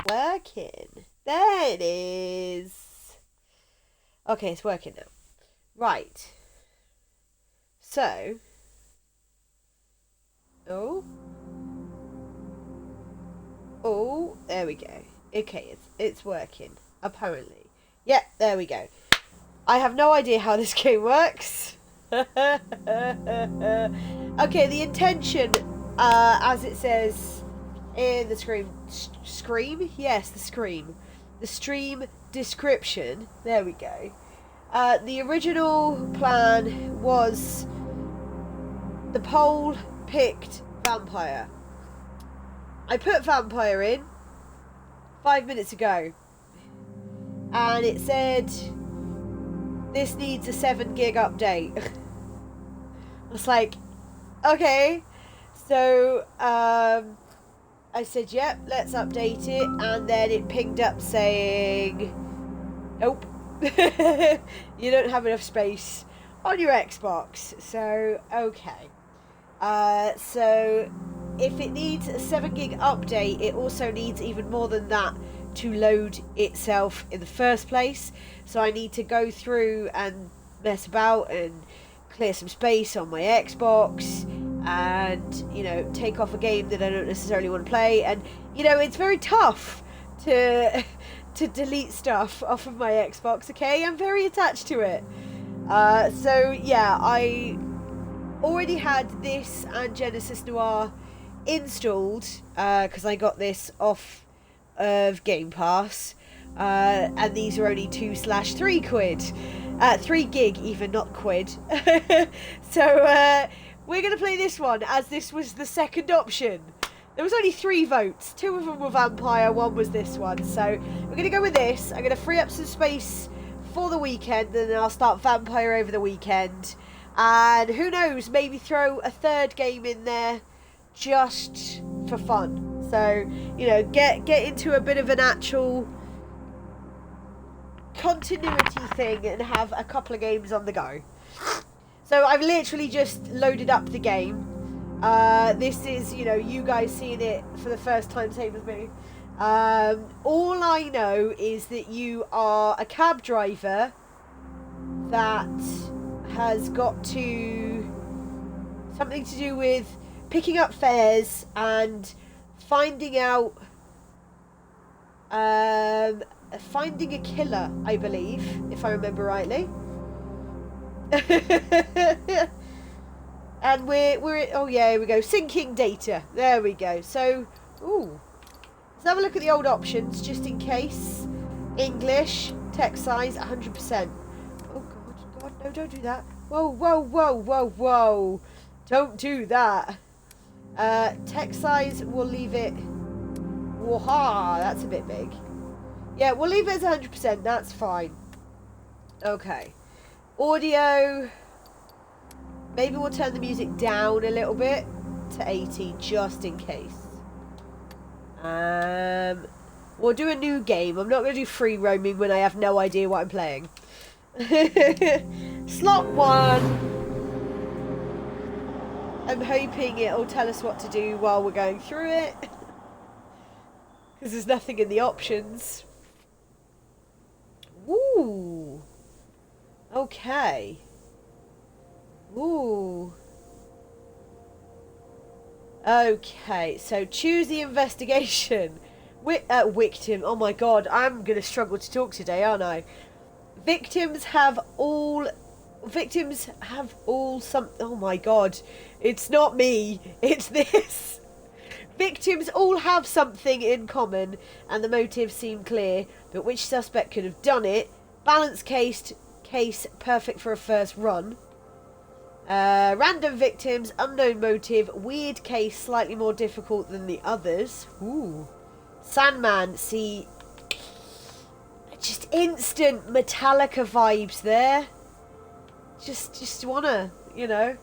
working. There it is. Okay, it's working now. Right. So. Oh. Oh, there we go. Okay, it's working. Apparently. Yeah, there we go. I have no idea how this game works. Okay, the intention, as it says in the scream? Yes, the scream. The stream description. There we go. The original plan was the poll picked vampire. I put vampire in 5 minutes ago, and it said this needs a 7 gig update. I was like, okay. So I said, yep, let's update it, and then it pinged up saying, nope, you don't have enough space on your Xbox. So okay. So if it needs a 7 gig update, it also needs even more than that to load itself in the first place. So I need to go through and mess about and clear some space on my Xbox, and, you know, take off a game that I don't necessarily want to play. And, you know, it's very tough to delete stuff off of my Xbox. Okay, I'm very attached to it. So yeah, I already had this and Genesis Noir installed, because I got this off of Game Pass, and these are only 2/3 quid, 3 gig even, not quid. So we're gonna play this one, as this was the second option. There was only 3 votes, 2 of them were vampire, 1 was this one. So we're gonna go with this. I'm gonna free up some space for the weekend, and then I'll start vampire over the weekend, and who knows, maybe throw a third game in there just for fun. So, you know, get into a bit of an actual continuity thing and have a couple of games on the go. So I've literally just loaded up the game. This is, you know, you guys seeing it for the first time, same as me. All I know is that you are a cab driver that has got something to do with picking up fares and finding out, finding a killer, I believe, if I remember rightly. And we're oh yeah, here we go, syncing data. There we go. So, ooh, let's have a look at the old options just in case. English, text size 100%. Oh god, no, don't do that. Whoa. Don't do that. Text size, we'll leave it. Waha, that's a bit big. Yeah, we'll leave it as 100%, that's fine. Okay. Audio, maybe we'll turn the music down a little bit to 80 just in case. We'll do a new game. I'm not going to do free roaming when I have no idea what I'm playing. Slot 1. I'm hoping it'll tell us what to do while we're going through it, because there's nothing in the options. Ooh. Okay. Ooh. Okay, so choose the investigation. Victim. Oh my god, I'm going to struggle to talk today, aren't I? Victims have all some. Oh my god, it's not me, it's this. Victims all have something in common, and the motives seem clear, but which suspect could have done it? Balanced case perfect for a first run. Random victims, unknown motive, weird case, slightly more difficult than the others. Ooh. Sandman, see, just instant Metallica vibes there. Just wanna, you know.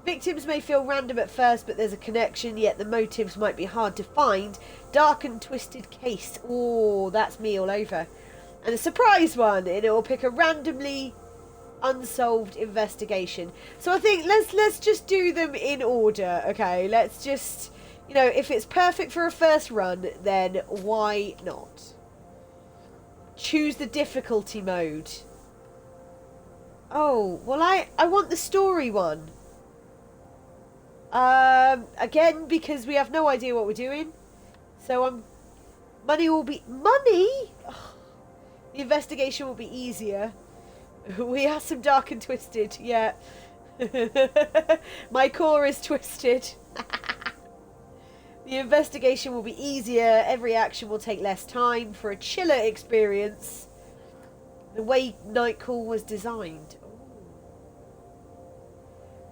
Victims may feel random at first, but there's a connection, yet the motives might be hard to find. Dark and twisted case. Oh, that's me all over. And a surprise one, and it will pick a randomly unsolved investigation. So I think let's just do them in order, okay? Let's just, You know, if it's perfect for a first run, then why not? Choose the difficulty mode. Oh, well I want the story one. Again, because we have no idea what we're doing. So money will be... Money? Ugh. The investigation will be easier. We are some dark and twisted, yeah. My core is twisted. The investigation will be easier. Every action will take less time for a chiller experience. The way Nightcall was designed.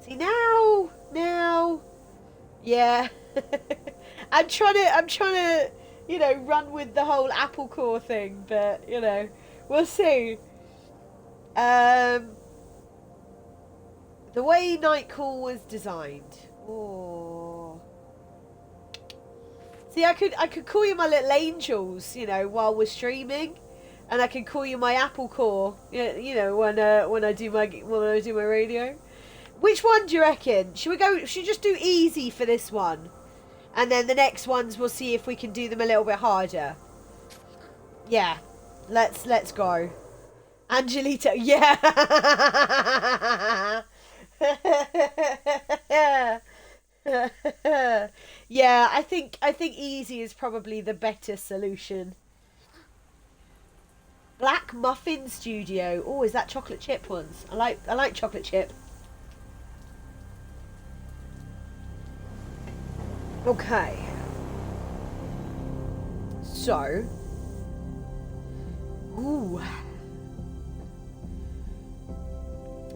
See, now, yeah. I'm trying to, you know, run with the whole Apple Core thing, but, you know, we'll see. The way Nightcall was designed. Oh. See, I could call you my little angels, you know, while we're streaming, and I can call you my Apple Core, you know, when I do my radio. Which one do you reckon? Should we just do easy for this one? And then the next ones we'll see if we can do them a little bit harder. Yeah. Let's go. Angelito, yeah. Yeah, I think easy is probably the better solution. Black Muffin Studio. Oh, is that chocolate chip ones? I like chocolate chip. Okay. So. Ooh.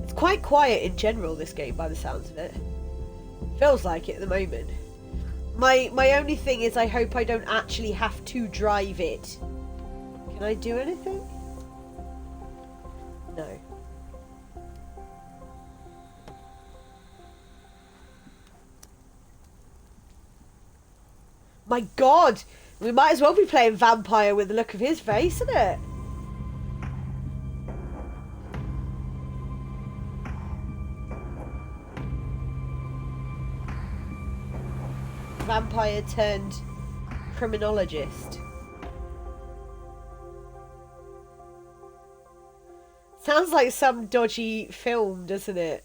It's quite quiet in general, this game, by the sounds of it. Feels like it at the moment. My only thing is I hope I don't actually have to drive it. Can I do anything? No. My God! We might as well be playing Vampire with the look of his face, isn't it? Vampire turned criminologist. Sounds like some dodgy film, doesn't it?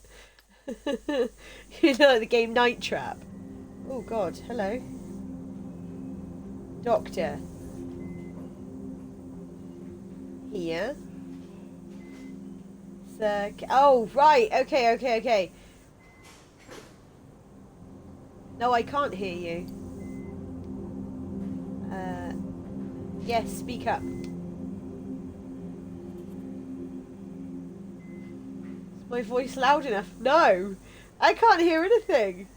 You know, like the game Night Trap. Oh God, hello. Doctor. Here. Oh, right. Okay. No, I can't hear you. Yes, speak up. Is my voice loud enough? No! I can't hear anything!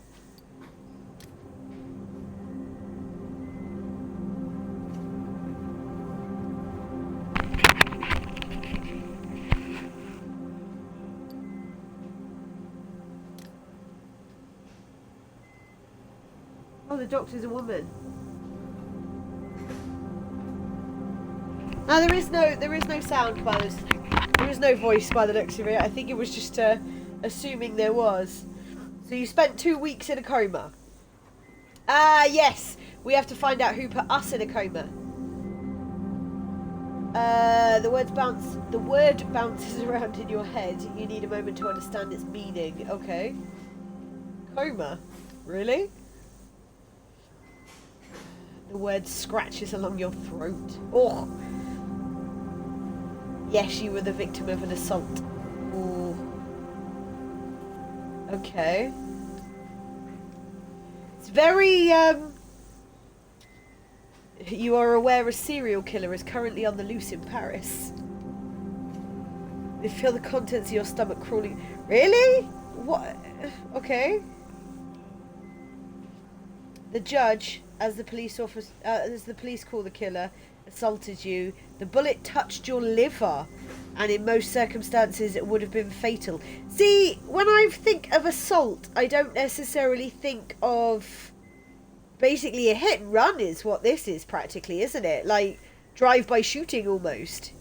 Oh, the doctor's a woman. No, there is no sound by this. There is no voice by the looks of it. I think it was just assuming there was. So you spent 2 weeks in a coma. Ah, yes. We have to find out who put us in a coma. The word bounces around in your head. You need a moment to understand its meaning. Okay. Coma. Really? The word scratches along your throat. Oh. Yes, you were the victim of an assault. Ooh. Okay. It's very, you are aware a serial killer is currently on the loose in Paris. You feel the contents of your stomach crawling. Really? What? Okay. The judge, as the police call the killer, assaulted you. The bullet touched your liver, and in most circumstances it would have been fatal. See, when I think of assault, I don't necessarily think of basically a hit and run is what this is practically, isn't it? Like drive-by shooting almost.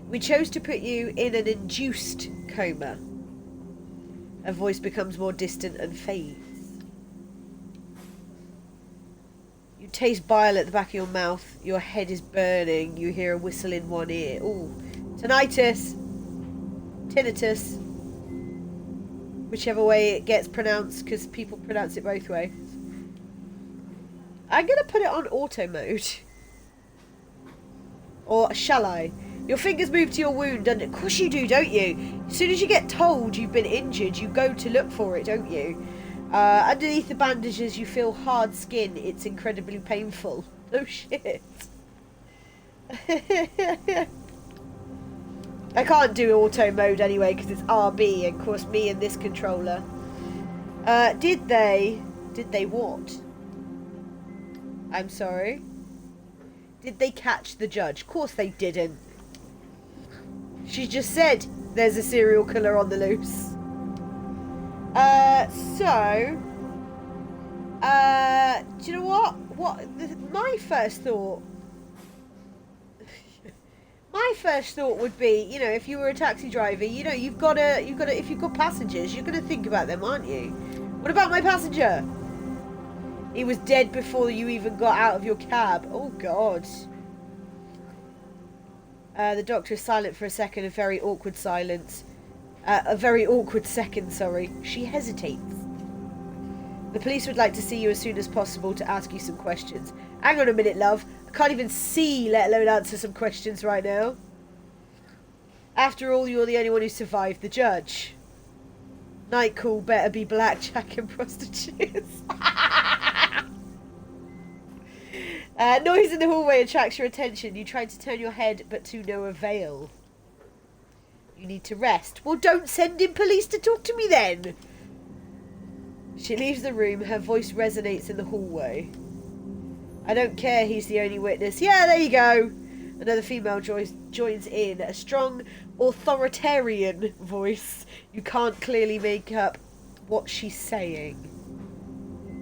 We chose to put you in an induced coma. Her voice becomes more distant and fades. You taste bile at the back of your mouth. Your head is burning. You hear a whistle in one ear. Ooh. Tinnitus. Tinnitus. Whichever way it gets pronounced, because people pronounce it both ways. I'm going to put it on auto mode. Or shall I? Your fingers move to your wound, and of course you do, don't you? As soon as you get told you've been injured, you go to look for it, don't you? Underneath the bandages, you feel hard skin. It's incredibly painful. Oh shit. I can't do auto mode anyway because it's RB, and of course me and this controller. Did they what? I'm sorry. Did they catch the judge? Of course they didn't. She just said there's a serial killer on the loose. Do you know what? My first thought would be, you know, if you were a taxi driver, you know, you've got to, if you've got passengers, you're going to think about them, aren't you? What about my passenger? He was dead before you even got out of your cab. Oh, God. The doctor is silent for a second, a very awkward silence. A very awkward second, sorry. She hesitates. The police would like to see you as soon as possible to ask you some questions. Hang on a minute, love. I can't even see, let alone answer some questions right now. After all, you're the only one who survived the judge. Night call better be blackjack and prostitutes. Noise in the hallway attracts your attention. You try to turn your head, but to no avail. You need to rest. Well, don't send in police to talk to me then. She leaves the room. Her voice resonates in the hallway. I don't care. He's the only witness. Yeah, there you go. Another female joins in. A strong, authoritarian voice. You can't clearly make up what she's saying.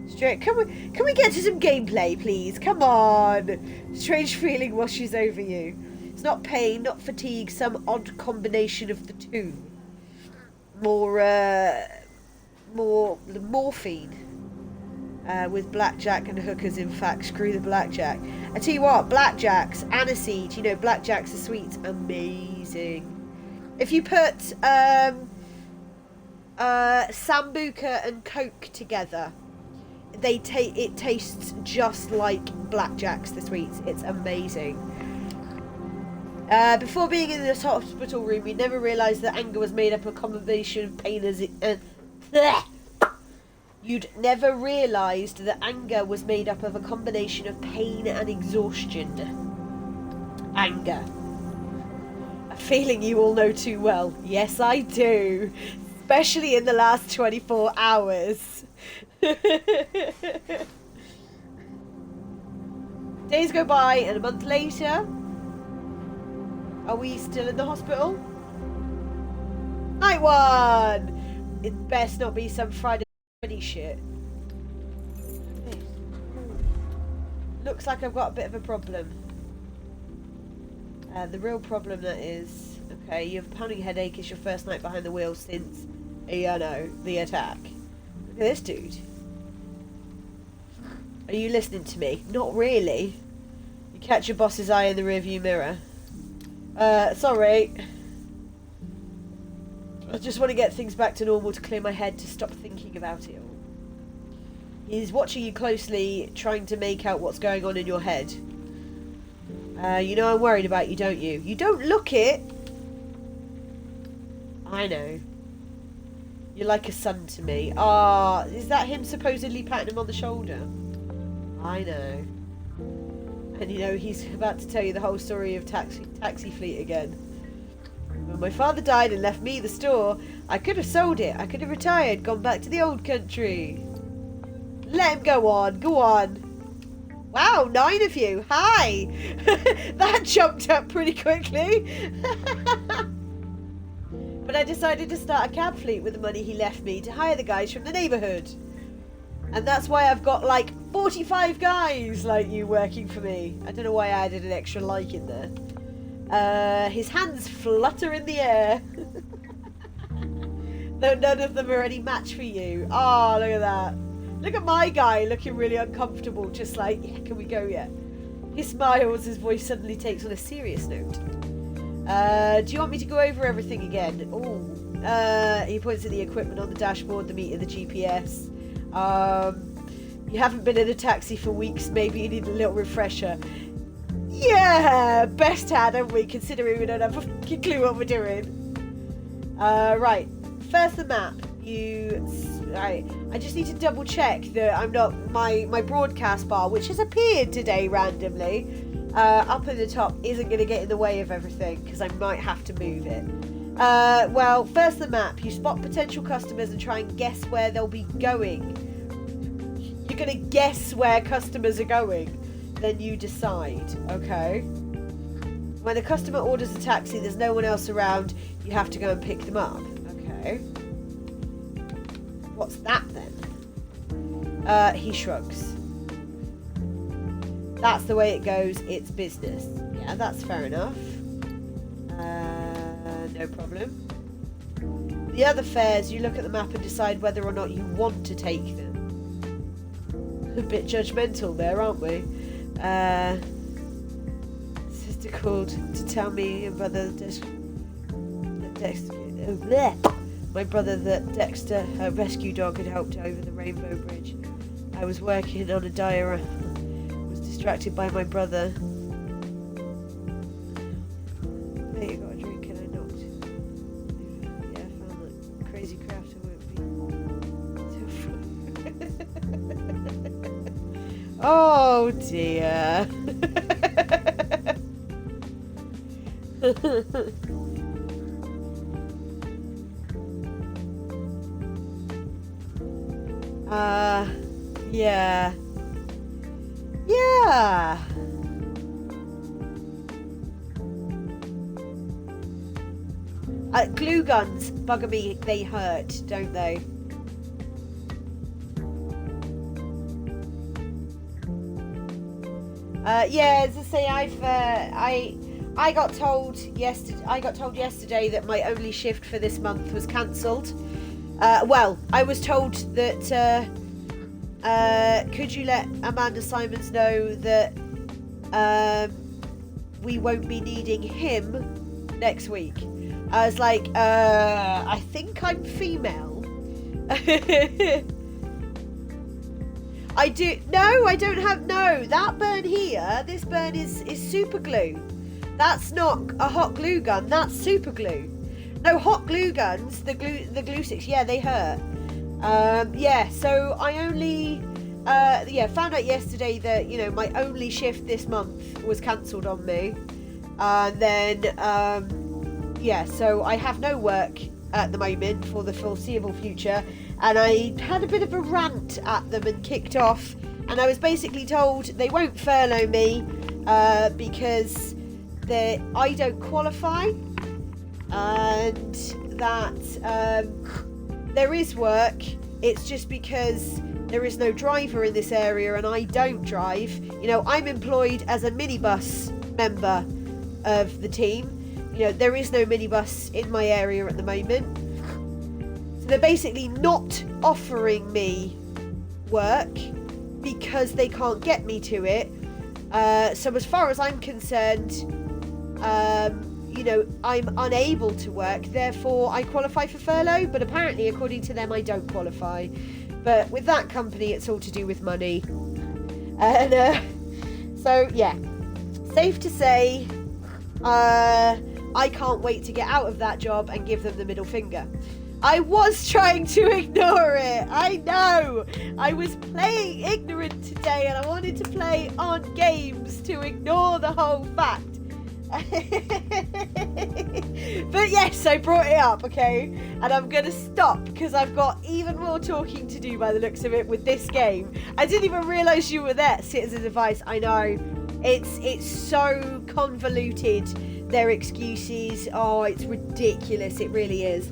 Straight. Can we get to some gameplay, please? Come on. Strange feeling washes over you. It's not pain, not fatigue, some odd combination of the two. More morphine. With blackjack and hookers, in fact. Screw the blackjack. I tell you what, blackjacks, aniseed, you know, blackjacks are sweets. Amazing. If you put Sambuca and Coke together, it tastes just like blackjacks, the sweets. It's amazing. Before being in this hospital room, you never realised that anger was made up of a combination of pain You'd never realised that anger was made up of a combination of pain and exhaustion. Anger. A feeling you all know too well. Yes, I do. Especially in the last 24 hours. Days go by, and a month later... Are we still in the hospital? Night one! It best not be some Friday shit. Looks like I've got a bit of a problem. The real problem that is... Okay, you have a pounding headache. It's your first night behind the wheel since, you know, the attack. Look at this dude. Are you listening to me? Not really. You catch your boss's eye in the rearview mirror. Sorry. I just want to get things back to normal to clear my head, to stop thinking about it all. He's watching you closely, trying to make out what's going on in your head. You know I'm worried about you, don't you? You don't look it! I know. You're like a son to me. Ah, is that him supposedly patting him on the shoulder? I know. And you know, he's about to tell you the whole story of Taxi Fleet again. When my father died and left me the store, I could have sold it. I could have retired, gone back to the old country. Let him go on. Go on. Wow, 9 of you. Hi. That jumped up pretty quickly. But I decided to start a cab fleet with the money he left me to hire the guys from the neighbourhood. And that's why I've got like 45 guys like you working for me. I don't know why I added an extra like in there. His hands flutter in the air. Though none of them are any match for you. Oh, look at that. Look at my guy looking really uncomfortable, just like, yeah, can we go yet? He smiles, his voice suddenly takes on a serious note. Do you want me to go over everything again? Oh, he points at the equipment on the dashboard, the meter, the GPS. You haven't been in a taxi for weeks, maybe you need a little refresher. Yeah, best had, haven't we, considering we don't have a fucking clue what we're doing. Right, first the map. Right, I just need to double check that I'm not, my broadcast bar, which has appeared today randomly, up at the top, isn't going to get in the way of everything, because I might have to move it. Well, first the map. You spot potential customers and try and guess where they'll be going. You're going to guess where customers are going. Then you decide, okay? When a customer orders a taxi, there's no one else around, you have to go and pick them up. Okay. What's that then? He shrugs. That's the way it goes, it's business. Yeah, that's fair enough. No problem. The other fares, you look at the map and decide whether or not you want to take them. A bit judgmental there, aren't we? Sister called to tell me my brother that Dexter, her rescue dog, had helped over the Rainbow Bridge. I was working on a diorama. Was distracted by my brother. Hey, you got a drink and I knocked. Yeah, I found that crazy craft won't be. Oh dear. Yeah. Yeah. Glue guns bugger me, they hurt, don't they? Yeah, as I say, I got told yesterday that my only shift for this month was cancelled. Well, I was told that could you let Amanda Simons know that we won't be needing him next week. I was like, I think I'm female. I don't have, that burn here, this burn is super glue. That's not a hot glue gun, that's super glue. No, hot glue guns, the glue sticks, yeah, they hurt. Yeah, so I only, found out yesterday that, you know, my only shift this month was cancelled on me. And then, yeah, so I have no work at the moment for the foreseeable future. And I had a bit of a rant at them and kicked off. And I was basically told they won't furlough me because I don't qualify. And that there is work, it's just because there is no driver in this area and I don't drive. You know, I'm employed as a minibus member of the team. You know, there is no minibus in my area at the moment. So they're basically not offering me work because they can't get me to it. So as far as I'm concerned, you know, I'm unable to work, therefore I qualify for furlough, but apparently according to them I don't qualify. But with that company it's all to do with money. And so yeah, safe to say I can't wait to get out of that job and give them the middle finger. I was trying to ignore it, I know. I was playing ignorant today and I wanted to play on games to ignore the whole fact. But yes, I brought it up, okay, and I'm gonna stop because I've got even more talking to do by the looks of it with this game. I didn't even realise you were there. Citizen Advice, I know, it's so convoluted, their excuses, oh, it's ridiculous, it really is.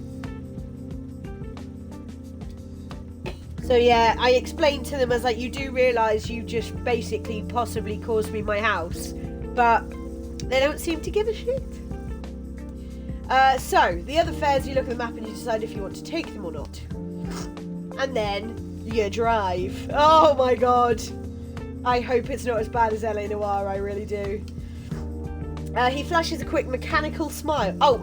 So yeah, I explained to them, I was like, you do realise you just basically possibly caused me my house, but they don't seem to give a shit. So, the other fares, you look at the map and you decide if you want to take them or not. And then, you drive. Oh my god. I hope it's not as bad as LA Noire, I really do. He flashes a quick mechanical smile. Oh,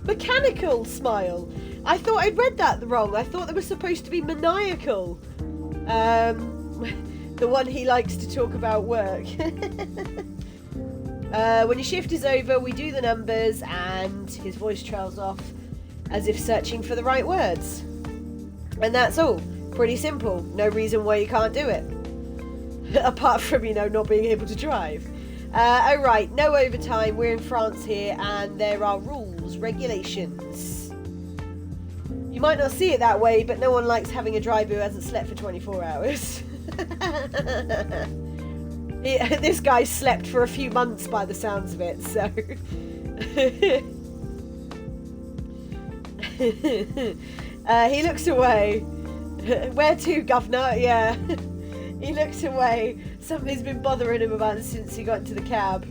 mechanical smile. I thought I'd read that wrong. I thought they were supposed to be maniacal. The one he likes to talk about work. When your shift is over, we do the numbers, and his voice trails off as if searching for the right words. And that's all. Pretty simple. No reason why you can't do it. Apart from, you know, not being able to drive. Alright, no overtime. We're in France here, and there are rules, regulations. You might not see it that way, but no one likes having a driver who hasn't slept for 24 hours. This guy slept for a few months by the sounds of it, so... he looks away. Where to, governor? Yeah. He looks away. Something's been bothering him about it since he got into the cab.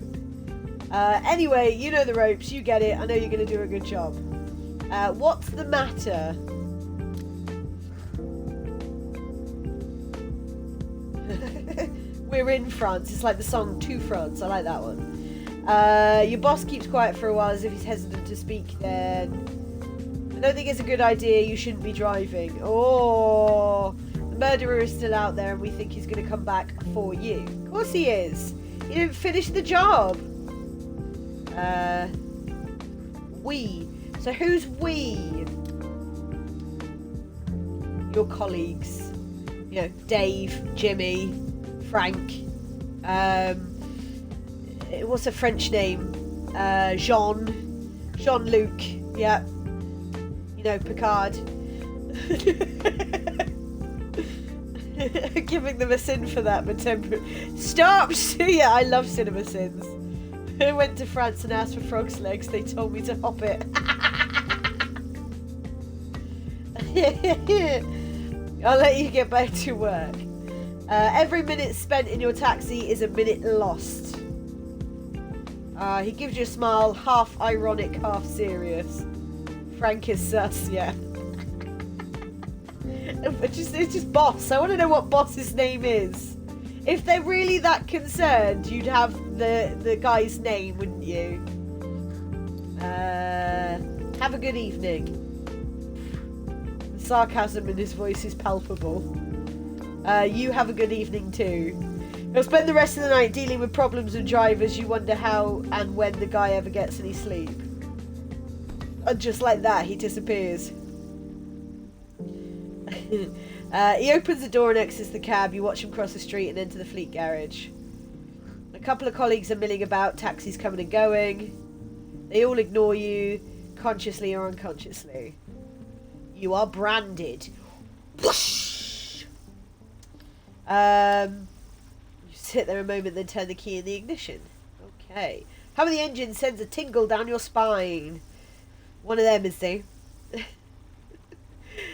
Anyway, you know the ropes. You get it. I know you're going to do a good job. What's the matter? We're in France. It's like the song To France. I like that one. Your boss keeps quiet for a while as if he's hesitant to speak then. I don't think it's a good idea. You shouldn't be driving. Oh, the murderer is still out there and we think he's going to come back for you. Of course he is. He didn't finish the job. We. So who's we? Your colleagues. You know, Dave, Jimmy, Frank. What's a French name? Jean-Luc. Yeah. You know, Picard. Giving them a sin for that, but stop! Yeah, I love cinema sins. I went to France and asked for frog's legs. They told me to hop it. I'll let you get back to work. Every minute spent in your taxi is a minute lost. He gives you a smile, half ironic, half serious. Frank is sus, yeah. It's just boss. I want to know what boss's name is. If they're really that concerned, you'd have the guy's name, wouldn't you? Have a good evening. The sarcasm in his voice is palpable. You have a good evening too. You'll spend the rest of the night dealing with problems with drivers. You wonder how and when the guy ever gets any sleep. And just like that, he disappears. He opens the door and exits the cab. You watch him cross the street and enter the fleet garage. A couple of colleagues are milling about, taxis coming and going. They all ignore you, consciously or unconsciously. You are branded. Whoosh! You sit there a moment, then turn the key in the ignition. Okay. How the engine sends a tingle down your spine. One of them, is they?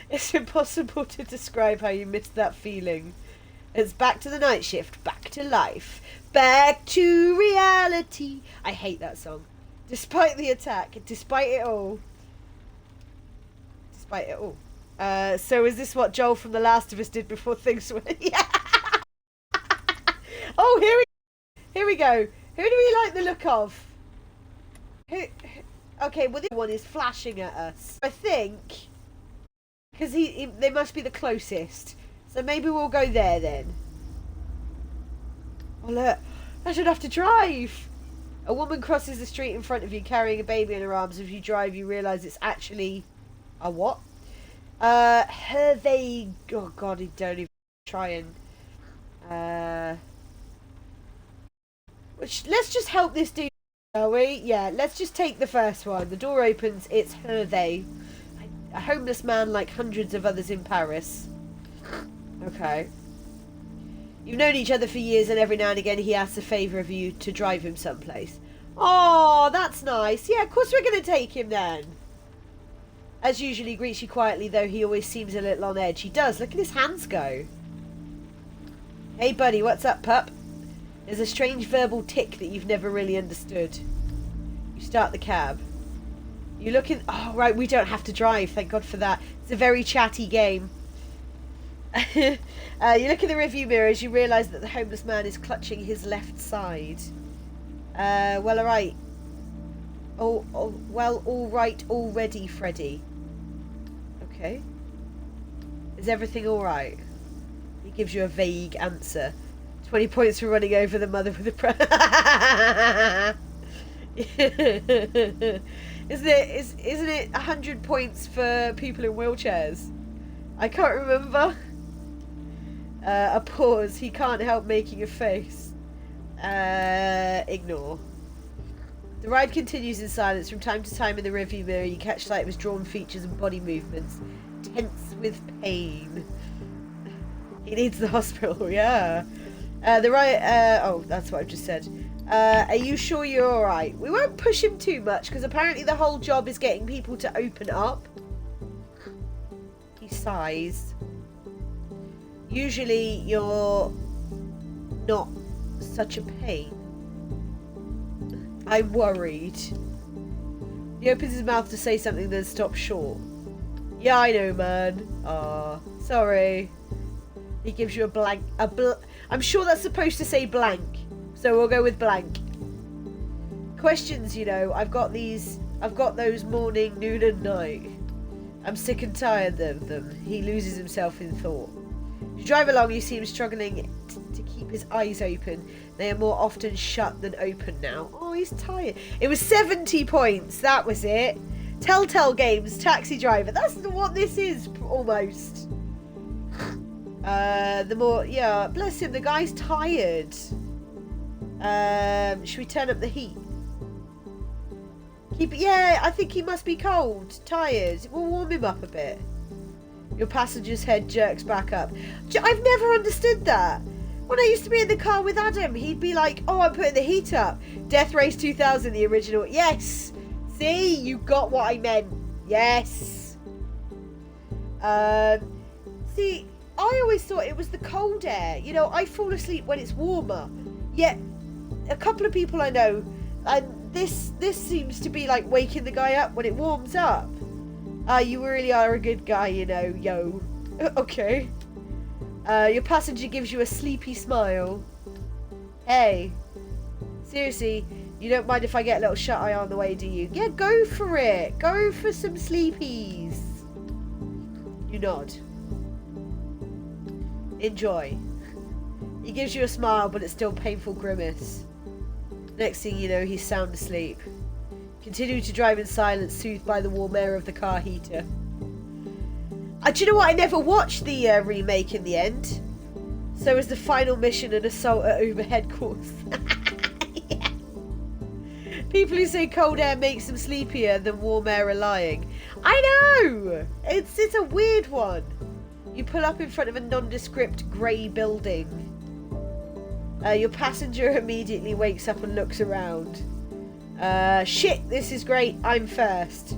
It's impossible to describe how you missed that feeling. It's back to the night shift, back to life, back to reality. I hate that song. Despite the attack, despite it all. Despite it all. So is this what Joel from The Last of Us did before things went? Yeah. Oh, here we go. Who do we like the look of? Okay, well this one is flashing at us. I think, because they must be the closest. So maybe we'll go there then. Oh look, I should have to drive. A woman crosses the street in front of you carrying a baby in her arms. If you drive, you realise it's actually a what? Hervé. Oh god, he don't even try and. Let's just help this dude, shall we? Yeah, let's just take the first one. The door opens. It's Hervé, a homeless man like hundreds of others in Paris. Okay. You've known each other for years, and every now and again he asks a favour of you to drive him someplace. Oh, that's nice. Yeah, of course we're going to take him then. As usual, he greets you quietly, though he always seems a little on edge. He does. Look at his hands go. Hey, buddy, what's up, pup? There's a strange verbal tick that you've never really understood. You start the cab. You look in... Oh, right, we don't have to drive. Thank God for that. It's a very chatty game. You look in the rearview mirror as you realise that the homeless man is clutching his left side. Well, alright. Well, alright already, Freddy. Okay. Is everything alright? He gives you a vague answer. 20 points for running over the mother with a Isn't it 100 points for people in wheelchairs? I can't remember. A pause. He can't help making a face. Ignore. The ride continues in silence. From time to time in the rearview mirror you catch sight of his drawn features and body movements. Tense with pain. He needs the hospital, yeah. Oh, that's what I've just said. Are you sure you're alright? We won't push him too much, because apparently the whole job is getting people to open up. He sighs. Usually you're not such a pain. I'm worried. He opens his mouth to say something, then stops short. Yeah, I know, man. Ah, sorry. He gives you a blank. I'm sure that's supposed to say blank, so we'll go with blank. Questions, you know. I've got those morning, noon, and night. I'm sick and tired of them. He loses himself in thought. As you drive along, you see him struggling to keep his eyes open. They are more often shut than open now. Oh, he's tired. It was 70 points. That was it. Telltale Games, Taxi Driver. That's what this is, almost. Yeah, bless him. The guy's tired. Should we turn up the heat? Yeah, I think he must be cold. Tired. We'll warm him up a bit. Your passenger's head jerks back up. I've never understood that. When I used to be in the car with Adam, he'd be like, oh, I'm putting the heat up. Death Race 2000, the original. Yes. See, you got what I meant. Yes. See, I always thought it was the cold air. You know, I fall asleep when it's warmer. Yet, a couple of people I know, and this seems to be like waking the guy up when it warms up. You really are a good guy, you know, yo. Okay. Your passenger gives you a sleepy smile. Hey. Seriously, you don't mind if I get a little shut-eye on the way, do you? Yeah, go for it. Go for some sleepies. You nod. Enjoy. He gives you a smile, but it's still painful grimace. Next thing you know, he's sound asleep. Continue to drive in silence, soothed by the warm air of the car heater. Do you know what? I never watched the remake in the end. So is the final mission an assault at Uber headquarters? Yeah. People who say cold air makes them sleepier than warm air are lying. I know! It's a weird one. You pull up in front of a nondescript grey building. Your passenger immediately wakes up and looks around. Shit, this is great. I'm first.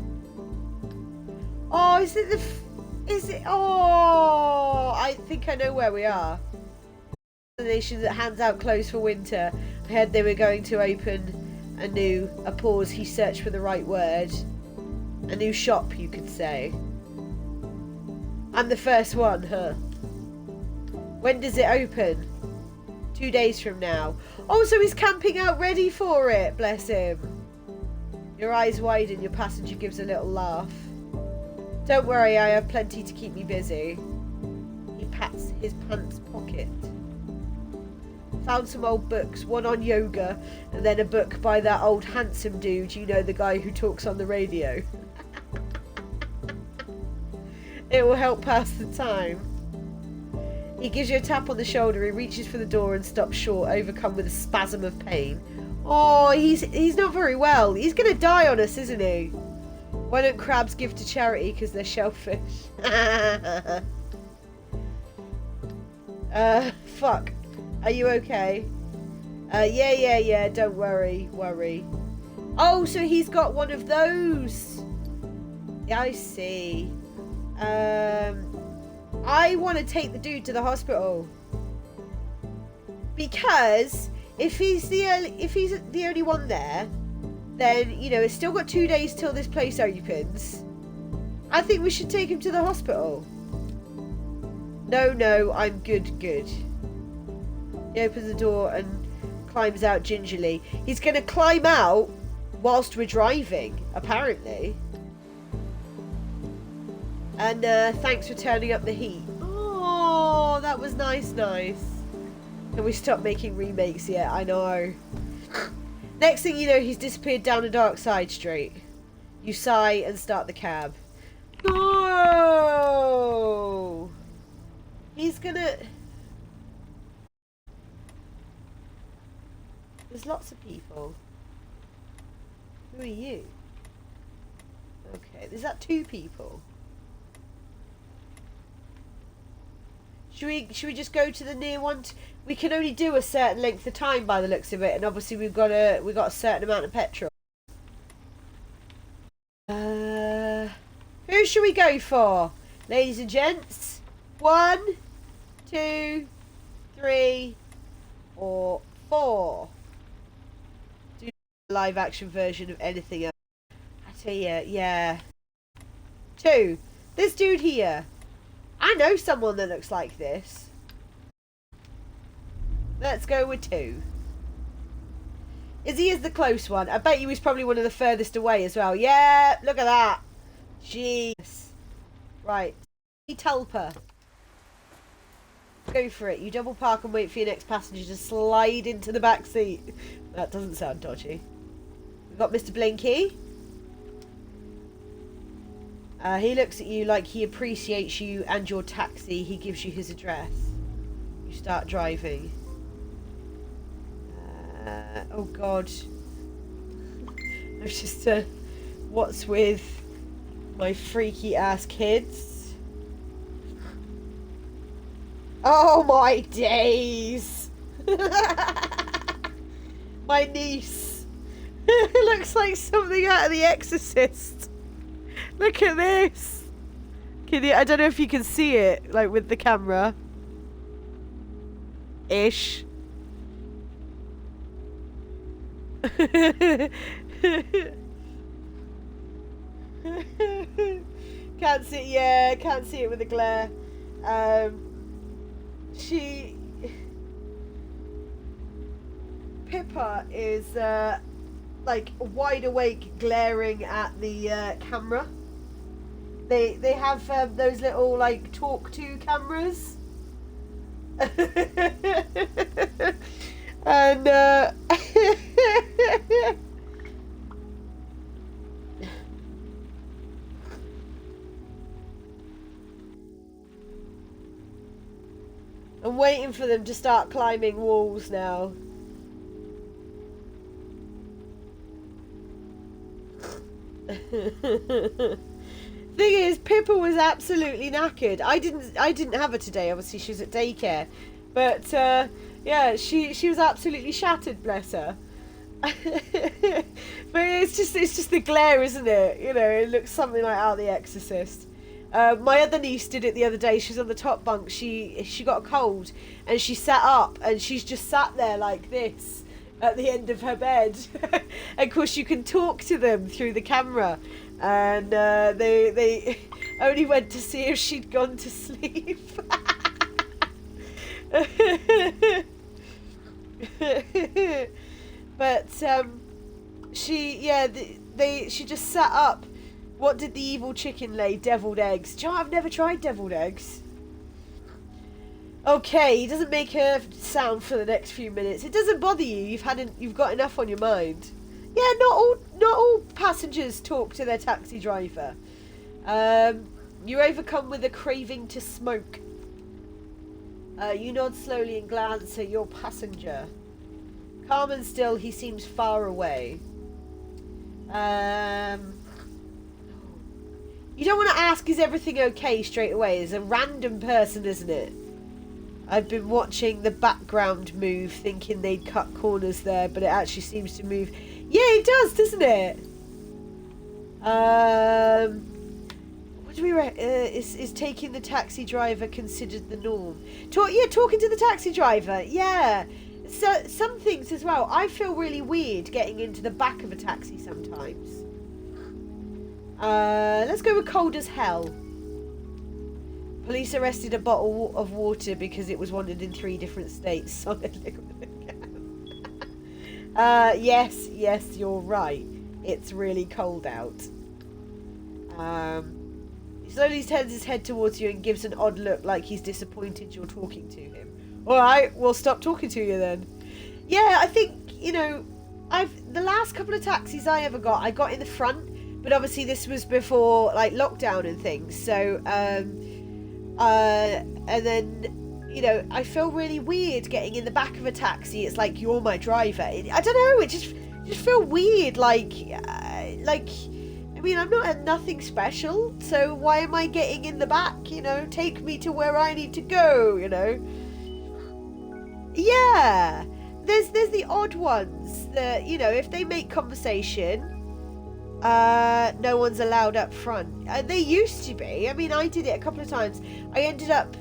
Oh, is it? Oh, I think I know where we are. The nation that hands out clothes for winter. I heard they were going to open a pause. He searched for the right word. A new shop, you could say. I'm the first one, huh? When does it open? 2 days from now. Oh, so he's camping out ready for it. Bless him. Your eyes widen. Your passenger gives a little laugh. Don't worry, I have plenty to keep me busy. He pats his pants pocket. Found some old books, one on yoga, and then a book by that old handsome dude, you know, the guy who talks on the radio. It will help pass the time. He gives you a tap on the shoulder. He reaches for the door and stops short, overcome with a spasm of pain. Oh, he's not very well. He's going to die on us, isn't he? Why don't crabs give to charity because they're shellfish? Fuck. Are you okay? Yeah, don't worry. Oh, so he's got one of those. Yeah, I see. I want to take the dude to the hospital. Because if he's the only one there, then, you know, it's still got 2 days till this place opens. I think we should take him to the hospital. No, I'm good. He opens the door and climbs out gingerly. He's going to climb out whilst we're driving, apparently. And thanks for turning up the heat. Oh, that was nice. Can we stop making remakes yet? I know. Next thing you know, he's disappeared down a dark side street. You sigh and start the cab. No! He's gonna... There's lots of people. Who are you? Okay, is that 2 people? Should we just go to the near one? We can only do a certain length of time by the looks of it, and obviously we've got a certain amount of petrol. Who should we go for, ladies and gents? 1, 2, 3, or 4. Do a live action version of anything else. I tell you, yeah. 2. This dude here. I know someone that looks like this. Let's go with 2. Izzy is the close one. I bet you he's probably one of the furthest away as well. Yeah, look at that. Jeez. Right. Tulpa. Go for it. You double park and wait for your next passenger to slide into the back seat. That doesn't sound dodgy. We've got Mr. Blinky. He looks at you like he appreciates you and your taxi. He gives you his address. You start driving. Oh God. I've just what's with my freaky ass kids? Oh my days. My niece. It looks like something out of The Exorcist. Look at this. Can you, I don't know if you can see it, like with the camera. Ish. Can't see it, yeah, can't see it with the glare. Pippa is like wide awake, glaring at the camera. They have those little like talk to cameras. And I'm waiting for them to start climbing walls now. Thing is, Pippa was absolutely knackered. I didn't have her today. Obviously, she was at daycare, but yeah, she was absolutely shattered. Bless her. But it's just the glare, isn't it? You know, it looks something like out of The Exorcist. My other niece did it the other day. She was on the top bunk. She got a cold and she sat up and she's just sat there like this at the end of her bed. And of course you can talk to them through the camera, and they only went to see if she'd gone to sleep. But she just sat up. What did the evil chicken lay? Deviled eggs. Do you know, I've never tried deviled eggs. Okay, he doesn't make a sound for the next few minutes. It doesn't bother you. You've got enough on your mind. Yeah, not all passengers talk to their taxi driver. You're overcome with a craving to smoke. You nod slowly and glance at your passenger. Calm and still, he seems far away. You don't want to ask, is everything okay, straight away. It's a random person, isn't it? I've been watching the background move, thinking they'd cut corners there, but it actually seems to move. Yeah, it does, doesn't it? What do we is taking the taxi driver considered the norm? Talking to the taxi driver. Yeah. so some things as well. I feel really weird getting into the back of a taxi sometimes. Let's go with cold as hell. Police arrested a bottle of water because it was wanted in 3 different states. Solid liquid again. Yes, you're right. It's really cold out. He slowly turns his head towards you and gives an odd look like he's disappointed you're talking to him. Alright, we'll stop talking to you then. Yeah, I think, you know, the last couple of taxis I ever got, I got in the front, but obviously this was before, like, lockdown and things, so, and then, you know, I feel really weird getting in the back of a taxi. It's like, you're my driver. I don't know, it just feel weird, like, I mean, I'm not nothing special, so why am I getting in the back, you know? Take me to where I need to go, you know? Yeah, there's the odd ones that, you know, if they make conversation, no one's allowed up front. They used to be. I mean, I did it a couple of times. I ended up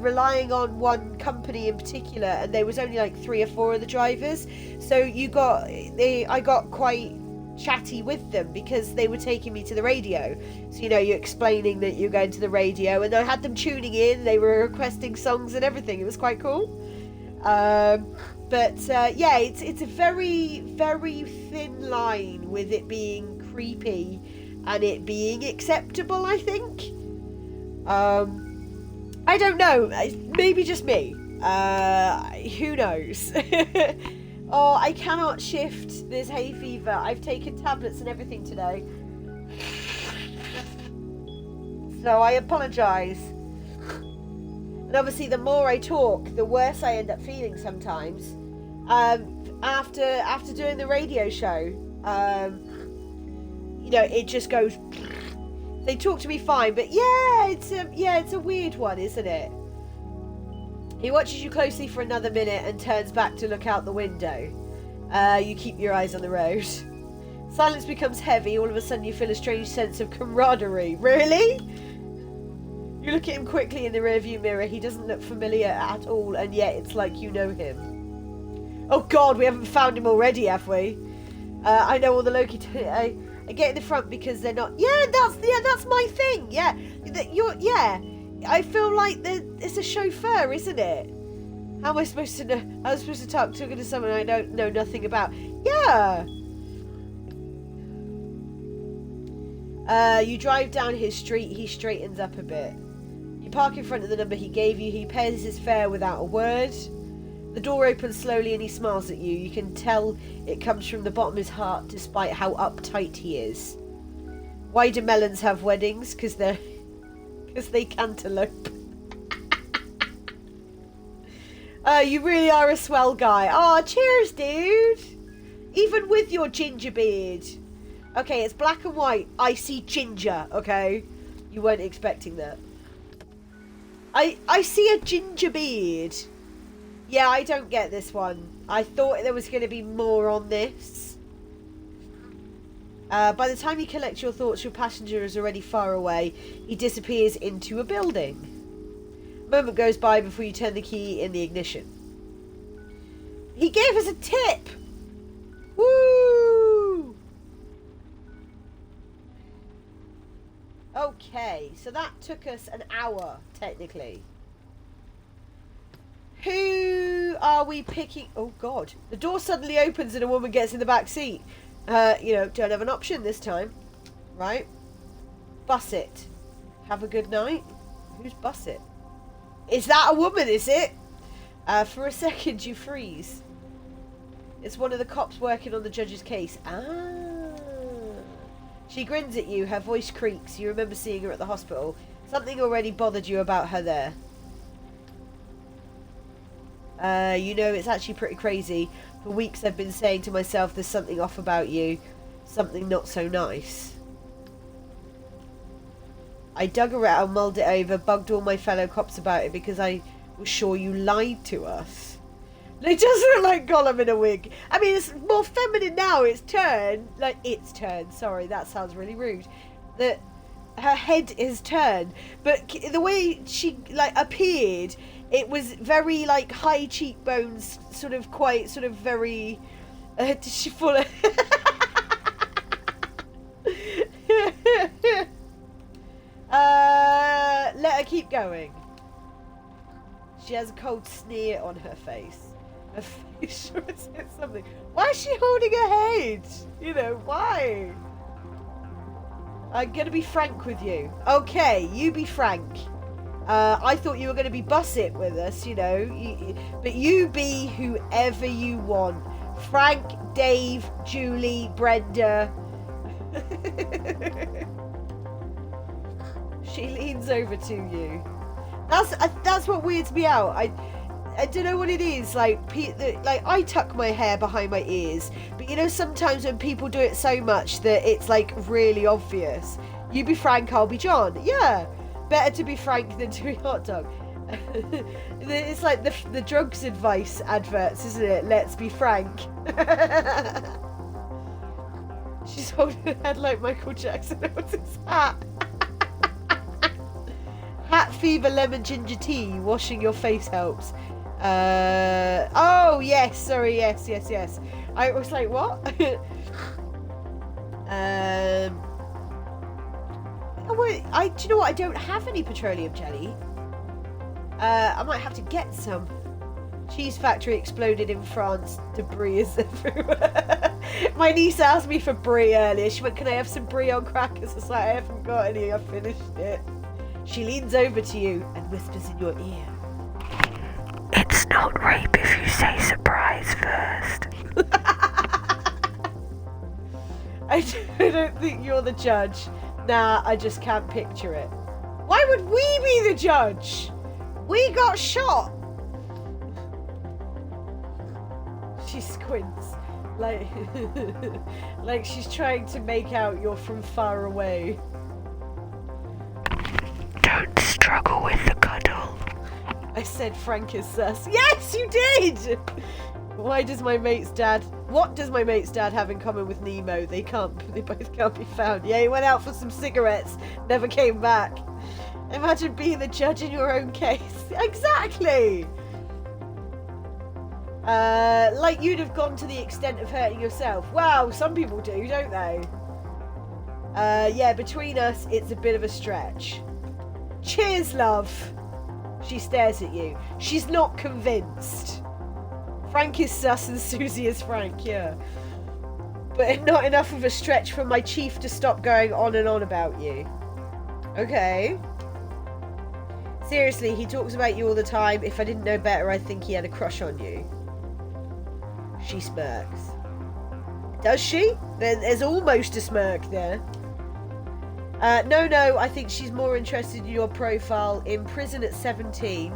relying on one company in particular, and there was only like 3 or 4 of the drivers. So I got quite chatty with them because they were taking me to the radio. So, you know, you're explaining that you're going to the radio, and I had them tuning in. They were requesting songs and everything. It was quite cool. Yeah, it's a very, very thin line with it being creepy and it being acceptable, I think. I don't know, maybe just me. Who knows? Oh, I cannot shift this hay fever. I've taken tablets and everything today. So I apologise. And obviously the more I talk, the worse I end up feeling sometimes. After doing the radio show, you know, it just goes. They talk to me fine, but it's a weird one, isn't it? He watches you closely for another minute and turns back to look out the window. You keep your eyes on the road. Silence becomes heavy. All of a sudden you feel a strange sense of camaraderie. Really? You look at him quickly in the rearview mirror. He doesn't look familiar at all, and yet it's like you know him. Oh God, we haven't found him already, have we? I know all the Loki. I get in the front because they're not. Yeah, that's my thing. Yeah, I feel like it's a chauffeur, isn't it? How am I supposed to know? How am I supposed to talk to someone I don't know nothing about? Yeah. You drive down his street. He straightens up a bit. You park in front of the number he gave you. He pays his fare without a word. The door opens slowly and he smiles at you. You can tell it comes from the bottom of his heart despite how uptight he is. Why do melons have weddings? Because they cantaloupe. You really are a swell guy. Oh, cheers, dude. Even with your ginger beard. Okay, it's black and white. I see ginger, okay? You weren't expecting that. I see a ginger beard. Yeah, I don't get this one. I thought there was going to be more on this. By the time you collect your thoughts, your passenger is already far away. He disappears into a building. A moment goes by before you turn the key in the ignition. He gave us a tip! Woo! Okay, so that took us an hour, technically. Who are we picking? Oh God, the door suddenly opens and a woman gets in the back seat. You know, don't have an option this time, right? Bus it. Have a good night. Who's bus it? Is that a woman, is it? For a second you freeze. It's one of the cops working on the judge's case. Ah. She grins at you, her voice creaks. You remember seeing her at the hospital. Something already bothered you about her there. You know, it's actually pretty crazy. For weeks I've been saying to myself there's something off about you. Something not so nice. I dug around, mulled it over, bugged all my fellow cops about it because I was sure you lied to us. It does look like Gollum in a wig. I mean, it's more feminine now. It's turned. Like, it's turned. Sorry, that sounds really rude. Her head is turned. But the way she, like, appeared, It was very like high cheekbones, sort of quite, sort of very. Did she fall? Let her keep going. She has a cold sneer on her face. Her face sure said something. Why is she holding her head? You know, why? I'm gonna be frank with you. Okay, you be frank. I thought you were gonna be Busset with us, you know. But you be whoever you want. Frank, Dave, Julie, Brenda. She leans over to you. That's what weirds me out. I don't know what it is. Like I tuck my hair behind my ears, but you know sometimes when people do it so much that it's like really obvious. You be Frank, I'll be John. Yeah, better to be Frank than to be hot dog. It's like the drugs advice adverts, isn't it? Let's be frank. She's holding her head like Michael Jackson holds his hat. Hat fever, lemon ginger tea. Washing your face helps. Oh yes, sorry, yes. I was like, what? Do you know what? I don't have any petroleum jelly. I might have to get some. Cheese factory exploded in France. Debris is everywhere. My niece asked me for brie earlier. She went, "Can I have some brie on crackers?" I was like, "I haven't got any. I finished it." She leans over to you and whispers in your ear. "It's not rape if you say surprise first." I don't think you're the judge. Nah, I just can't picture it. Why would we be the judge? We got shot. She squints like like she's trying to make out you're from far away. Don't struggle with the cuddle. I said Frank is sus. Yes, you did! What does my mate's dad have in common with Nemo? They both can't be found. Yeah, he went out for some cigarettes, never came back. Imagine being the judge in your own case. Exactly! Like you'd have gone to the extent of hurting yourself. Wow, some people do, don't they? Yeah, between us, it's a bit of a stretch. Cheers, love. She stares at you. She's not convinced. Frank is sus and Susie is Frank, yeah. But not enough of a stretch for my chief to stop going on and on about you. Okay. Seriously, he talks about you all the time. If I didn't know better, I'd think he had a crush on you. She smirks. Does she? There's almost a smirk there. No, I think she's more interested in your profile. In prison at 17.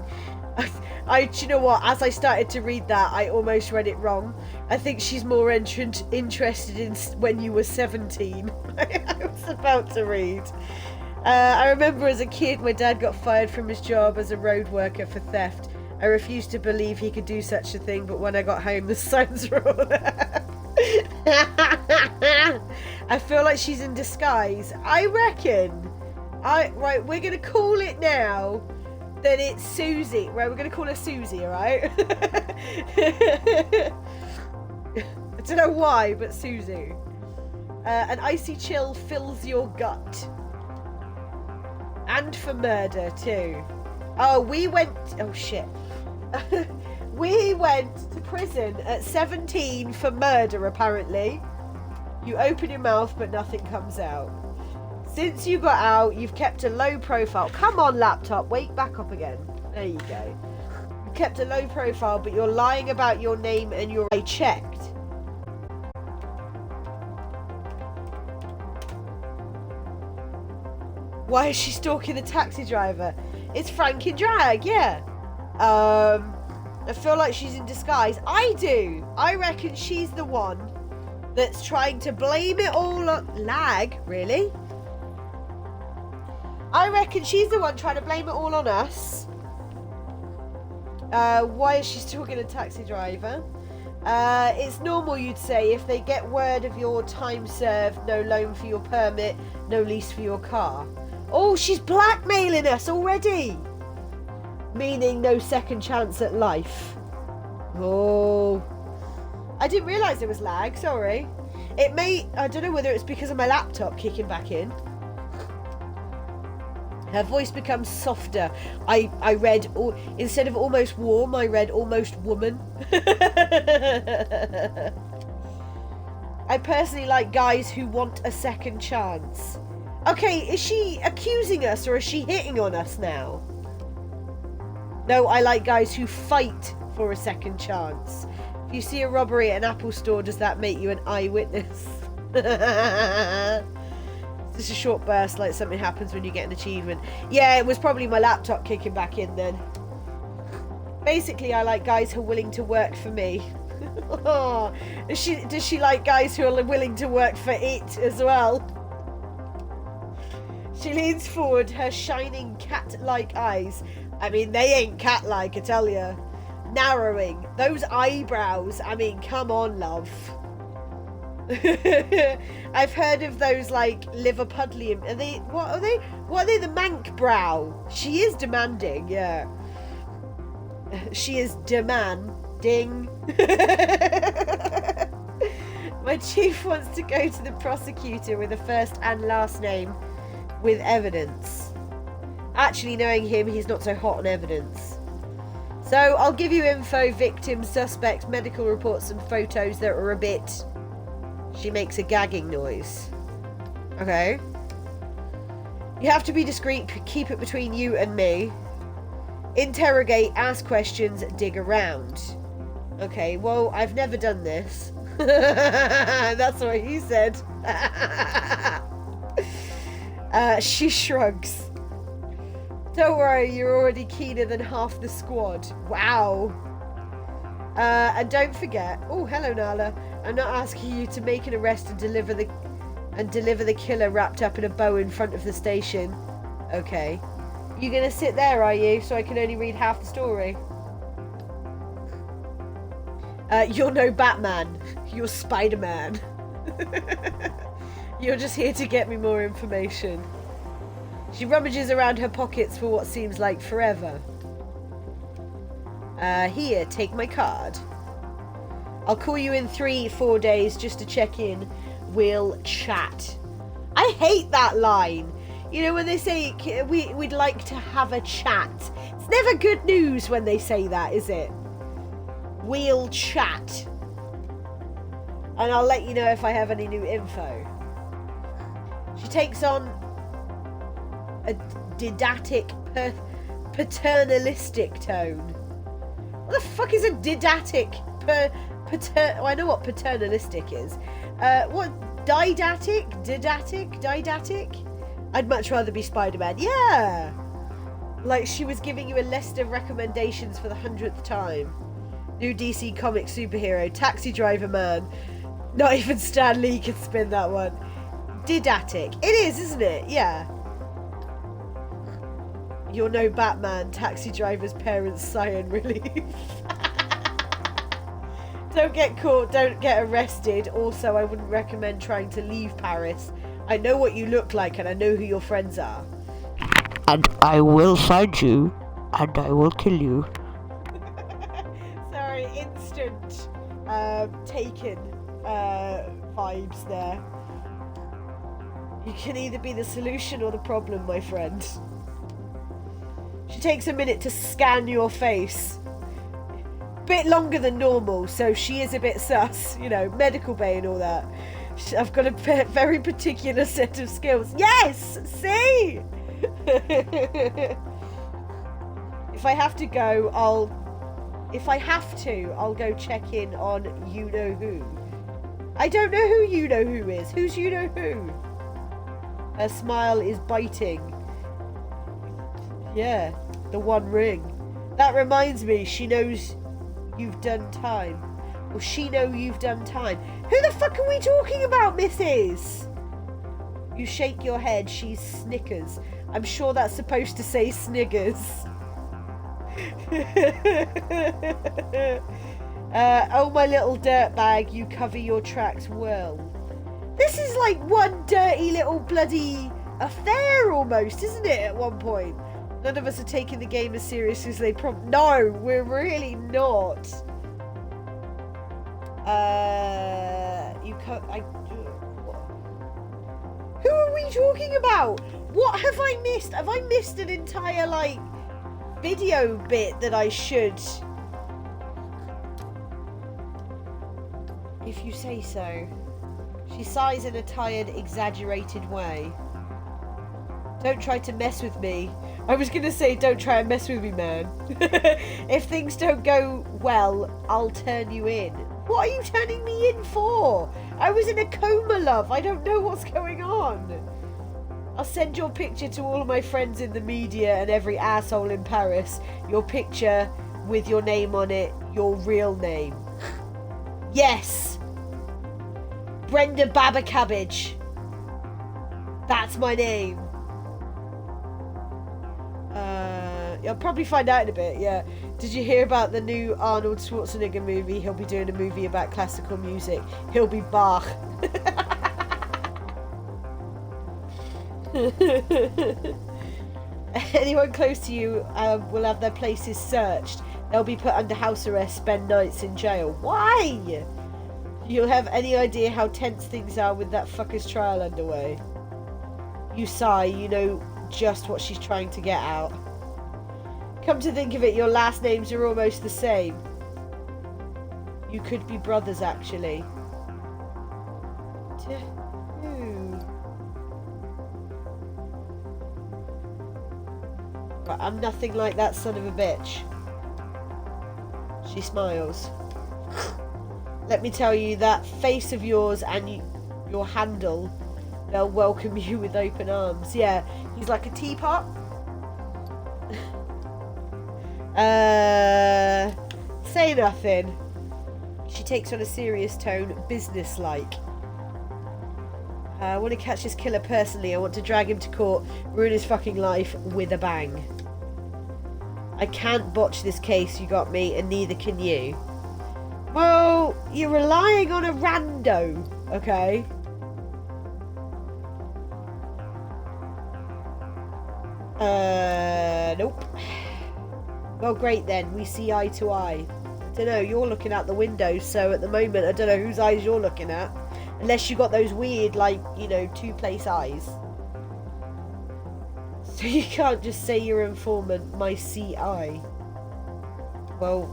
Do you know what? As I started to read that, I almost read it wrong. I think she's more interested in when you were 17. I was about to read. I remember as a kid, my dad got fired from his job as a road worker for theft. I refused to believe he could do such a thing, but when I got home, the signs were all there. I feel like she's in disguise. I reckon. Right, we're going to call it now that it's Susie. Right, we're going to call her Susie, alright? I don't know why, but Susie. An icy chill fills your gut. And for murder, too. Oh, we went... Oh, shit. We went to prison at 17 for murder, apparently. You open your mouth, but nothing comes out. Since you got out, you've kept a low profile. Come on, laptop. Wake back up again. There you go. You kept a low profile, but you're lying about your name and your... I checked. Why is she stalking the taxi driver? It's Frank in drag, yeah. I feel like she's in disguise. I do. I reckon she's the one that's trying to blame it all on... Lag? Really? I reckon she's the one trying to blame it all on us. Why is she stalking a taxi driver? It's normal, you'd say, if they get word of your time served, no loan for your permit, no lease for your car. Oh, she's blackmailing us already. Meaning no second chance at life. Oh. I didn't realise there was lag, sorry. It may, I don't know whether it's because of my laptop kicking back in. Her voice becomes softer. I read, instead of almost warm, I read almost woman. I personally like guys who want a second chance. Okay, is she accusing us or is she hitting on us now? No, I like guys who fight for a second chance. If you see a robbery at an Apple store, does that make you an eyewitness? Just a short burst, like something happens when you get an achievement. Yeah, it was probably my laptop kicking back in then. Basically, I like guys who are willing to work for me. Does she like guys who are willing to work for it as well? She leans forward, her shining cat-like eyes. I mean, they ain't cat-like, I tell ya. Narrowing. Those eyebrows. I mean, come on, love. I've heard of those, like, Liverpudlian. Are they, what are they? What are they? The Mank brow. She is demanding, yeah. She is demanding. My chief wants to go to the prosecutor with a first and last name with evidence. Actually, knowing him, he's not so hot on evidence. So, I'll give you info, victims, suspects, medical reports, and photos that are a bit... She makes a gagging noise. Okay. You have to be discreet, keep it between you and me. Interrogate, ask questions, dig around. Okay, well, I've never done this. That's what he said. She shrugs. Don't worry, you're already keener than half the squad. Wow. And don't forget... Oh, hello, Nala. I'm not asking you to make an arrest and deliver the killer wrapped up in a bow in front of the station. Okay. You gonna sit there, are you? So I can only read half the story. You're no Batman. You're Spider-Man. You're just here to get me more information. She rummages around her pockets for what seems like forever. Here, take my card. I'll call you in 3-4 days just to check in. We'll chat. I hate that line. You know, when they say, we'd like to have a chat. It's never good news when they say that, is it? We'll chat. And I'll let you know if I have any new info. She takes on a didactic, paternalistic tone. What the fuck is a didactic, I know what paternalistic is. What, didactic? I'd much rather be Spider-Man. Yeah! Like she was giving you a list of recommendations for the 100th time. New DC comic superhero, taxi driver man. Not even Stan Lee can spin that one. Didactic. It is, isn't it? Yeah. You're no Batman, taxi driver's parents sigh in relief. Don't get caught, don't get arrested. Also, I wouldn't recommend trying to leave Paris. I know what you look like and I know who your friends are. And I will find you and I will kill you. Sorry, instant Taken vibes there. You can either be the solution or the problem, my friend. She takes a minute to scan your face. Bit longer than normal, so she is a bit sus. You know, medical bay and all that. I've got a very particular set of skills. Yes! See? If I have to go, I'll go check in on you-know-who. I don't know who you-know-who is. Who's you-know-who? Her smile is biting. Yeah, the One Ring. That reminds me, she knows you've done time. Well, she know you've done time. Who the fuck are we talking about, missus? You shake your head, she snickers. I'm sure that's supposed to say sniggers. Oh, my little dirtbag, you cover your tracks well. This is like one dirty little bloody affair almost, isn't it, at one point? None of us are taking the game as seriously as they No, we're really not. Who are we talking about? What have I missed? Have I missed an entire, like, video bit that I should? If you say so. She sighs in a tired, exaggerated way. Don't try to mess with me. I was gonna say, don't try and mess with me, man. If things don't go well, I'll turn you in. What are you turning me in for? I was in a coma, love. I don't know what's going on. I'll send your picture to all of my friends in the media and every asshole in Paris. Your picture with your name on it. Your real name. Yes. Brenda Baba Cabbage. That's my name. You'll probably find out in a bit, yeah. Did you hear about the new Arnold Schwarzenegger movie? He'll be doing a movie about classical music. He'll be Bach. Anyone close to you will have their places searched. They'll be put under house arrest, spend nights in jail. Why? You'll have any idea how tense things are with that fucker's trial underway. You sigh, you know just what she's trying to get out. Come to think of it, your last names are almost the same. You could be brothers, actually. To who? But I'm nothing like that son of a bitch. She smiles. Let me tell you, that face of yours and your handle, they'll welcome you with open arms. Yeah, he's like a teapot. Say nothing. She takes on a serious tone, business-like. I want to catch this killer personally. I want to drag him to court, ruin his fucking life with a bang. I can't botch this case, you got me, and neither can you. Well, you're relying on a rando, okay? Nope. Well, great then. We see eye to eye. I don't know, you're looking out the window, so at the moment, I don't know whose eyes you're looking at. Unless you got those weird, like, you know, two-place eyes. So you can't just say your informant, my CI. Well,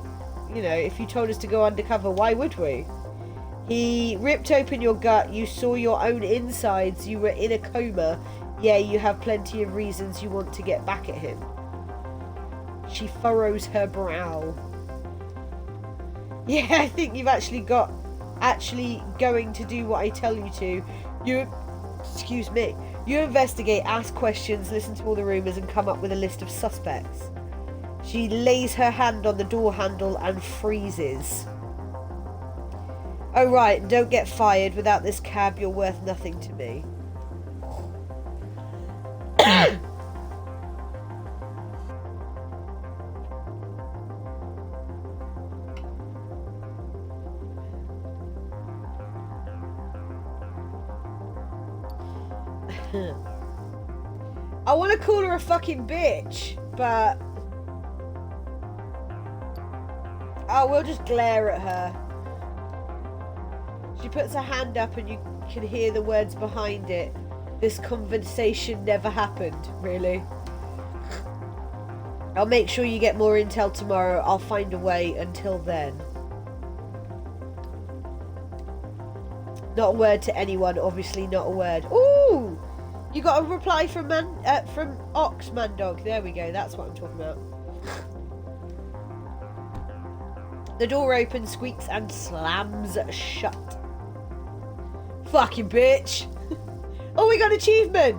you know, if you told us to go undercover, why would we? He ripped open your gut, you saw your own insides, you were in a coma. Yeah, you have plenty of reasons you want to get back at him. She furrows her brow. Yeah, I think you've actually going to do what I tell you to. Excuse me. You investigate, ask questions, listen to all the rumours and come up with a list of suspects. She lays her hand on the door handle and freezes. Oh right, don't get fired. Without this cab, you're worth nothing to me. I want to call her a fucking bitch, but we'll just glare at her. She puts her hand up and you can hear the words behind it. This conversation never happened, really. I'll make sure you get more intel tomorrow. I'll find a way until then. Not a word to anyone, obviously not a word. Ooh! You got a reply from Ox Mandog. There we go, that's what I'm talking about. The door opens, squeaks, and slams shut. Fucking bitch! Oh, we got an achievement!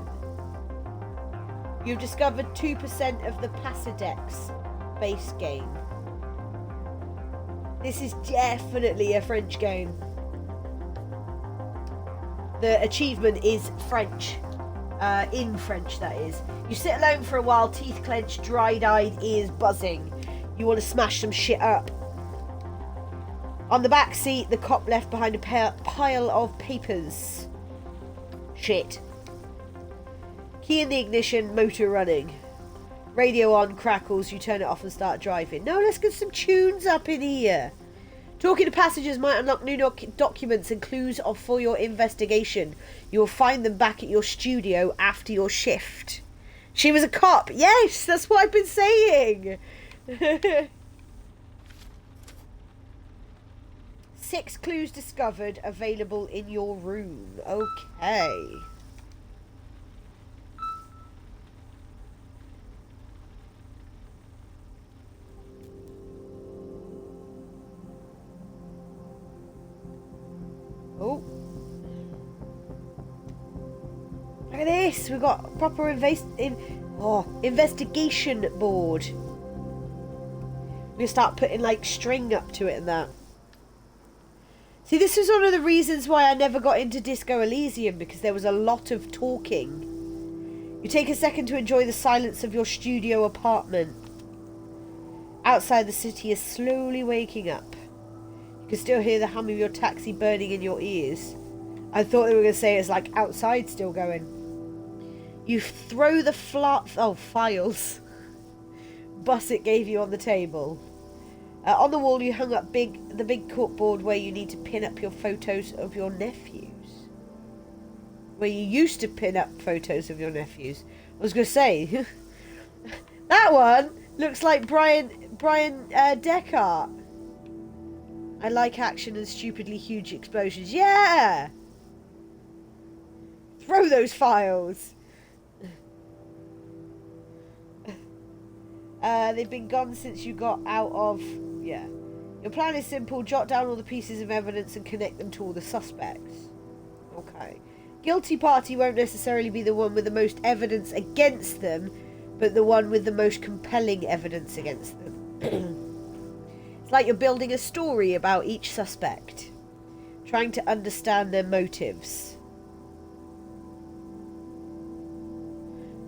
You've discovered 2% of the Passadex base game. This is definitely a French game. The achievement is French. In French, that is. You sit alone for a while, teeth clenched, dried-eyed, ears buzzing. You want to smash some shit up. On the back seat, the cop left behind a pile of papers. Shit. Key in the ignition, motor running. Radio on, crackles, you turn it off and start driving. No, let's get some tunes up in here. Talking to passengers might unlock new documents and clues for your investigation. You will find them back at your studio after your shift. She was a cop. Yes, that's what I've been saying. 6 clues discovered available in your room. Okay. Oh. Look at this. We've got a proper investigation board. We start putting like string up to it and that. See, this was one of the reasons why I never got into Disco Elysium, because there was a lot of talking. You take a second to enjoy the silence of your studio apartment. Outside, the city is slowly waking up. You can still hear the hum of your taxi burning in your ears. I thought they were going to say it's like outside still going. You throw the files Bussett gave you on the table. On the wall, you hung up the big corkboard where you need to pin up your photos of your nephews. Where you used to pin up photos of your nephews. I was going to say, that one looks like Brian Deckard. I like action and stupidly huge explosions. Yeah! Throw those files. They've been gone since you got out of... Yeah. Your plan is simple. Jot down all the pieces of evidence and connect them to all the suspects. Okay. Guilty party won't necessarily be the one with the most evidence against them, but the one with the most compelling evidence against them. It's like you're building a story about each suspect. Trying to understand their motives.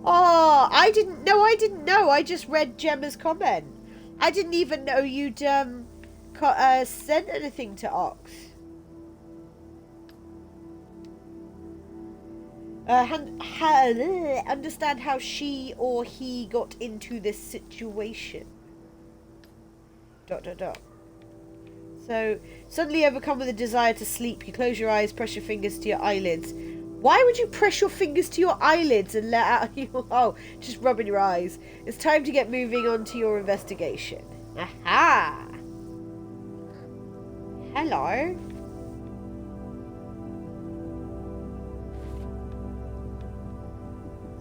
Oh, I didn't know. I just read Gemma's comment. I didn't even know you'd sent anything to Ox. Understand how she or he got into this situation. ... So, suddenly overcome with a desire to sleep, you close your eyes, press your fingers to your eyelids. Why would you press your fingers to your eyelids and let out your... Oh, just rubbing your eyes. It's time to get moving on to your investigation. Aha! Hello.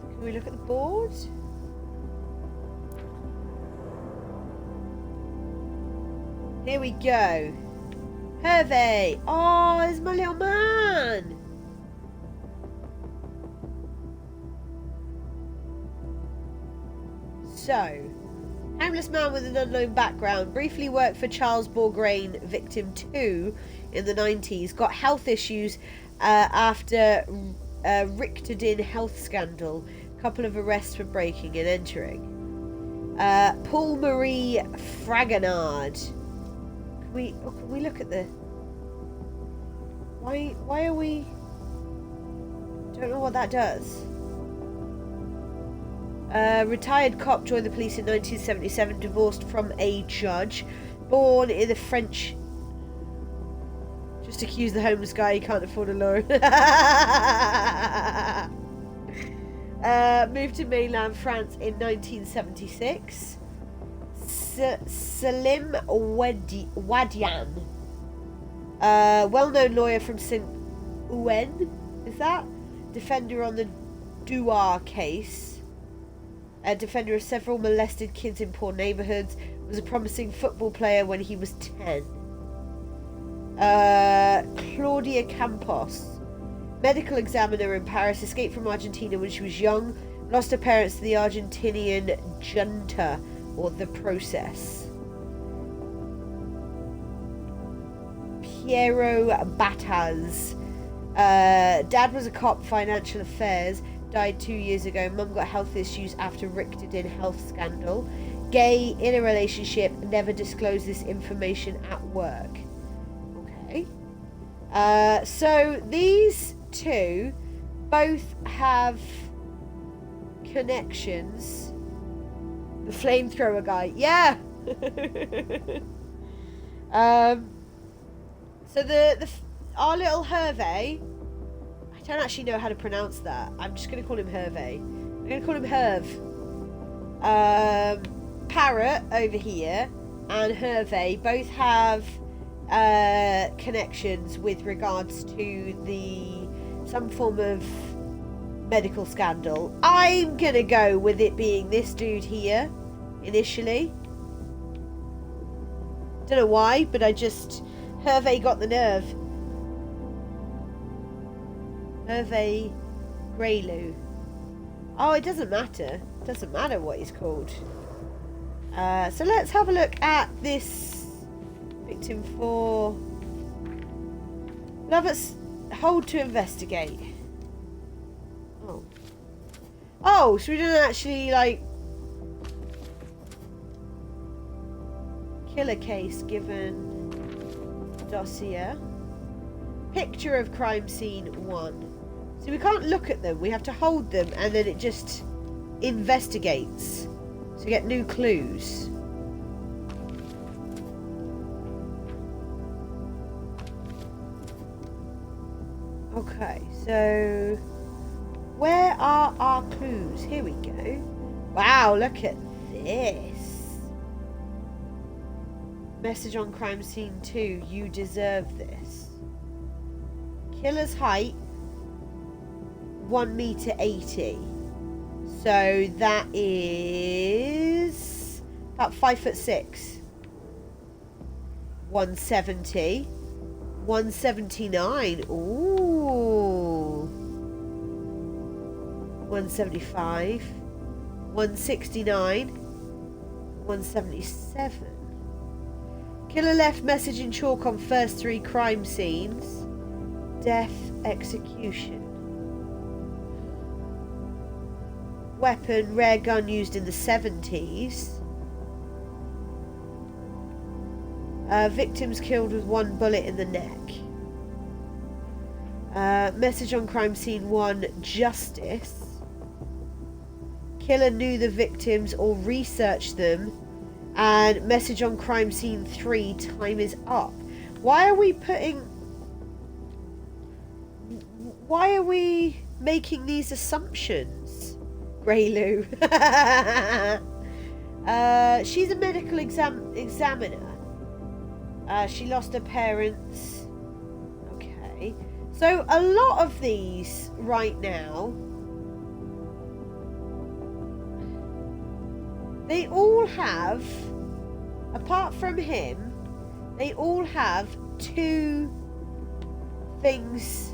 Can we look at the board? Here we go. Hervey. Oh, there's my little man. So, homeless man with an unknown background, briefly worked for Charles Bourgrain, victim 2 in the 90s, got health issues after Richardin health scandal, couple of arrests for breaking and entering. Paul Marie Fragonard. Can we look at the... Why are we... Don't know what that does. Retired cop, joined the police in 1977, divorced from a judge, born in the French... Just accused the homeless guy he can't afford a lawyer. Moved to mainland France in 1976. Salim Wadian, well-known lawyer from Saint-Ouen, is that? Defender on the Douar case. A defender of several molested kids in poor neighbourhoods. Was a promising football player when he was 10. Claudia Campos, medical examiner in Paris, escaped from Argentina when she was young, lost her parents to the Argentinian junta, or the process. Piero Bataz, dad was a cop, financial affairs, died 2 years ago. Mum got health issues after Richardin health scandal. Gay, in a relationship, never disclosed this information at work. Okay. So these two both have connections The flamethrower guy. Yeah. So our little Hervé. I don't actually know how to pronounce that. I'm just gonna call him Hervé. I'm gonna call him Herv. Parrot over here and Hervé both have connections with regards to some form of medical scandal. I'm gonna go with it being this dude here initially. Don't know why, but Hervé got the nerve. Hervé Greylu. Oh, it doesn't matter. It doesn't matter what he's called. So let's have a look at this victim 4. Lovers hold to investigate. Oh. Oh, so we didn't actually, like... Killer case given dossier. Picture of crime scene 1. So we can't look at them. We have to hold them and then it just investigates to get new clues. Okay, so where are our clues? Here we go. Wow, look at this. Message on crime scene 2. You deserve this. Killer's height 1.80 m. So that is about 5'6". 170. 179. Ooh. 175. 169. 177. Killer left message in chalk on first 3 crime scenes. Death, execution. Weapon, rare gun used in the 70s. Victims killed with 1 bullet in the neck. Message on crime scene 1, justice. Killer knew the victims or researched them. And message on crime scene 3, time is up. Why are we making these assumptions? Greylu. She's a medical examiner. She lost her parents. Okay. So a lot of these right now, they all have, apart from him, they all have 2 things.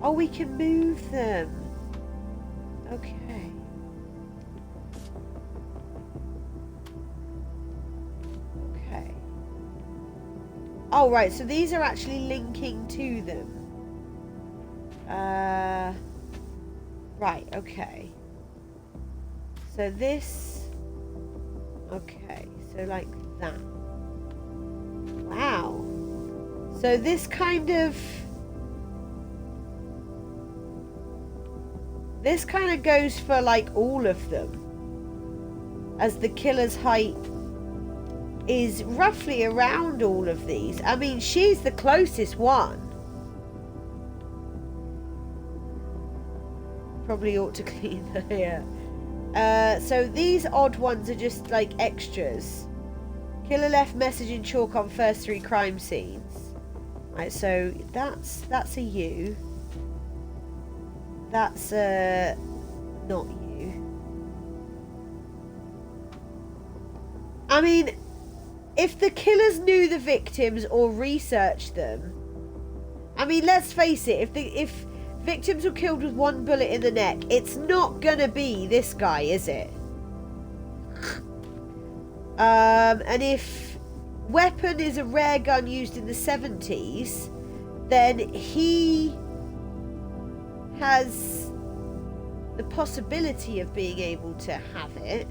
Oh, we can move them. Okay. Okay. Oh, right. So these are actually linking to them. Right. Okay. So this. Okay. So like that. Wow. So this kind of goes for like all of them, as the killer's height is roughly around all of these. I mean, she's the closest one. Probably ought to clean her hair. So these odd ones are just like extras. Killer left message in chalk on first 3 crime scenes. Right, so that's a you. That's not you. I mean, if the killers knew the victims or researched them, I mean, let's face it, if victims were killed with 1 bullet in the neck, it's not gonna be this guy, is it? And if weapon is a rare gun used in the 70s, then he has the possibility of being able to have it.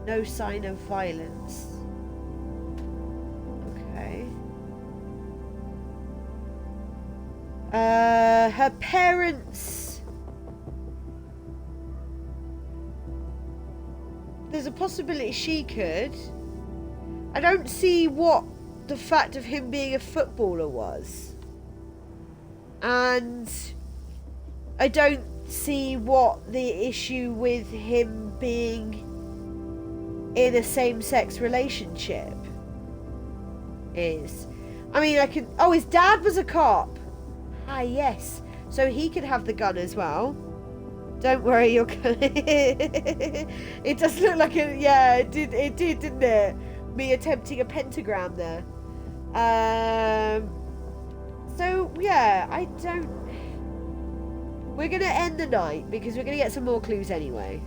No sign of violence. Okay. Her parents a possibility she could. I don't see what the fact of him being a footballer was. And I don't see what the issue with him being in a same-sex relationship is. I mean, I could... Oh, his dad was a cop. Ah, yes. So he could have the gun as well. Don't worry, you're gonna... It does look like a... Yeah, it did, didn't it? Me attempting a pentagram there. So, yeah, I don't... We're gonna end the night because we're gonna get some more clues anyway.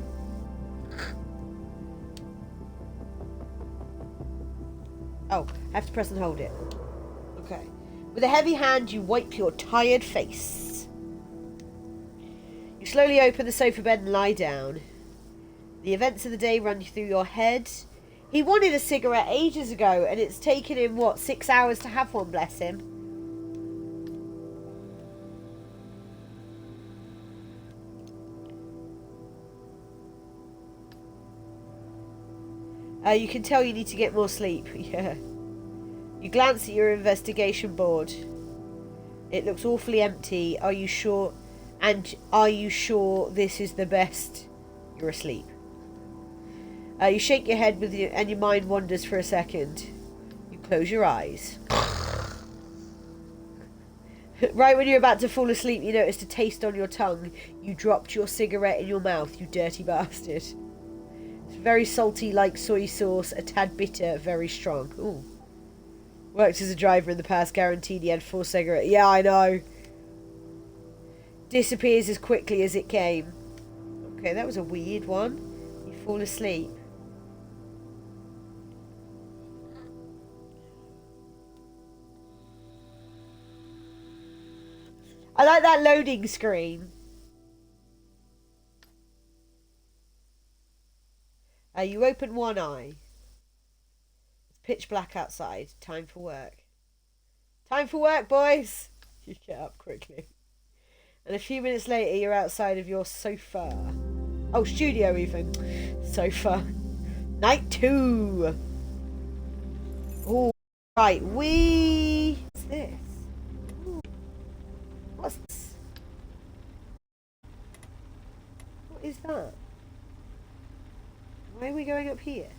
Oh, I have to press and hold it. Okay. With a heavy hand, you wipe your tired face. You slowly open the sofa bed and lie down. The events of the day run through your head. He wanted a cigarette ages ago, and it's taken him, what, 6 hours to have one, bless him. You can tell you need to get more sleep. Yeah. You glance at your investigation board. It looks awfully empty. Are you sure? And are you sure this is the best? You're asleep. You shake your head and your mind wanders for a second. You close your eyes. Right when you're about to fall asleep, you notice a taste on your tongue. You dropped your cigarette in your mouth, you dirty bastard. It's very salty like soy sauce, a tad bitter, very strong. Ooh. Worked as a driver in the past, guaranteed he had 4 cigarettes. Yeah, I know. Disappears as quickly as it came. Okay, that was a weird one. You fall asleep. I like that loading screen. You open one eye. It's pitch black outside. Time for work. Time for work, boys! You get up quickly. And a few minutes later, you're outside of your sofa. Oh, studio even. Sofa. Night 2. Oh, right. What's this? Ooh. What's this? What is that? Why are we going up here?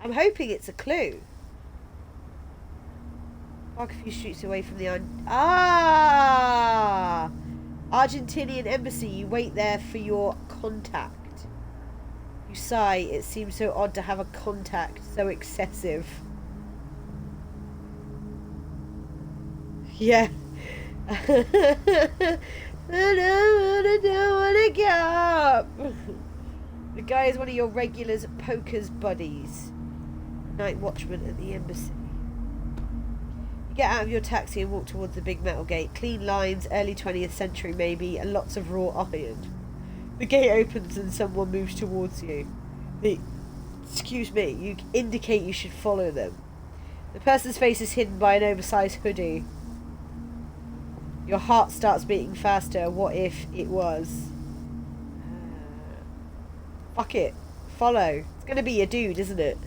I'm hoping it's a clue. Park a few streets away from the... Argentinian embassy. You wait there for your contact. You sigh. It seems so odd to have a contact. So excessive. Yeah. I don't want to go up. The guy is one of your regulars, poker's buddies. Night watchman at the embassy. You get out of your taxi and walk towards the big metal gate. Clean lines, early 20th century maybe, and lots of raw iron. The gate opens and someone moves towards you. Excuse me, you indicate you should follow them. The person's face is hidden by an oversized hoodie. Your heart starts beating faster. What if it was? Fuck it. Follow. It's going to be a dude, isn't it?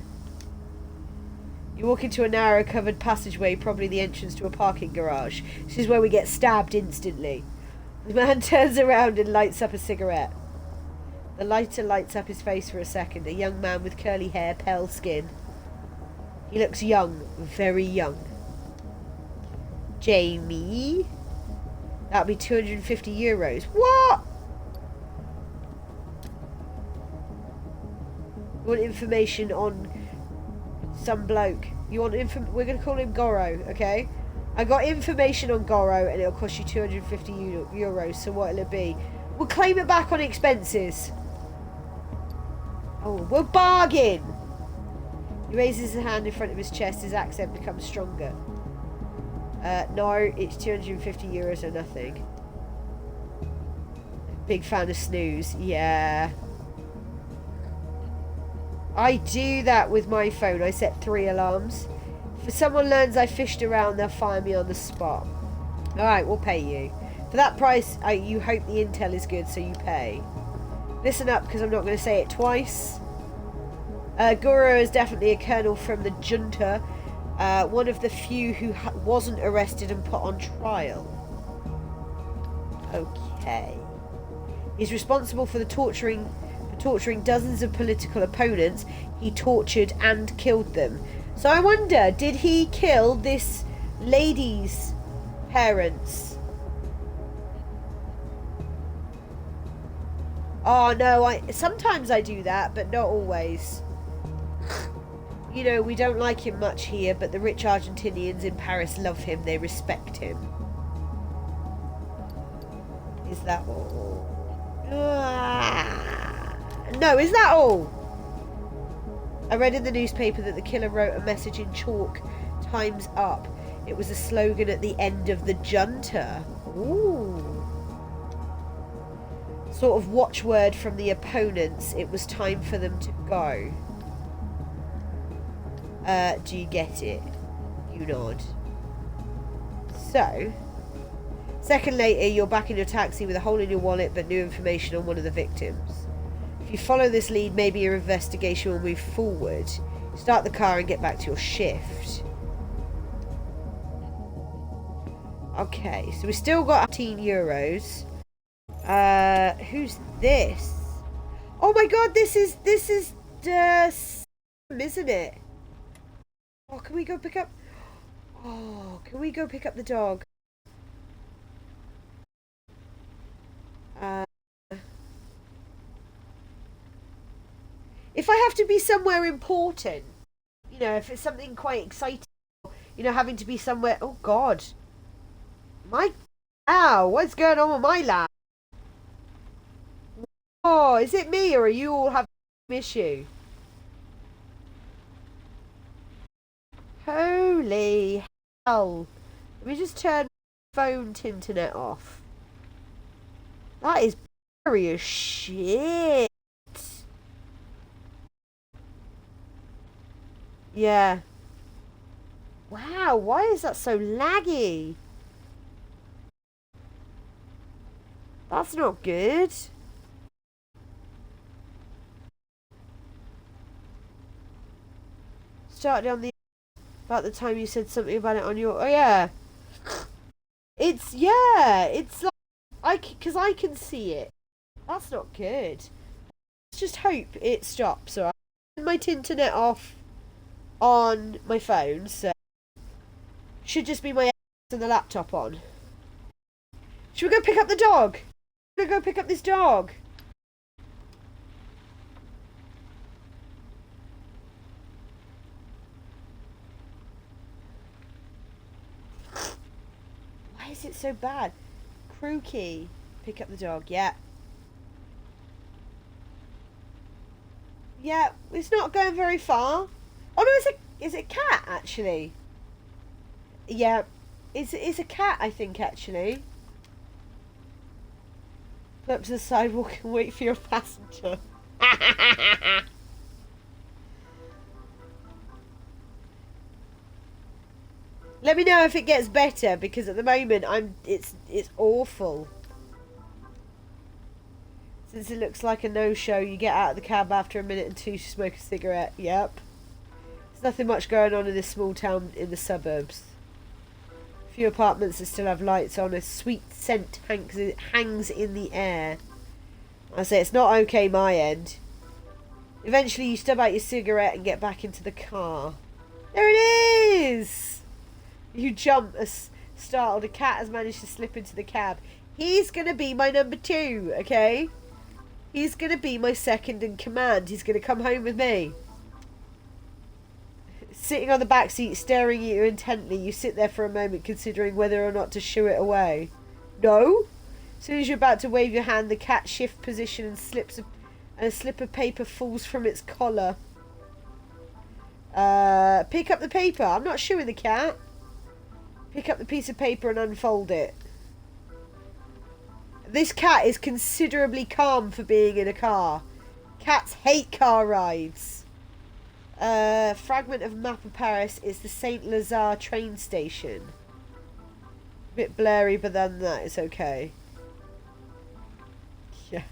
You walk into a narrow covered passageway, probably the entrance to a parking garage. This is where we get stabbed instantly. The man turns around and lights up a cigarette. The lighter lights up his face for a second. A young man with curly hair, pale skin. He looks young. Very young. Jamie? That'd be 250 euros. What? You want information on some bloke. You want we're going to call him Goro, okay? I got information on Goro and it'll cost you 250 euros. So what'll it be? We'll claim it back on expenses. Oh, we'll bargain. He raises his hand in front of his chest. His accent becomes stronger. No, it's 250 euros or nothing. Big fan of snooze. Yeah. I do that with my phone. I set 3 alarms. If someone learns I fished around, they'll fire me on the spot. Alright, we'll pay you. For that price, you hope the intel is good, so you pay. Listen up, because I'm not going to say it twice. Goro is definitely a colonel from the junta. One of the few who wasn't arrested and put on trial. Okay. He's responsible for torturing dozens of political opponents. He tortured and killed them. So I wonder, did he kill this lady's parents? Oh no, sometimes I do that, but not always. You know, we don't like him much here, but the rich Argentinians in Paris love him. They respect him. Is that all? No, is that all? I read in the newspaper that the killer wrote a message in chalk, "Time's up." It was a slogan at the end of the junta. Ooh. Sort of watchword from the opponents. It was time for them to go. Do you get it? You nod. So, second later, you're back in your taxi with a hole in your wallet but new information on one of the victims. If you follow this lead, maybe your investigation will move forward. Start the car and get back to your shift. Okay, so we still got 18 euros. Who's this? Oh my god, this is isn't it? Oh, can we go pick up? Oh, can we go pick up the dog? If I have to be somewhere important, you know, if it's something quite exciting, you know, having to be somewhere. Oh God, ow! What's going on with my lap? Oh, is it me or are you all having the same issue? Holy hell! Let me just turn my phone internet off. That is blurry as shit. Yeah. Wow, why is that so laggy? That's not good. Started on the about the time you said something about it on your. Oh yeah. It's like because I can see it. That's not good. Let's just hope it stops. Alright. My internet off on my phone, so should just be my and the laptop on. Should we go pick up the dog? Should we go pick up this dog? Why is it so bad? Crew key. Pick up the dog. Yeah. Yeah, it's not going very far. Oh no, it's a cat actually. Yeah, it's a cat I think actually. Pull up to the sidewalk and wait for your passenger. Let me know if it gets better because at the moment it's awful. Since it looks like a no-show, you get out of the cab after a minute and two to smoke a cigarette. Yep. There's nothing much going on in this small town in the suburbs. A few apartments that still have lights on. A sweet scent hangs in the air. I say it's not okay my end. Eventually you stub out your cigarette and get back into the car. There it is! You jump as startled. A cat has managed to slip into the cab. He's going to be my number 2, okay? He's going to be my second in command. He's going to come home with me. Sitting on the back seat, staring at you intently, you sit there for a moment considering whether or not to shoo it away. No? As soon as you're about to wave your hand, the cat shifts position and a slip of paper falls from its collar. Pick up the paper. I'm not shooing the cat. Pick up the piece of paper and unfold it. This cat is considerably calm for being in a car. Cats hate car rides. Fragment of map of Paris is the Saint Lazare train station. A bit blurry, but then that is okay. Yeah.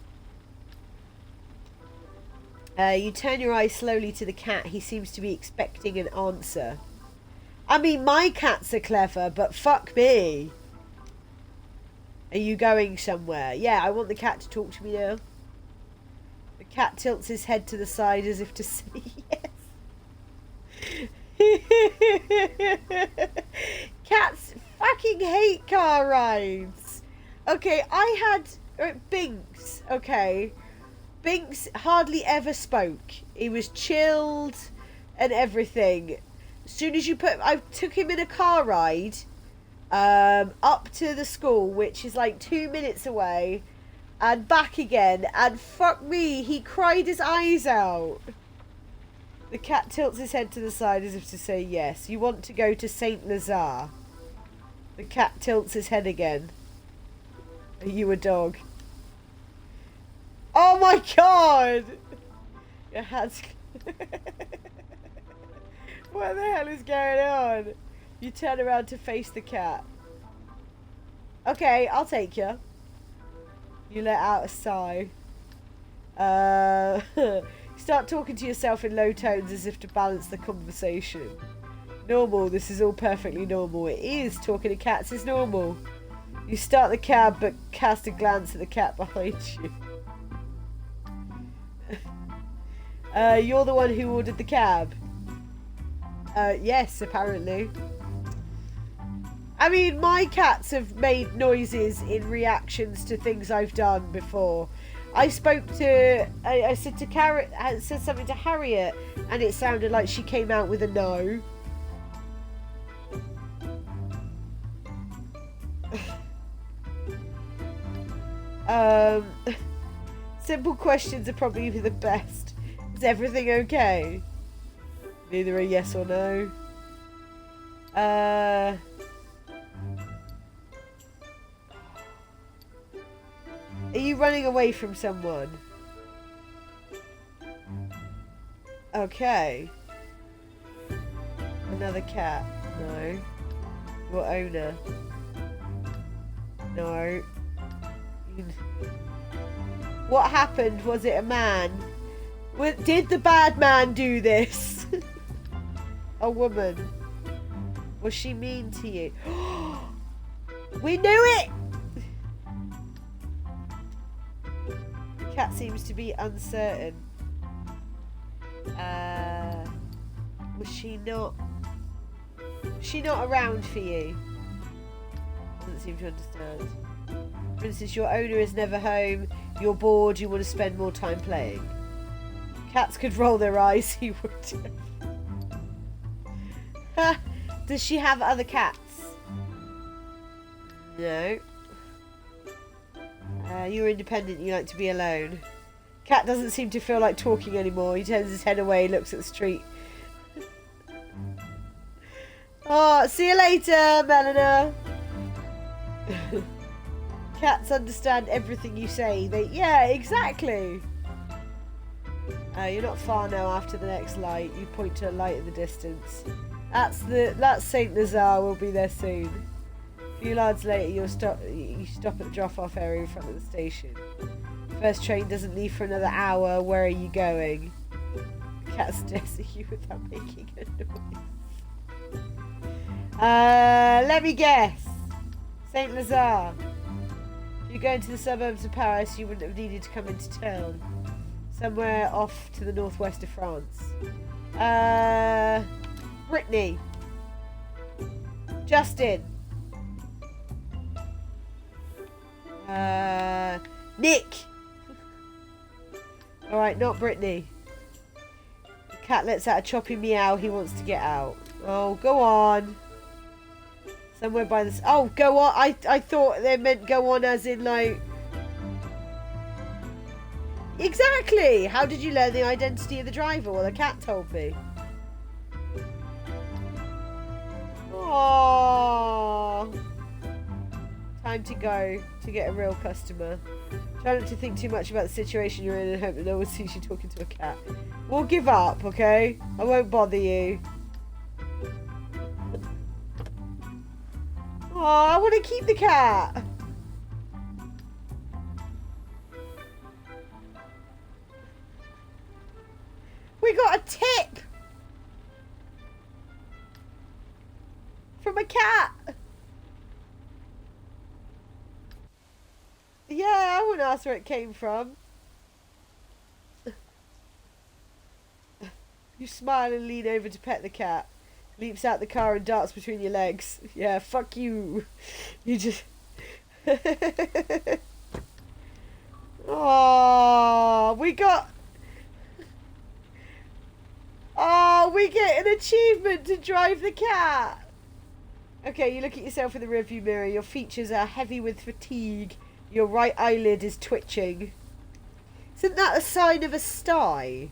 You turn your eyes slowly to the cat. He seems to be expecting an answer. I mean, my cats are clever, but fuck me. Are you going somewhere? Yeah, I want the cat to talk to me now. The cat tilts his head to the side as if to say yes. Cats fucking hate car rides. Okay, I had Binks. Okay, Binks hardly ever spoke. He was chilled and everything. As soon as I took him in a car ride up to the school, which is like 2 minutes away, and back again, and fuck me, he cried his eyes out. The cat tilts his head to the side as if to say yes. You want to go to Saint Lazare. The cat tilts his head again. Are you a dog? Oh my god! Your hat's... What the hell is going on? You turn around to face the cat. Okay, I'll take you. You let out a sigh. Start talking to yourself in low tones as if to balance the conversation. Normal, this is all perfectly normal. It is, talking to cats is normal. You start the cab but cast a glance at the cat behind you. You're the one who ordered the cab. Yes, apparently. I mean, my cats have made noises in reactions to things I've done before. I said something to Harriet, and it sounded like she came out with a no. Simple questions are probably the best. Is everything okay? Either a yes or no. Are you running away from someone? Okay. Another cat? No. Your owner? No. What happened? Was it a man? Did the bad man do this? A woman? Was she mean to you? We knew it! The cat seems to be uncertain. Was she not around for you? Doesn't seem to understand. For instance, your owner is never home, you're bored, you want to spend more time playing. Cats could roll their eyes, he would. Does she have other cats? No. You're independent, you like to be alone. Cat doesn't seem to feel like talking anymore. He turns his head away, looks at the street. Oh, see you later, Melina. Cats understand everything you say. Yeah, exactly. You're not far now after the next light. You point to a light in the distance. That's Saint Lazare. We'll be there soon. A few yards later, you stop at the drop-off area in front of the station. First train doesn't leave for another hour. Where are you going? The cat stares at you without making a noise. Let me guess. Saint Lazare. If you're going to the suburbs of Paris, you wouldn't have needed to come into town. Somewhere off to the northwest of France. Brittany. Justin. Nick. Alright, not Brittany. The cat lets out a choppy meow. He wants to get out. Oh, go on. Somewhere by this. Oh, go on. I thought they meant go on as in like. Exactly. How did you learn the identity of the driver? Well, the cat told me. Aww. Time to go to get a real customer. Try not to think too much about the situation you're in and hope that no one sees you talking to a cat. We'll give up, okay? I won't bother you. Oh, I want to keep the cat. from a cat. Yeah, I wouldn't ask where it came from. You smile and lean over to pet the cat. Leaps out the car and darts between your legs. Yeah, fuck you. You just... Oh, we got... Oh, we get an achievement to drive the cat. Okay, you look at yourself in the rearview mirror. Your features are heavy with fatigue. Your right eyelid is twitching. Isn't that a sign of a sty?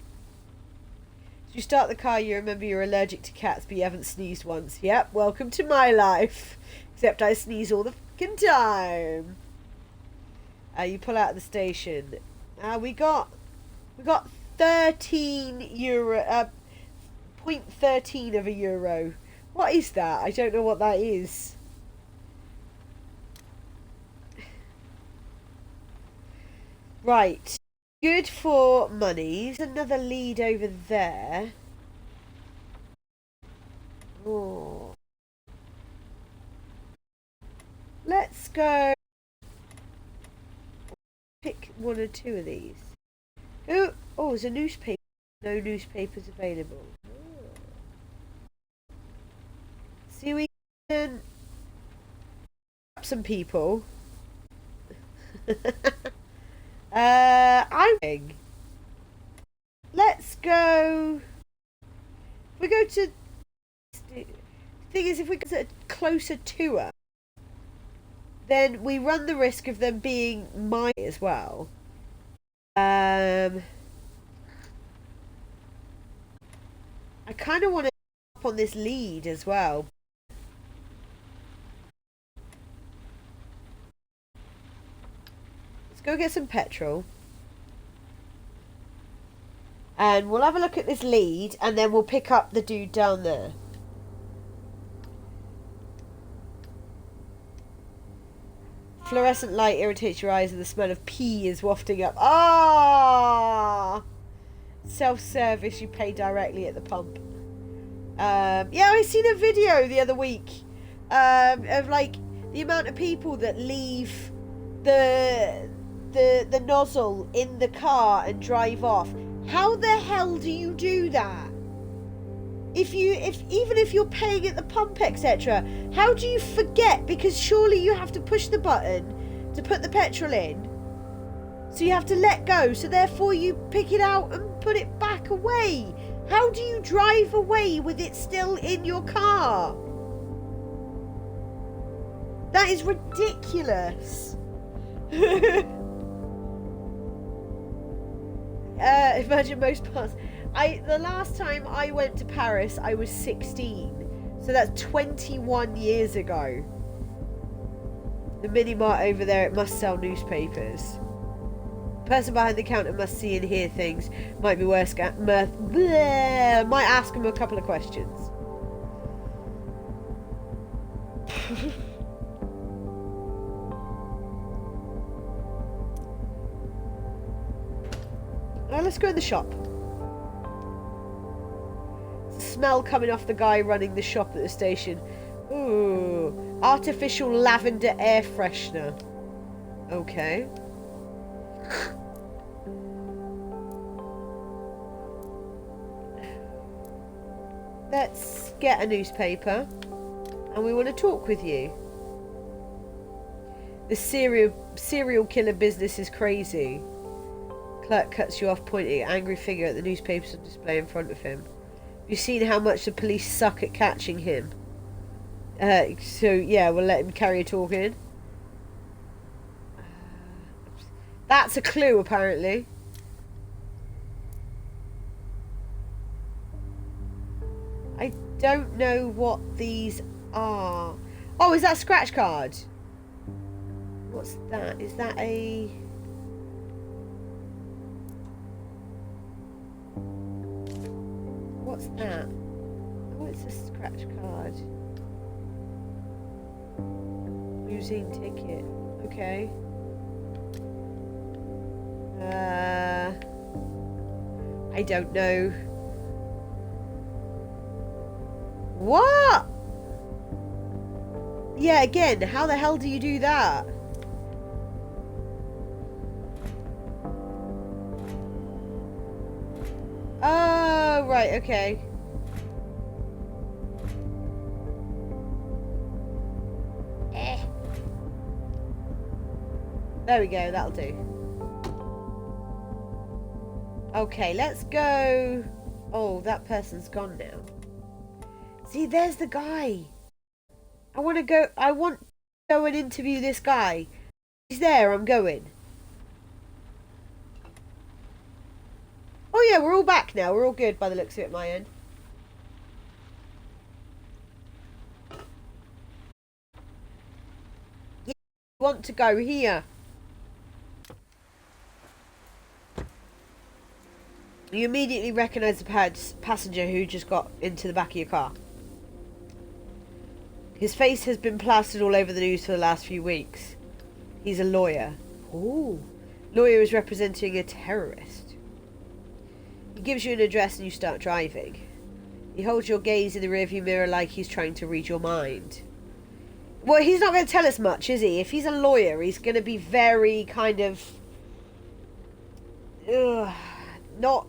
As you start the car, you remember you're allergic to cats, but you haven't sneezed once. Yep, welcome to my life. Except I sneeze all the fucking time. You pull out of the station. We got 13 euro, 0.13 of a euro. What is that? I don't know what that is. Right. Good for money. There's another lead over there. Oh. Let's go pick one or two of these. Oh, there's a newspaper. No newspapers available. See, we can some people. Let's go. If we go to. The thing is, if we go to a closer to her, then we run the risk of them being mine as well. I kind of want to up on this lead as well. Let's go get some petrol. And we'll have a look at this lead, and then we'll pick up the dude down there. Fluorescent light irritates your eyes and the smell of pee is wafting up. Ah! Self-service, you pay directly at the pump. Yeah, I seen a video the other week of like the amount of people that leave the nozzle in the car and drive off. How the hell do you do that? Even if you're paying at the pump, etc., how do you forget? Because surely you have to push the button to put the petrol in. So you have to let go. So therefore you pick it out and put it back away. How do you drive away with it still in your car? That is ridiculous. Imagine most parts. The last time I went to Paris, I was 16. So that's 21 years ago. The mini mart over there, it must sell newspapers. The person behind the counter must see and hear things. Might be worse. Might ask him a couple of questions. Now let's go in the shop. Smell coming off the guy running the shop at the station. Ooh, artificial lavender air freshener. Okay. Let's get a newspaper, and we want to talk with you. The serial killer business is crazy. Clerk cuts you off, pointing an angry figure at the newspapers on display in front of him. You've seen how much the police suck at catching him. So yeah, we'll let him carry talking. That's a clue, apparently. I don't know what these are. Oh, is that a scratch card? What's that? Is that a... What's that? Oh, it's a scratch card. Losing ticket. Okay. I don't know. What? Yeah, again, how the hell do you do that? Oh, right, okay. There we go, that'll do. Okay, let's go. Oh, that person's gone now. See, there's the guy. I want to go and interview this guy. He's there, I'm going. Oh yeah, we're all back now. We're all good by the looks of it at my end. Yeah, I want to go here. You immediately recognise the passenger who just got into the back of your car. His face has been plastered all over the news for the last few weeks. He's a lawyer. Ooh. Lawyer is representing a terrorist. He gives you an address and you start driving. He holds your gaze in the rearview mirror like he's trying to read your mind. Well, he's not going to tell us much, is he? If he's a lawyer, he's going to be very kind of...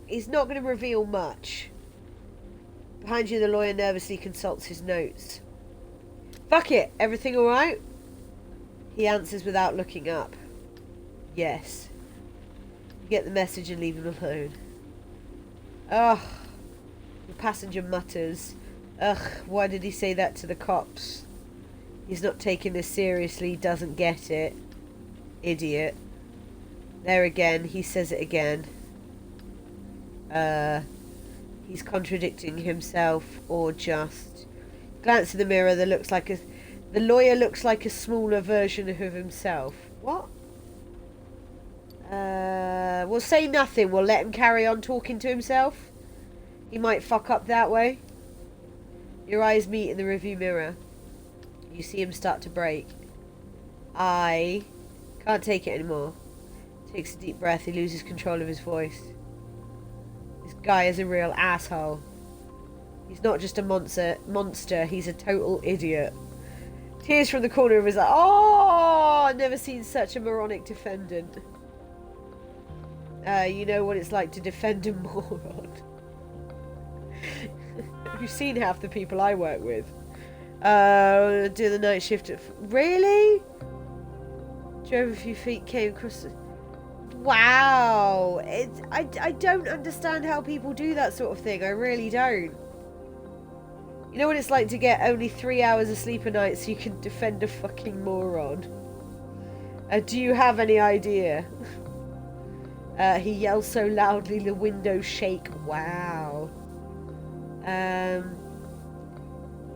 He's not going to reveal much. Behind you, the lawyer nervously consults his notes. Fuck it, everything alright? He answers without looking up. Yes. You get the message and leave him alone. Ugh. The passenger mutters. Ugh, why did he say that to the cops? He's not taking this seriously, doesn't get it. Idiot. There again, he says it again. He's contradicting himself, or just... Glance in the mirror, the lawyer looks like a smaller version of himself. What? We'll say nothing. We'll let him carry on talking to himself. He might fuck up that way. Your eyes meet in the rearview mirror. You see him start to break. I can't take it anymore. Takes a deep breath. He loses control of his voice. This guy is a real asshole. He's not just a monster, he's a total idiot. Tears from the corner of his eye. Oh, I've never seen such a moronic defendant. You know what it's like to defend a moron. You've seen half the people I work with. Do the night shift at... Really? Drove a few feet, came across the... Wow. I don't understand how people do that sort of thing. I really don't. You know what it's like to get only 3 hours of sleep a night so you can defend a fucking moron? Do you have any idea? He yells so loudly the windows shake. Wow.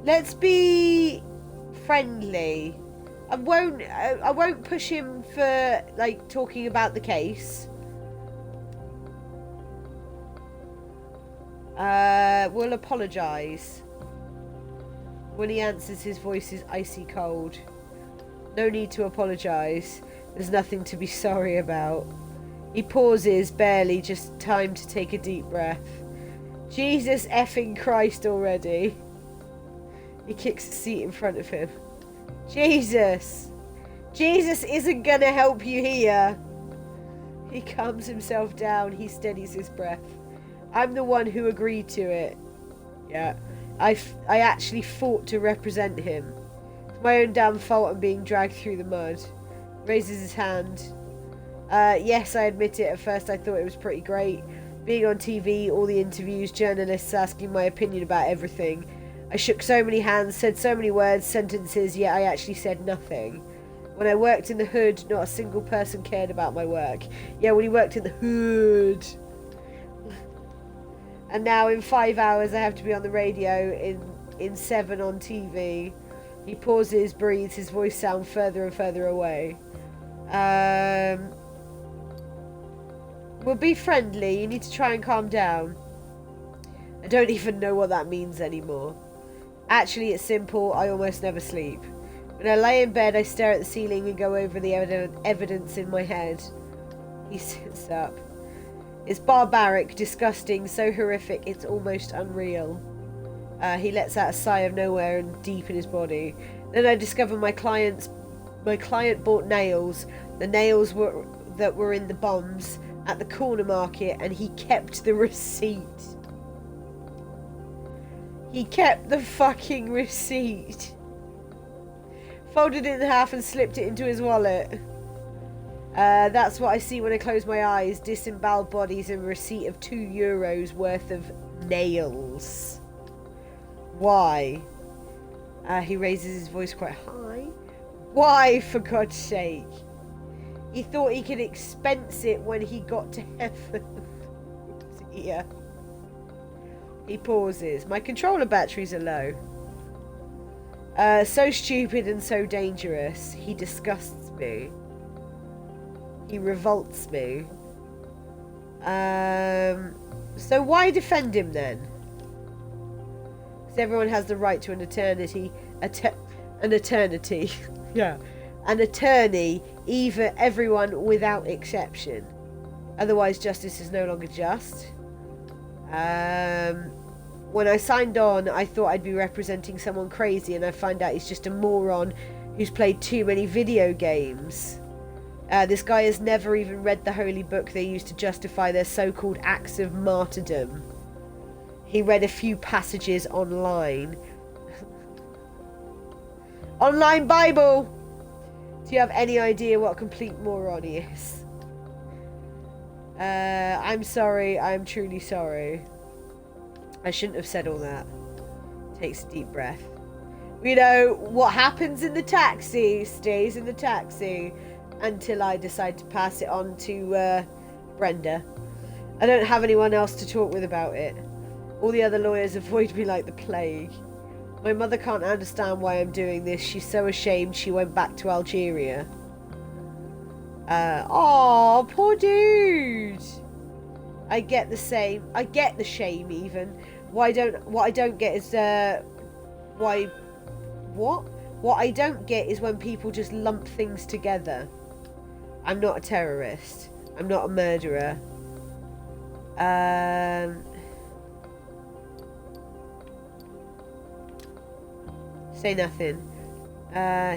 Let's be friendly. I won't push him for like talking about the case. We'll apologise. When he answers, his voice is icy cold. No need to apologise. There's nothing to be sorry about. He pauses, barely, just time to take a deep breath. Jesus effing Christ already. He kicks the seat in front of him. Jesus! Jesus isn't gonna help you here. He calms himself down. He steadies his breath. I'm the one who agreed to it. Yeah. I actually fought to represent him. It's my own damn fault I'm being dragged through the mud. Raises his hand. Yes, I admit it. At first I thought it was pretty great. Being on TV, all the interviews, journalists asking my opinion about everything. I shook so many hands, said so many words, sentences, yet I actually said nothing. When I worked in the hood, not a single person cared about my work. Yeah, when he worked in the hood. And now in 5 hours I have to be on the radio, in 7 on TV. He pauses, breathes, his voice sounds further and further away. We'll be friendly, you need to try and calm down. I don't even know what that means anymore. Actually, it's simple, I almost never sleep. When I lay in bed, I stare at the ceiling and go over the evidence in my head. He sits up. It's barbaric, disgusting, so horrific, it's almost unreal. He lets out a sigh of nowhere and deep in his body. Then I discovered my client bought nails. The nails that were in the bombs at the corner market, and he kept the receipt. He kept the fucking receipt. Folded it in half and slipped it into his wallet. That's what I see when I close my eyes. Disemboweled bodies and receipt of €2 worth of nails. Why? He raises his voice quite high. Why, for God's sake? He thought he could expense it when he got to heaven. Yeah. He pauses. My controller batteries are low. So stupid and so dangerous. He disgusts me. He revolts me. So why defend him then? Because everyone has the right to an eternity. An eternity. Yeah. An attorney, everyone without exception. Otherwise, justice is no longer just. When I signed on, I thought I'd be representing someone crazy, and I find out he's just a moron who's played too many video games. This guy has never even read the holy book they use to justify their so-called acts of martyrdom. He read a few passages online. Online Bible! Do you have any idea what a complete moron he is? I'm sorry. I'm truly sorry. I shouldn't have said all that. Takes a deep breath. You know, what happens in the taxi stays in the taxi until I decide to pass it on to Brenda. I don't have anyone else to talk with about it. All the other lawyers avoid me like the plague. My mother can't understand why I'm doing this. She's so ashamed she went back to Algeria. Oh, poor dude. I get the same. I get the shame even. What I don't get is what I don't get is when people just lump things together. I'm not a terrorist. I'm not a murderer. Say nothing.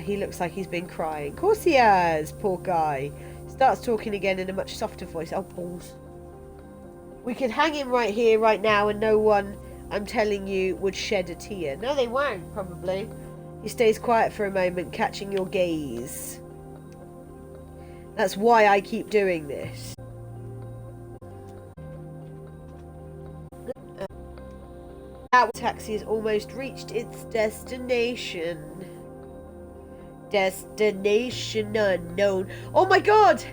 He looks like he's been crying. Of course he has, poor guy. Starts talking again in a much softer voice. I'll pause. We could hang him right here, right now, and no one, I'm telling you, would shed a tear. No, they won't, probably. He stays quiet for a moment, catching your gaze. That's why I keep doing this. That taxi has almost reached its destination. Destination unknown. Oh my god!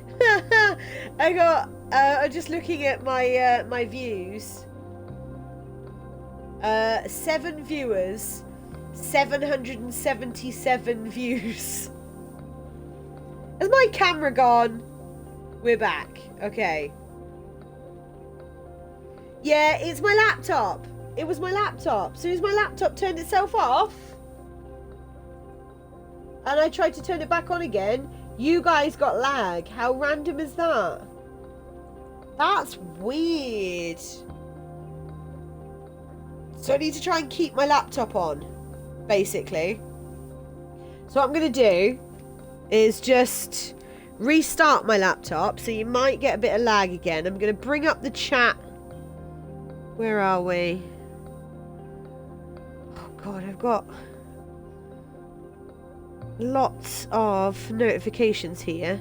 I got. I'm just looking at my my views. 7 viewers, 777 views. Has my camera gone? We're back. Okay. Yeah, it's my laptop. It was my laptop. As soon as my laptop turned itself off, and I tried to turn it back on again, you guys got lag. How random is that? That's weird. So I need to try and keep my laptop on, basically. So what I'm going to do is just restart my laptop. So you might get a bit of lag again. I'm going to bring up the chat. Where are we? Oh God, I've got lots of notifications here.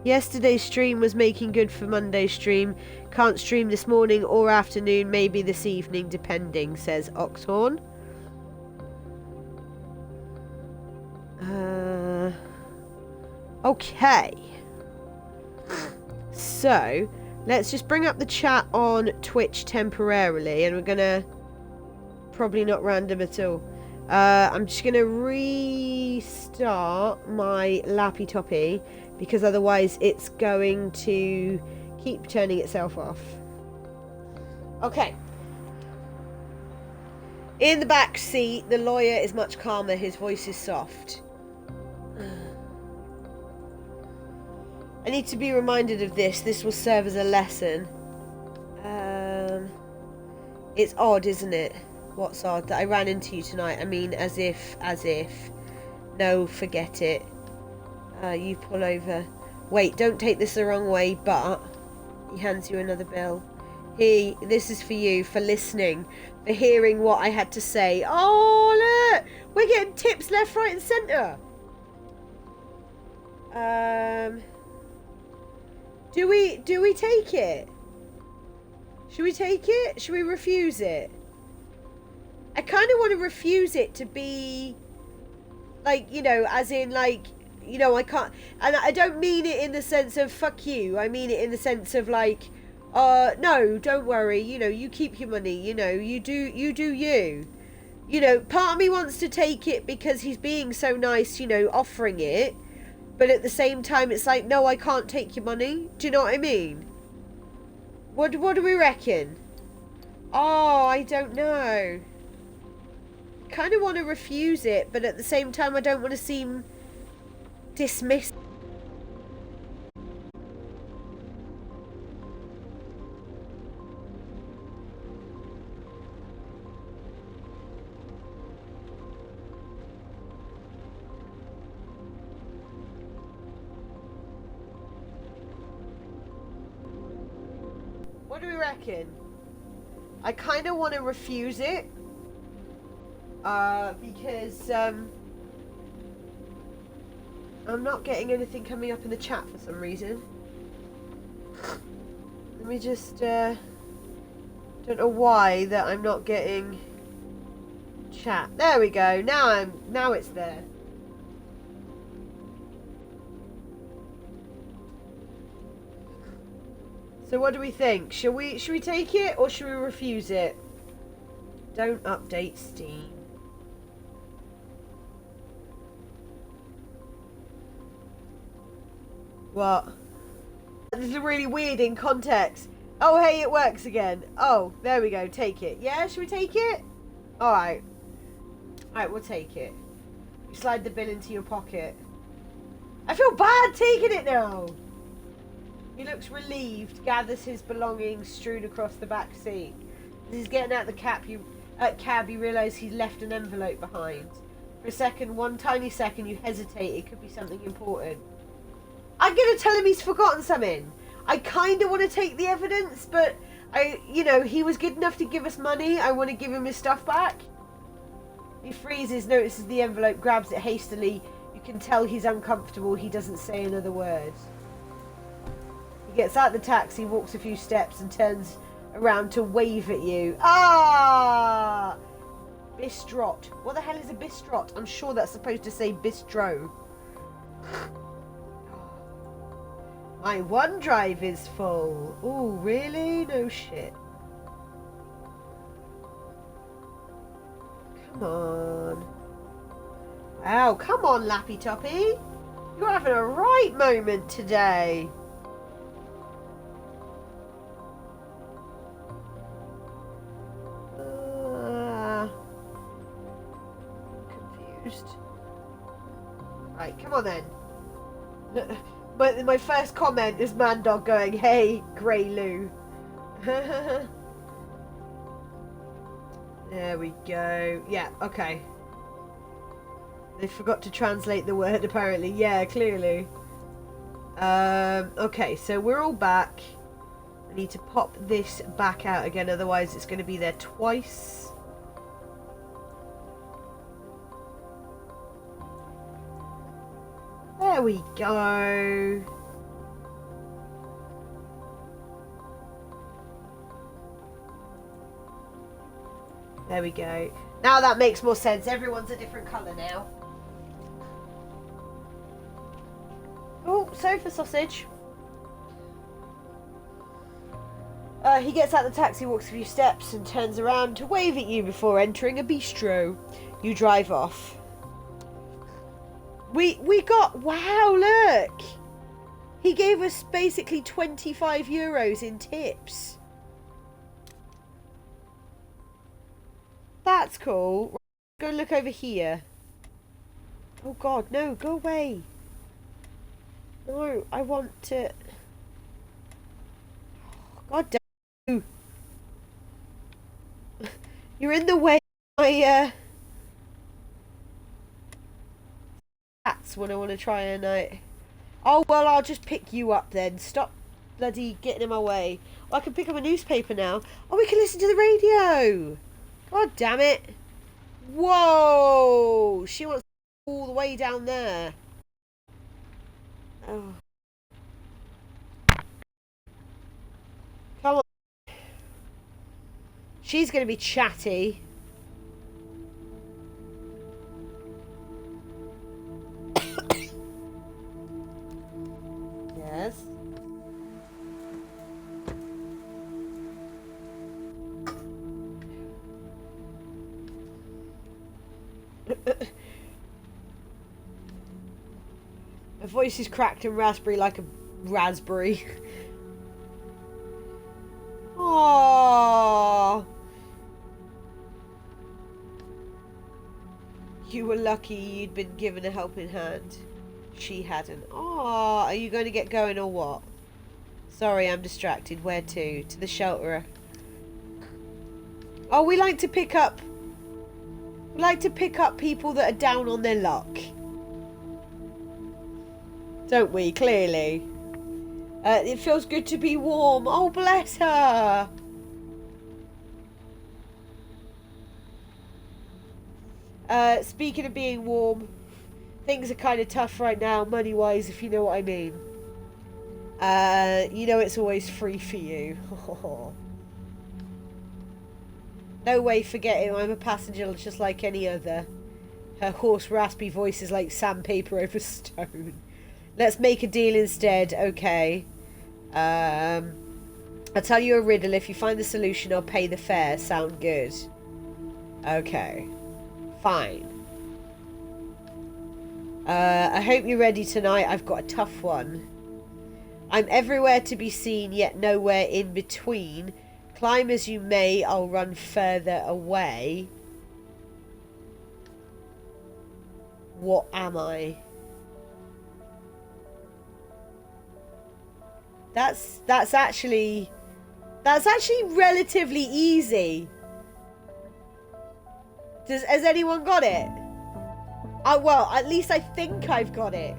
Yesterday's stream was making good for Monday's stream. Can't stream this morning or afternoon, maybe this evening, depending, says Oxhorn. Okay. So, let's just bring up the chat on Twitch temporarily, and we're gonna probably not random at all. I'm just gonna restart my Lappy Toppy because otherwise it's going to keep turning itself off. Okay. In the back seat, the lawyer is much calmer. His voice is soft. I need to be reminded of this. This will serve as a lesson. It's odd, isn't it? What's odd? That I ran into you tonight. I mean, as if. No, forget it. You pull over. Wait, don't take this the wrong way, but... He hands you another bill. This is for you, for listening, for hearing what I had to say. Oh, look! We're getting tips left, right, and centre. Do we take it? Should we take it? Should we refuse it? I kind of want to refuse it to be, like, you know, as in, like, you know, I can't, and I don't mean it in the sense of fuck you. I mean it in the sense of, like, no, don't worry, you know, you keep your money, you know, you do you. You know, part of me wants to take it because he's being so nice, you know, offering it. But at the same time, it's like, no, I can't take your money. Do you know what I mean? What do we reckon? Oh, I don't know. I kind of want to refuse it, but at the same time, I don't want to seem dismissed. What do we reckon? I kind of want to refuse it. Because, I'm not getting anything coming up in the chat for some reason. Let me just, don't know why that I'm not getting chat. There we go. Now it's there. So what do we think? Should we take it or should we refuse it? Don't update Steam. What? This is really weird in context. Oh, hey, it works again. Oh, there we go. Take it. Yeah, should we take it? Alright. Alright, we'll take it. You slide the bill into your pocket. I feel bad taking it now. He looks relieved, gathers his belongings strewn across the back seat. As he's getting out the cab, you realise he's left an envelope behind. For a second, one tiny second, you hesitate. It could be something important. I'm going to tell him he's forgotten something. I kind of want to take the evidence, but you know, he was good enough to give us money. I want to give him his stuff back. He freezes, notices the envelope, grabs it hastily. You can tell he's uncomfortable. He doesn't say another word. He gets out the taxi, walks a few steps, and turns around to wave at you. Ah! Bistrot. What the hell is a bistrot? I'm sure that's supposed to say bistro. My OneDrive is full. Oh, really? No shit. Come on. Wow, come on, Lappy Toppy. You're having a right moment today. Confused. Right, come on then. But my first comment is Mandog going, hey, Grey Lou. There we go. Yeah, okay. They forgot to translate the word, apparently. Yeah, clearly. Okay, so we're all back. I need to pop this back out again, otherwise it's going to be there twice. There we go. There we go. Now that makes more sense. Everyone's a different colour now. Oh, sofa sausage. He gets out the taxi, walks a few steps, and turns around to wave at you before entering a bistro. You drive off. We got... Wow, look! He gave us basically 25 euros in tips. That's cool. Go look over here. Oh god, no, go away. No, I want to... God damn you. You're in the way. That's what I want to try and oh well, I'll just pick you up then. Stop bloody getting in my way. Oh, I can pick up a newspaper now. Oh, we can listen to the radio. God damn it. Whoa! She wants all the way down there. Oh. Come on. She's going to be chatty. Yes. Her voice is cracked and raspberry like a raspberry. Aww. You were lucky you'd been given a helping hand. She hadn't. Aww. Are you going to get going or what? Sorry, I'm distracted. Where to? To the shelter. Oh, we like to pick up... We like to pick up people that are down on their luck. Don't we? Clearly. It feels good to be warm. Oh, bless her. Speaking of being warm, things are kind of tough right now, money-wise, if you know what I mean. You know it's always free for you. No way forgetting I'm a passenger just like any other. Her hoarse, raspy voice is like sandpaper over stone. Let's make a deal instead, okay. I'll tell you a riddle. If you find the solution, I'll pay the fare. Sound good? Okay. Fine. I hope you're ready tonight. I've got a tough one. I'm everywhere to be seen, yet nowhere in between. Climb as you may, I'll run further away. What am I? That's actually relatively easy. Has anyone got it? Well, at least I think I've got it.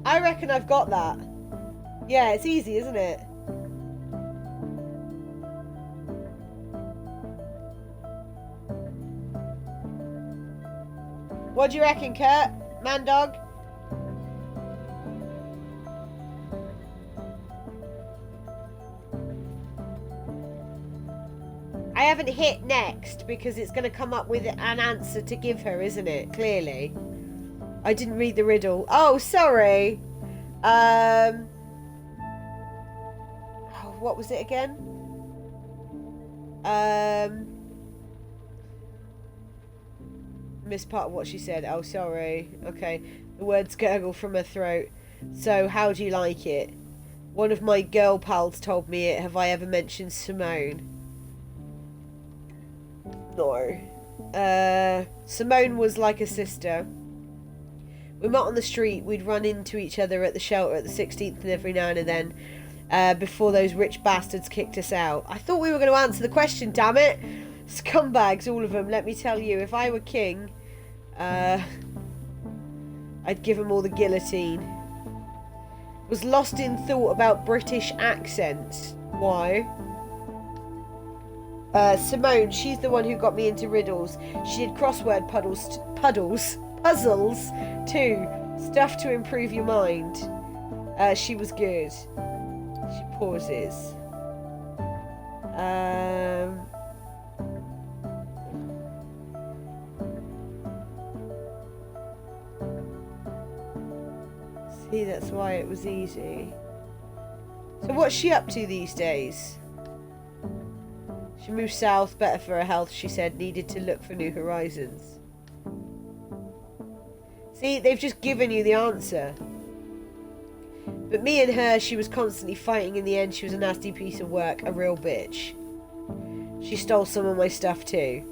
I reckon I've got that. Yeah, it's easy, isn't it? What do you reckon, Kurt? Man dog? I haven't hit next because it's going to come up with an answer to give her, isn't it? Clearly. I didn't read the riddle. Oh, sorry. What was it again? Missed part of what she said. Oh, sorry. Okay. The words gurgle from her throat. So, how do you like it? One of my girl pals told me it. Have I ever mentioned Simone? No. Simone was like a sister. We met on the street. We'd run into each other at the shelter at the 16th and every now and then. Before those rich bastards kicked us out. I thought we were going to answer the question, damn it. Scumbags, all of them. Let me tell you, if I were king, I'd give them all the guillotine. Was lost in thought about British accents. Why? Simone, she's the one who got me into riddles. She did crossword puzzles too. Stuff to improve your mind. She was good. She pauses. See, that's why it was easy. So what's she up to these days? She moved south, better for her health, she said, needed to look for new horizons. See, they've just given you the answer. But me and her, she was constantly fighting. In the end, she was a nasty piece of work, a real bitch. She stole some of my stuff too.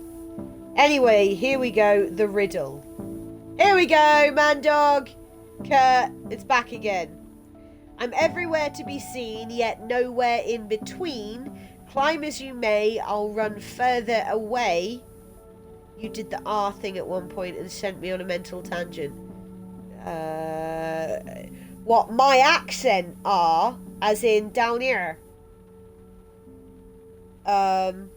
Anyway, here we go, the riddle. Here we go, man dog. Kurt, it's back again. I'm everywhere to be seen, yet nowhere in between. Climb as you may, I'll run further away. You did the R thing at one point and sent me on a mental tangent. What, my accent are? As in down here? I'm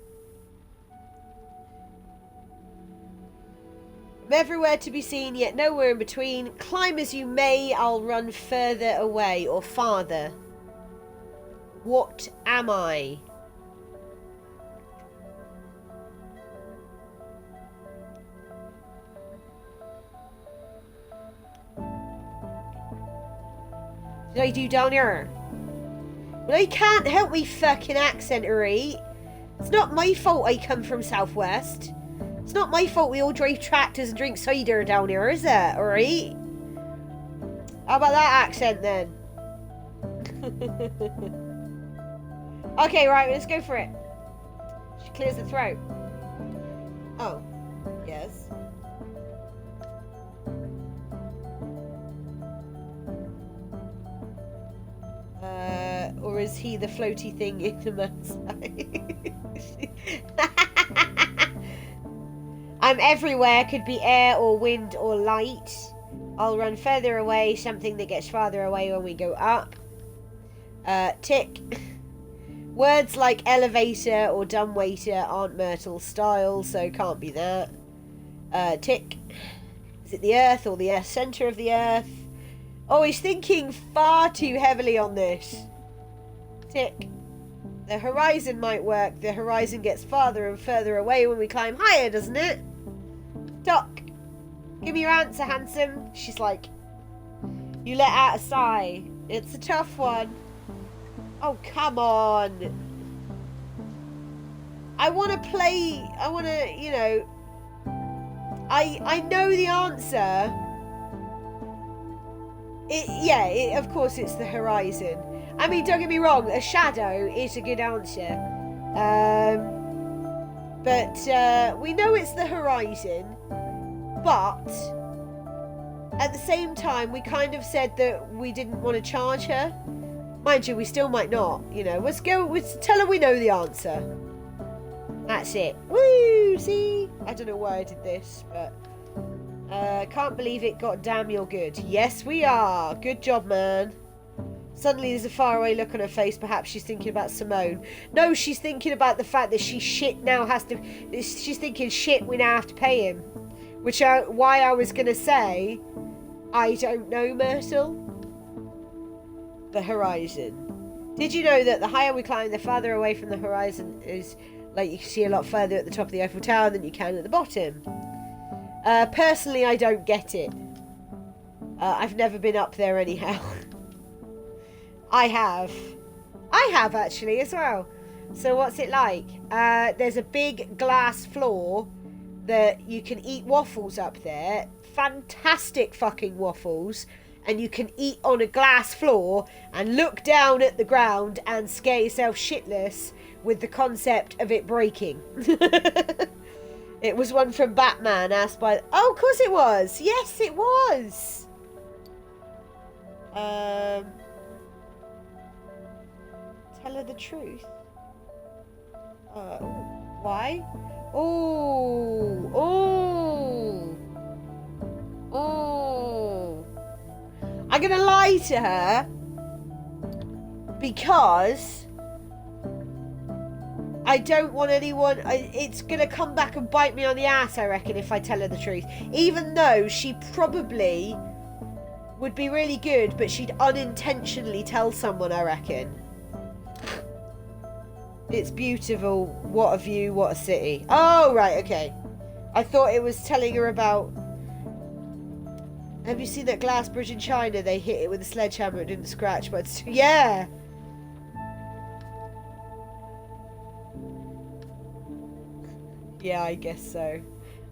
everywhere to be seen, yet nowhere in between. Climb as you may, I'll run further away, or farther. What am I? Did I do down here? Well, I can't help me fucking accent, alright? It's not my fault I come from Southwest. It's not my fault we all drive tractors and drink cider down here, is it? Alright? How about that accent then? Okay, right, let's go for it. She clears the throat. Oh, yes. Or is he the floaty thing in the man's eye? I'm everywhere, could be air or wind or light. I'll run further away, something that gets farther away when we go up. Tick. Words like elevator or dumbwaiter aren't Myrtle's style, so can't be that. Tick. Is it the earth or the centre of the earth? Oh, he's thinking far too heavily on this. Tick. The horizon might work. The horizon gets farther and further away when we climb higher, doesn't it? Doc. Give me your answer, handsome. She's like, you let out a sigh. It's a tough one. Oh, come on. I want to play, I want to, you know, I know the answer. Of course it's the horizon. I mean, don't get me wrong, a shadow is a good answer. But we know it's the horizon. But at the same time, we kind of said that we didn't want to charge her. Mind you, we still might not. You know, let's tell her we know the answer. That's it. Woo! See? I don't know why I did this, but can't believe it. God damn, you're good. Yes, we are. Good job, man. Suddenly there's a faraway look on her face. Perhaps she's thinking about Simone. No, she's thinking about the fact that she's thinking, shit, we now have to pay him. Why I was going to say, I don't know, Myrtle. The horizon. Did you know that the higher we climb, the farther away from the horizon is, like, you can see a lot further at the top of the Eiffel Tower than you can at the bottom? Personally, I don't get it. I've never been up there anyhow. I have actually as well. So what's it like? There's a big glass floor that you can eat waffles up there. Fantastic fucking waffles. And you can eat on a glass floor and look down at the ground and scare yourself shitless with the concept of it breaking. It was one from Batman asked by... Oh, of course it was. Yes, it was. Tell her the truth. Why? Oh. I'm gonna lie to her because I don't want anyone... it's gonna come back and bite me on the ass, I reckon, if I tell her the truth. Even though she probably would be really good, but she'd unintentionally tell someone, I reckon. It's beautiful. What a view, what a city. Oh, right, okay. I thought it was telling her about... Have you seen that glass bridge in China? They hit it with a sledgehammer, it didn't scratch, but it's... Yeah! Yeah, I guess so.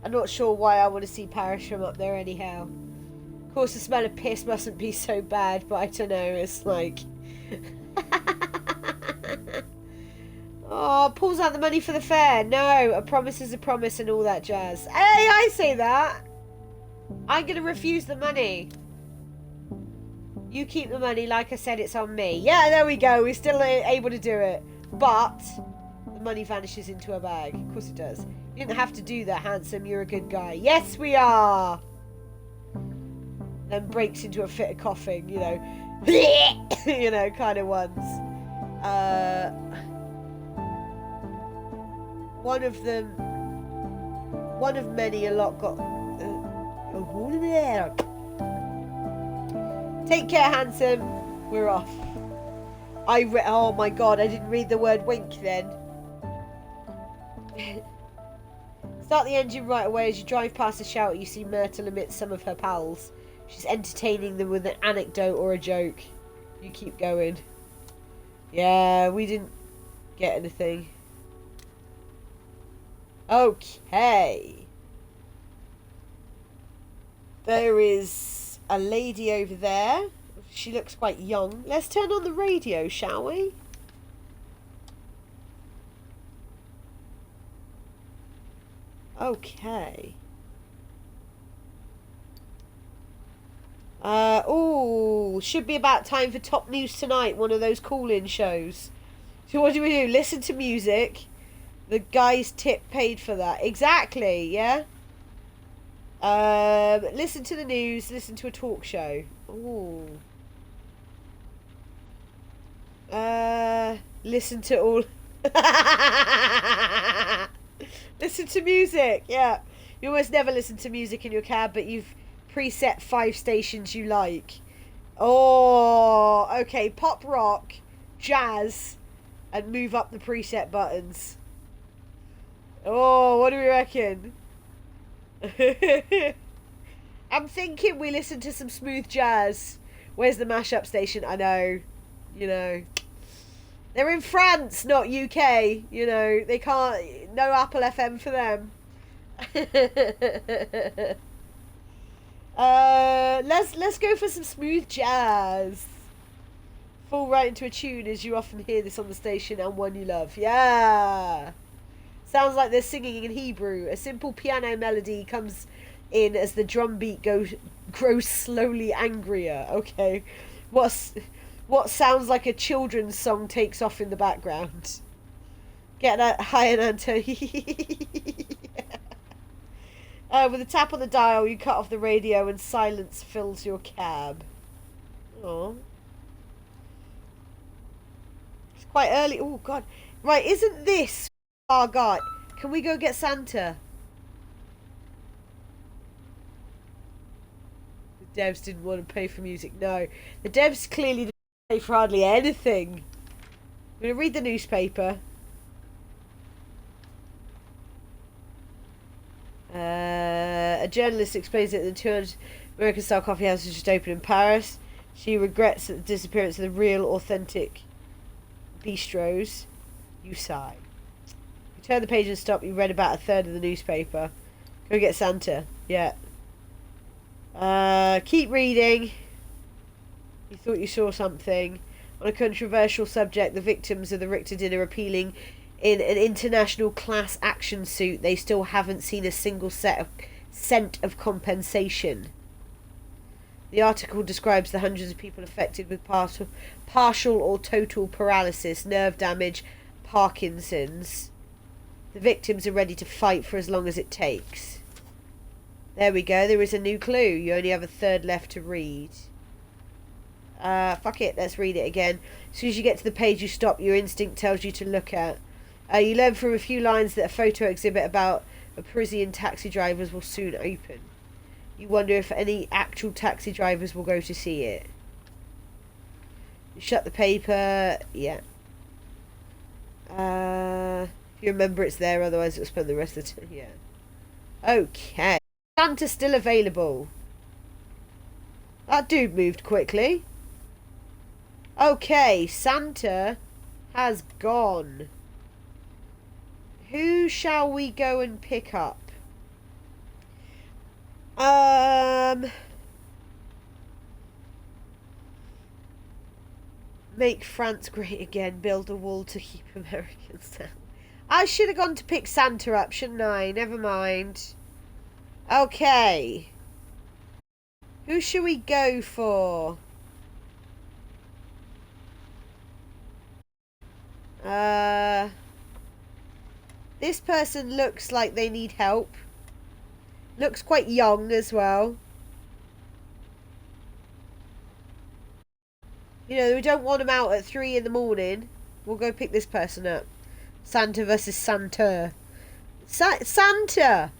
I'm not sure why I want to see Paris from up there anyhow. Of course, the smell of piss mustn't be so bad, but I don't know, it's like... Oh, pulls out the money for the fair. No, a promise is a promise and all that jazz. Hey, I say that. I'm going to refuse the money. You keep the money. Like I said, it's on me. Yeah, there we go. We're still able to do it. But the money vanishes into her bag. Of course it does. You didn't have to do that, handsome. You're a good guy. Yes, we are. Then breaks into a fit of coughing, you know. You know, kind of ones. One of many, a lot got... Take care, handsome. We're off. Oh my god, I didn't read the word wink then. Start the engine right away. As you drive past the shelter, you see Myrtle amidst some of her pals. She's entertaining them with an anecdote or a joke. You keep going. Yeah, we didn't get anything. Okay. There is a lady over there. She looks quite young. Let's turn on the radio, shall we? Okay. Oh, should be about time for Top News Tonight, one of those call-in shows. So what do? Listen to music. The guy's tip paid for that. Exactly, yeah? Listen to the news, listen to a talk show. Ooh. Listen to all... Listen to music, yeah. You almost never listen to music in your cab, but you've preset 5 stations you like. Oh, okay. Pop rock, jazz, and move up the preset buttons. Oh, what do we reckon? I'm thinking we listen to some smooth jazz. Where's the mashup station? I know. You know. They're in France, not UK. You know, they can't... No Apple FM for them. Let's go for some smooth jazz. Fall right into a tune, as you often hear this on the station, and one you love. Yeah. Sounds like they're singing in Hebrew. A simple piano melody comes in as the drum beat grows slowly angrier. Okay. What sounds like a children's song takes off in the background. Get that high and anto. With a tap on the dial, you cut off the radio and silence fills your cab. Oh. It's quite early. Oh, God. Right, isn't this our guy? Can we go get Santa? The devs didn't want to pay for music. No. The devs clearly didn't pay for hardly anything. I'm going to read the newspaper. A journalist explains that the 200 American-style coffee house is just opened in Paris. She regrets the disappearance of the real, authentic bistros. You sigh. You turn the page and stop. You read about a third of the newspaper. Go get Santa. Yeah. Keep reading. You thought you saw something. On a controversial subject, the victims of the Richter dinner appealing in an international class action suit. They still haven't seen a single cent of compensation. The article describes the hundreds of people affected with partial or total paralysis, nerve damage, Parkinson's. The victims are ready to fight for as long as it takes. There we go. There is a new clue. You only have a third left to read. Fuck it. Let's read it again. As soon as you get to the page you stop, your instinct tells you to look at. You learn from a few lines that a photo exhibit about Parisian taxi drivers will soon open. You wonder if any actual taxi drivers will go to see it. You shut the paper. Yeah. If you remember it's there, otherwise it'll spend the rest of the time. Yeah. Okay. Santa's still available. That dude moved quickly. Okay, Santa has gone. Who shall we go and pick up? Make France great again. Build a wall to keep Americans down. I should have gone to pick Santa up, shouldn't I? Never mind. Okay. Who should we go for? This person looks like they need help. Looks quite young as well. You know, we don't want them out at 3 in the morning. We'll go pick this person up. Santa versus Santa. Santa!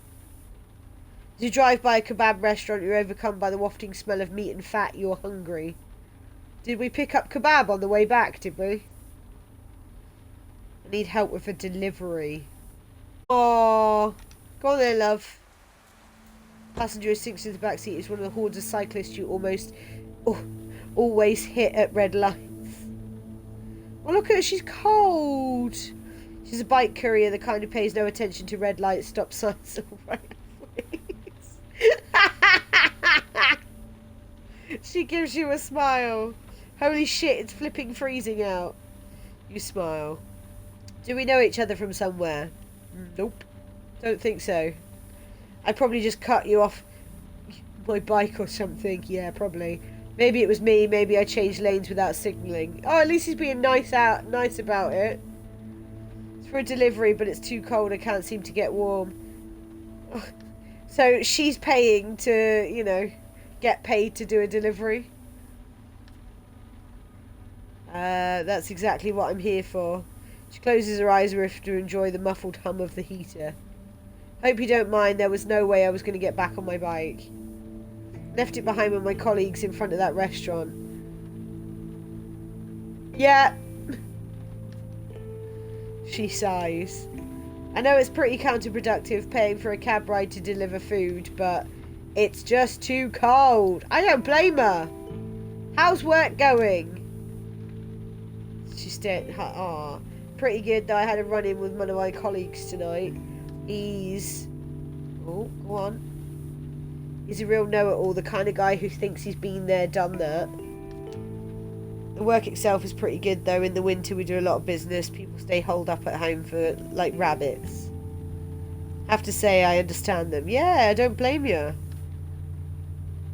As you drive by a kebab restaurant, you're overcome by the wafting smell of meat and fat. You're hungry. Did we pick up kebab on the way back, did we? I need help with a delivery. Oh, go on there, love. Passenger who sinks into the back seat is one of the hordes of cyclists you always hit at red lights. Oh, look at her, she's cold. She's a bike courier, the kind who pays no attention to red lights, stop signs, or right of ways. She gives you a smile. Holy shit, it's flipping freezing out. You smile. Do we know each other from somewhere? Nope. Don't think so. I probably just cut you off my bike or something. Yeah, probably. Maybe it was me. Maybe I changed lanes without signalling. Oh, at least he's being nice about it. It's for a delivery, but it's too cold. I can't seem to get warm. So she's paying to, you know, get paid to do a delivery. That's exactly what I'm here for. She closes her eyes as if to enjoy the muffled hum of the heater. Hope you don't mind. There was no way I was going to get back on my bike. Left it behind with my colleagues in front of that restaurant. Yeah. She sighs. I know it's pretty counterproductive paying for a cab ride to deliver food, but it's just too cold. I don't blame her. How's work going? She stared. Ah, pretty good though. I had a run-in with one of my colleagues tonight. He's... Oh, go on. He's a real know-it-all, the kind of guy who thinks he's been there, done that. The work itself is pretty good though. In the winter we do a lot of business. People stay holed up at home for, like, rabbits. Have to say I understand them. Yeah, I don't blame you.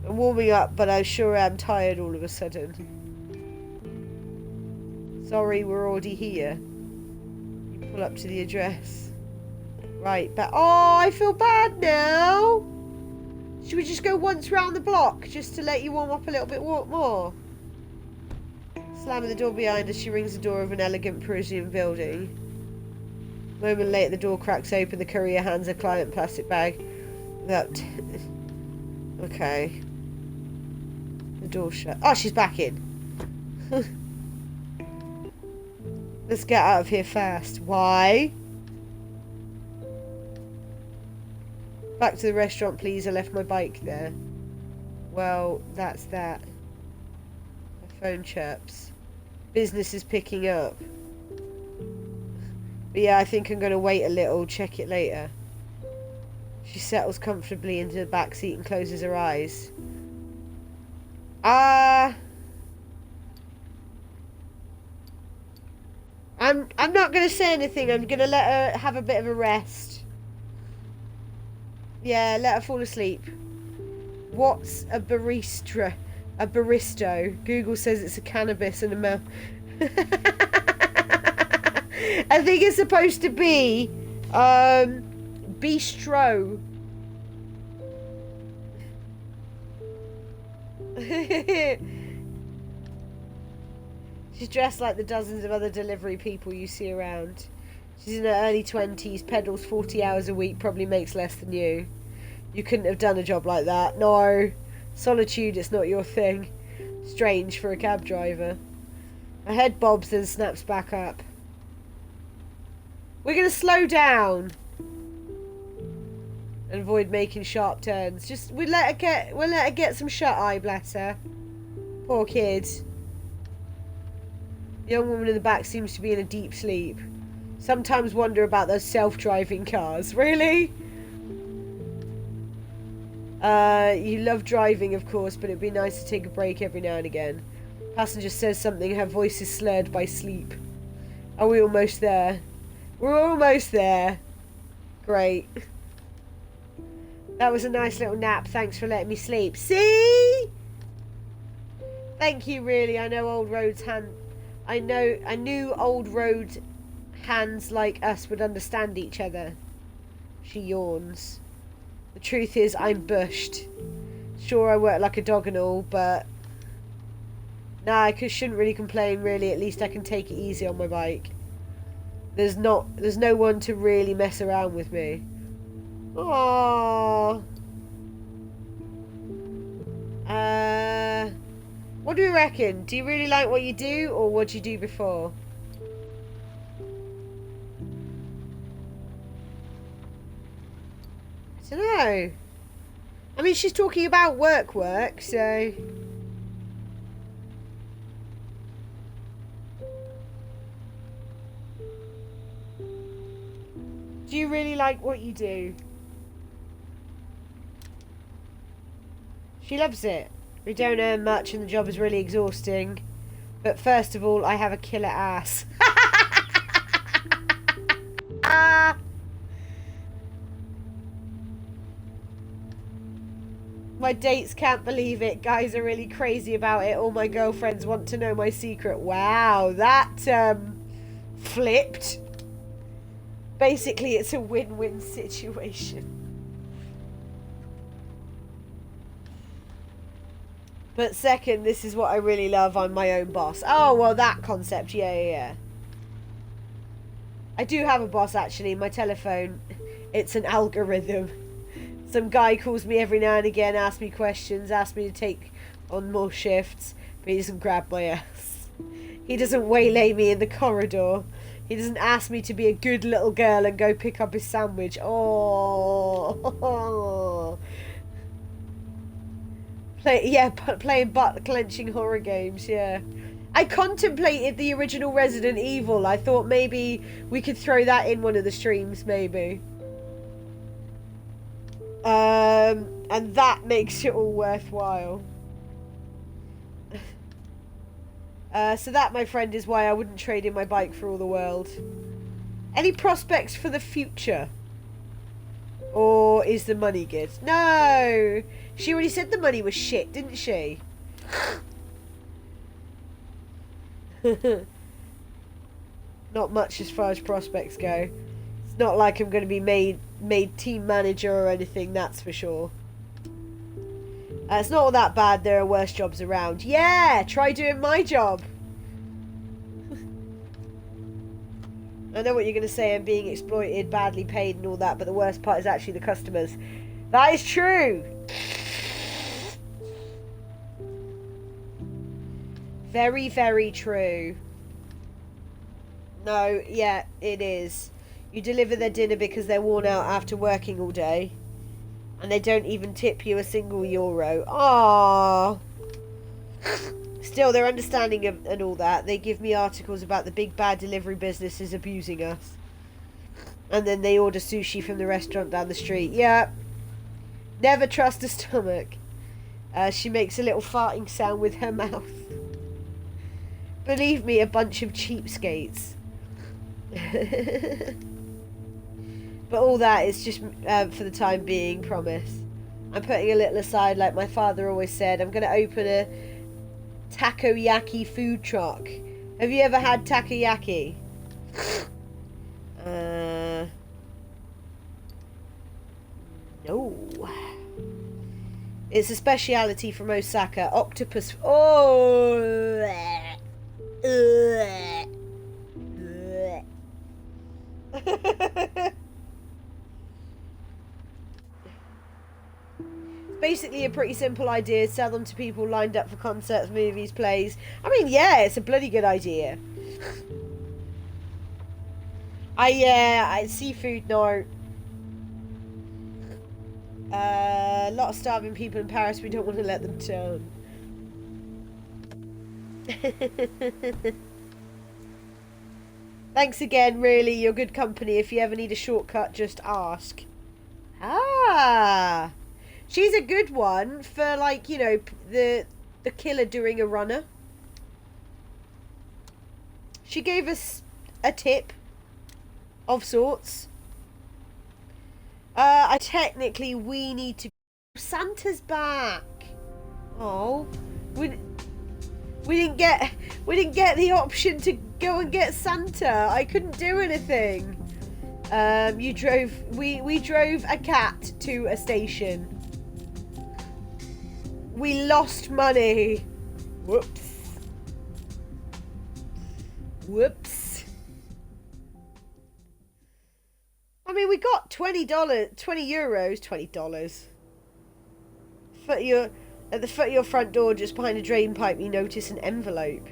I'm warming up, but I sure am tired all of a sudden. Sorry, we're already here. You pull up to the address. Right, but oh, I feel bad now. Should we just go once round the block just to let you warm up a little bit more? Slamming the door behind her, she rings the door of an elegant Parisian building. A moment later, the door cracks open. The courier hands a client plastic bag. Okay. The door shut. Oh, she's back in. Let's get out of here fast. Why? Back to the restaurant, please. I left my bike there. Well, that's that. My phone chirps. Business is picking up. But yeah, I think I'm going to wait a little, check it later. She settles comfortably into the back seat and closes her eyes. I'm not going to say anything. I'm going to let her have a bit of a rest. Yeah, let her fall asleep. What's a barista? A baristo. Google says it's a cannabis and a mouth. I think it's supposed to be bistro. She's dressed like the dozens of other delivery people you see around. She's in her early 20s, pedals 40 hours a week, probably makes less than you. You couldn't have done a job like that. No. Solitude, it's not your thing. Strange for a cab driver. Her head bobs, then snaps back up. We're going to slow down. And avoid making sharp turns. Just, we'll let her get some shut-eye, bless her. Poor kid. The young woman in the back seems to be in a deep sleep. Sometimes wonder about those self-driving cars. Really? You love driving, of course, but it'd be nice to take a break every now and again. Passenger says something, her voice is slurred by sleep. Are we almost there? We're almost there. Great. That was a nice little nap. Thanks for letting me sleep. See? Thank you, really. I knew old road hands like us would understand each other. She yawns. The truth is, I'm bushed. Sure, I work like a dog and all, but... Nah, I shouldn't really complain, really. At least I can take it easy on my bike. There's no one to really mess around with me. Aww. What do you reckon? Do you really like what you do, or what you do before? I don't know. I mean, she's talking about work, so... Do you really like what you do? She loves it. We don't earn much and the job is really exhausting. But first of all, I have a killer ass. My dates can't believe it. Guys are really crazy about it. All my girlfriends want to know my secret. Wow, that flipped. Basically, it's a win-win situation. But second, this is what I really love. I'm my own boss. Oh, well, that concept. Yeah. I do have a boss, actually. My telephone. It's an algorithm. Some guy calls me every now and again, asks me questions, asks me to take on more shifts, but he doesn't grab my ass. He doesn't waylay me in the corridor. He doesn't ask me to be a good little girl and go pick up his sandwich. Oh. Playing butt-clenching horror games, yeah. I contemplated the original Resident Evil. I thought maybe we could throw that in one of the streams, maybe. And that makes it all worthwhile. So that, my friend, is why I wouldn't trade in my bike for all the world. Any prospects for the future? Or is the money good? No! She already said the money was shit, didn't she? Not much as far as prospects go. It's not like I'm going to be made team manager or anything, that's for sure. It's not all that bad. There are worse jobs around. Yeah, try doing my job. I know what you're going to say. I'm being exploited, badly paid and all that, but the worst part is actually the customers. That is true. Very, very true. No, yeah, it is. You deliver their dinner because they're worn out after working all day. And they don't even tip you a single euro. Aww. Still, they're understanding and all that. They give me articles about the big bad delivery businesses abusing us. And then they order sushi from the restaurant down the street. Yeah. Never trust a stomach. She makes a little farting sound with her mouth. Believe me, a bunch of cheapskates. But all that is just for the time being, promise. I'm putting a little aside like my father always said. I'm going to open a takoyaki food truck. Have you ever had takoyaki? No. It's a speciality from Osaka. Octopus. Oh. Basically a pretty simple idea. Sell them to people lined up for concerts, movies, plays. I mean, yeah, it's a bloody good idea. Seafood, no. A lot of starving people in Paris. We don't want to let them down. Thanks again, really. You're good company. If you ever need a shortcut, just ask. Ah. She's a good one for, like, you know, the killer doing a runner. She gave us a tip of sorts. Technically, we need to... Santa's back. Oh. We didn't get the option to go and get Santa. I couldn't do anything. We drove a cat to a station. We lost money. Whoops. Whoops. I mean, we got $20, $20. At the foot of your front door, just behind a drain pipe, you notice an envelope.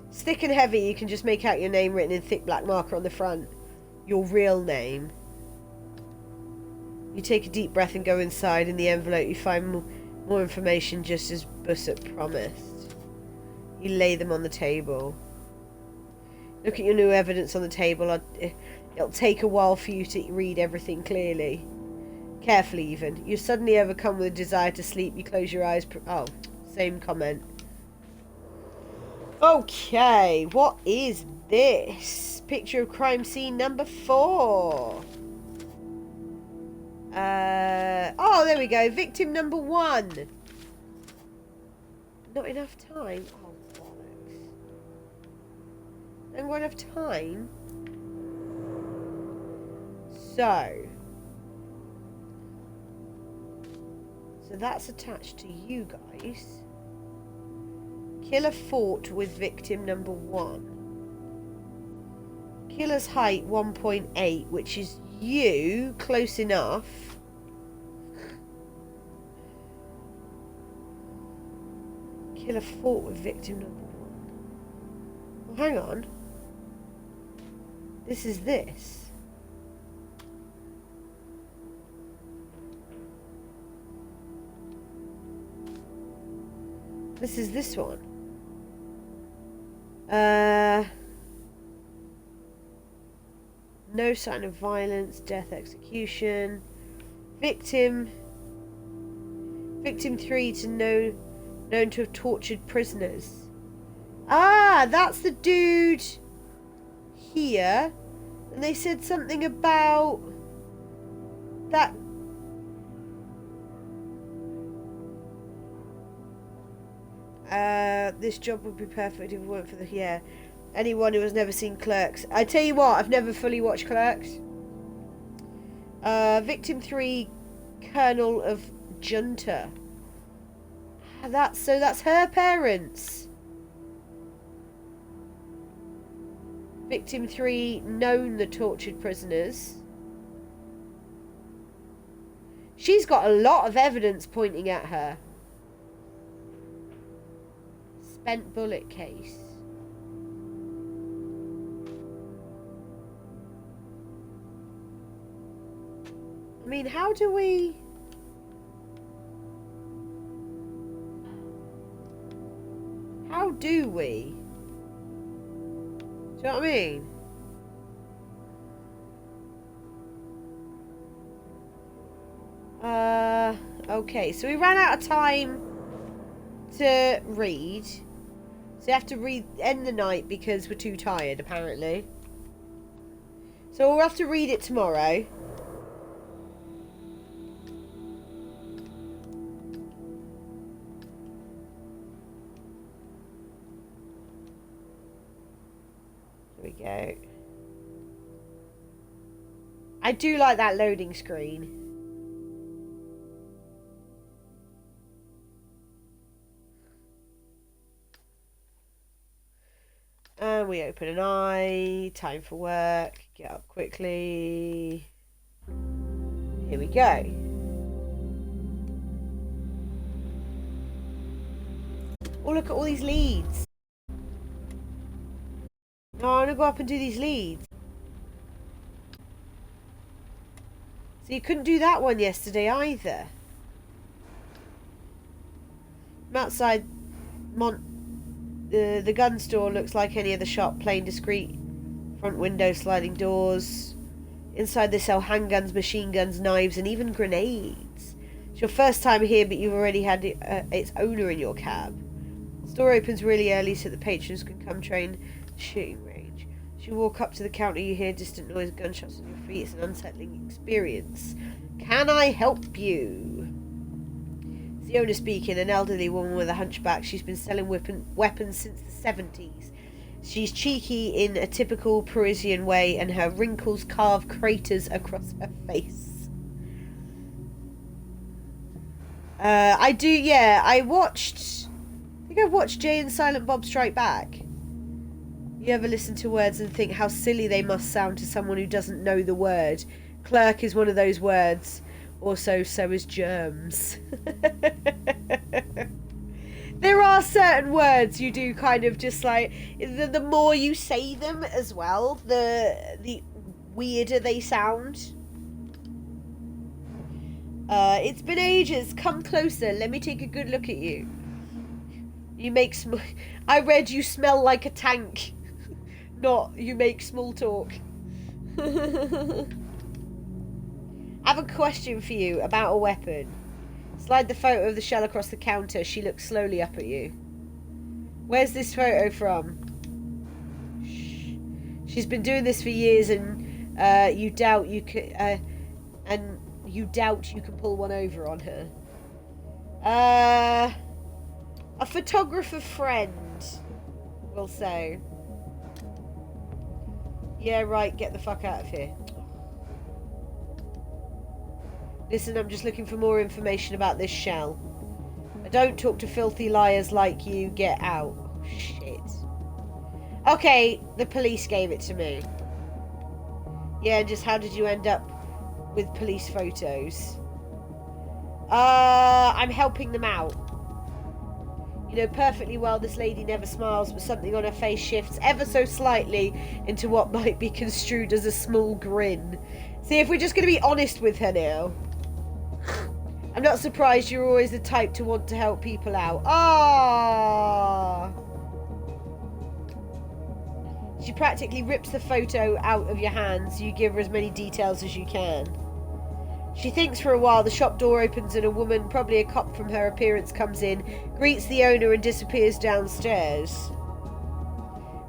It's thick and heavy. You can just make out your name written in thick black marker on the front. Your real name. You take a deep breath and go inside. In the envelope, you find more information, just as Bussert promised. You lay them on the table. Look at your new evidence on the table. It'll take a while for you to read everything clearly. Carefully, even. You're suddenly overcome with a desire to sleep. You close your eyes. Oh, same comment. Okay, what is this? Picture of crime scene number 4. Oh, there we go. Victim number 1. Not enough time. Oh, bollocks. Not enough time. So that's attached to you guys. Killer fought with victim number 1. Killer's height 1.8, which is you. Close enough. Killer fought with victim number 1. Well, hang on. This is this. This is this one. No sign of violence, death, execution. Victim 3 to known to have tortured prisoners. Ah, that's the dude here. And they said something about that. This job would be perfect if it weren't for the... Yeah. Anyone who has never seen Clerks. I tell you what, I've never fully watched Clerks. Victim 3, Colonel of Junta. That's her parents. Victim 3, known the tortured prisoners. She's got a lot of evidence pointing at her. Spent bullet case. I mean, how do we... How do we? Do you know what I mean? Okay, so we ran out of time to read. So you have to end the night because we're too tired, apparently. So we'll have to read it tomorrow. There we go. I do like that loading screen. And we open an eye. Time for work. Get up quickly. Here we go. Oh, look at all these leads. No, I want to go up and do these leads. So you couldn't do that one yesterday either. I'm outside the gun store. Looks like any other shop. Plain, discreet. Front window, sliding doors. Inside they sell handguns, machine guns, knives, and even grenades. It's your first time here, but you've already had its owner in your cab. The store opens really early so the patrons can come train shooting range. As you walk up to the counter, you hear distant noise, gunshots on your feet. It's an unsettling experience. Can I help you? It's the owner speaking, an elderly woman with a hunchback. She's been selling weapons since the 70s. She's cheeky in a typical Parisian way, and her wrinkles carve craters across her face. I think I've watched Jay and Silent Bob Strike Back. You ever listen to words and think how silly they must sound to someone who doesn't know the word? Clerk is one of those words. Also, so is germs. There are certain words you do kind of just like, the more you say them as well, the weirder they sound. It's been ages. Come closer. Let me take a good look at you. You make I read you smell like a tank. Not you make small talk. I have a question for you about a weapon. Slide the photo of the shell across the counter. She looks slowly up at you. Where's this photo from? Shh. She's been doing this for years, and you doubt you can pull one over on her. A photographer friend, we'll say. Yeah, right. Get the fuck out of here. Listen, I'm just looking for more information about this shell. I don't talk to filthy liars like you. Get out. Oh, shit. Okay, the police gave it to me. Yeah, just how did you end up with police photos? I'm helping them out. You know perfectly well this lady never smiles, but something on her face shifts ever so slightly into what might be construed as a small grin. See, if we're just going to be honest with her now. I'm not surprised you're always the type to want to help people out. Ah! She practically rips the photo out of your hands. You give her as many details as you can. She thinks for a while. The shop door opens and a woman, probably a cop from her appearance, comes in, greets the owner and disappears downstairs.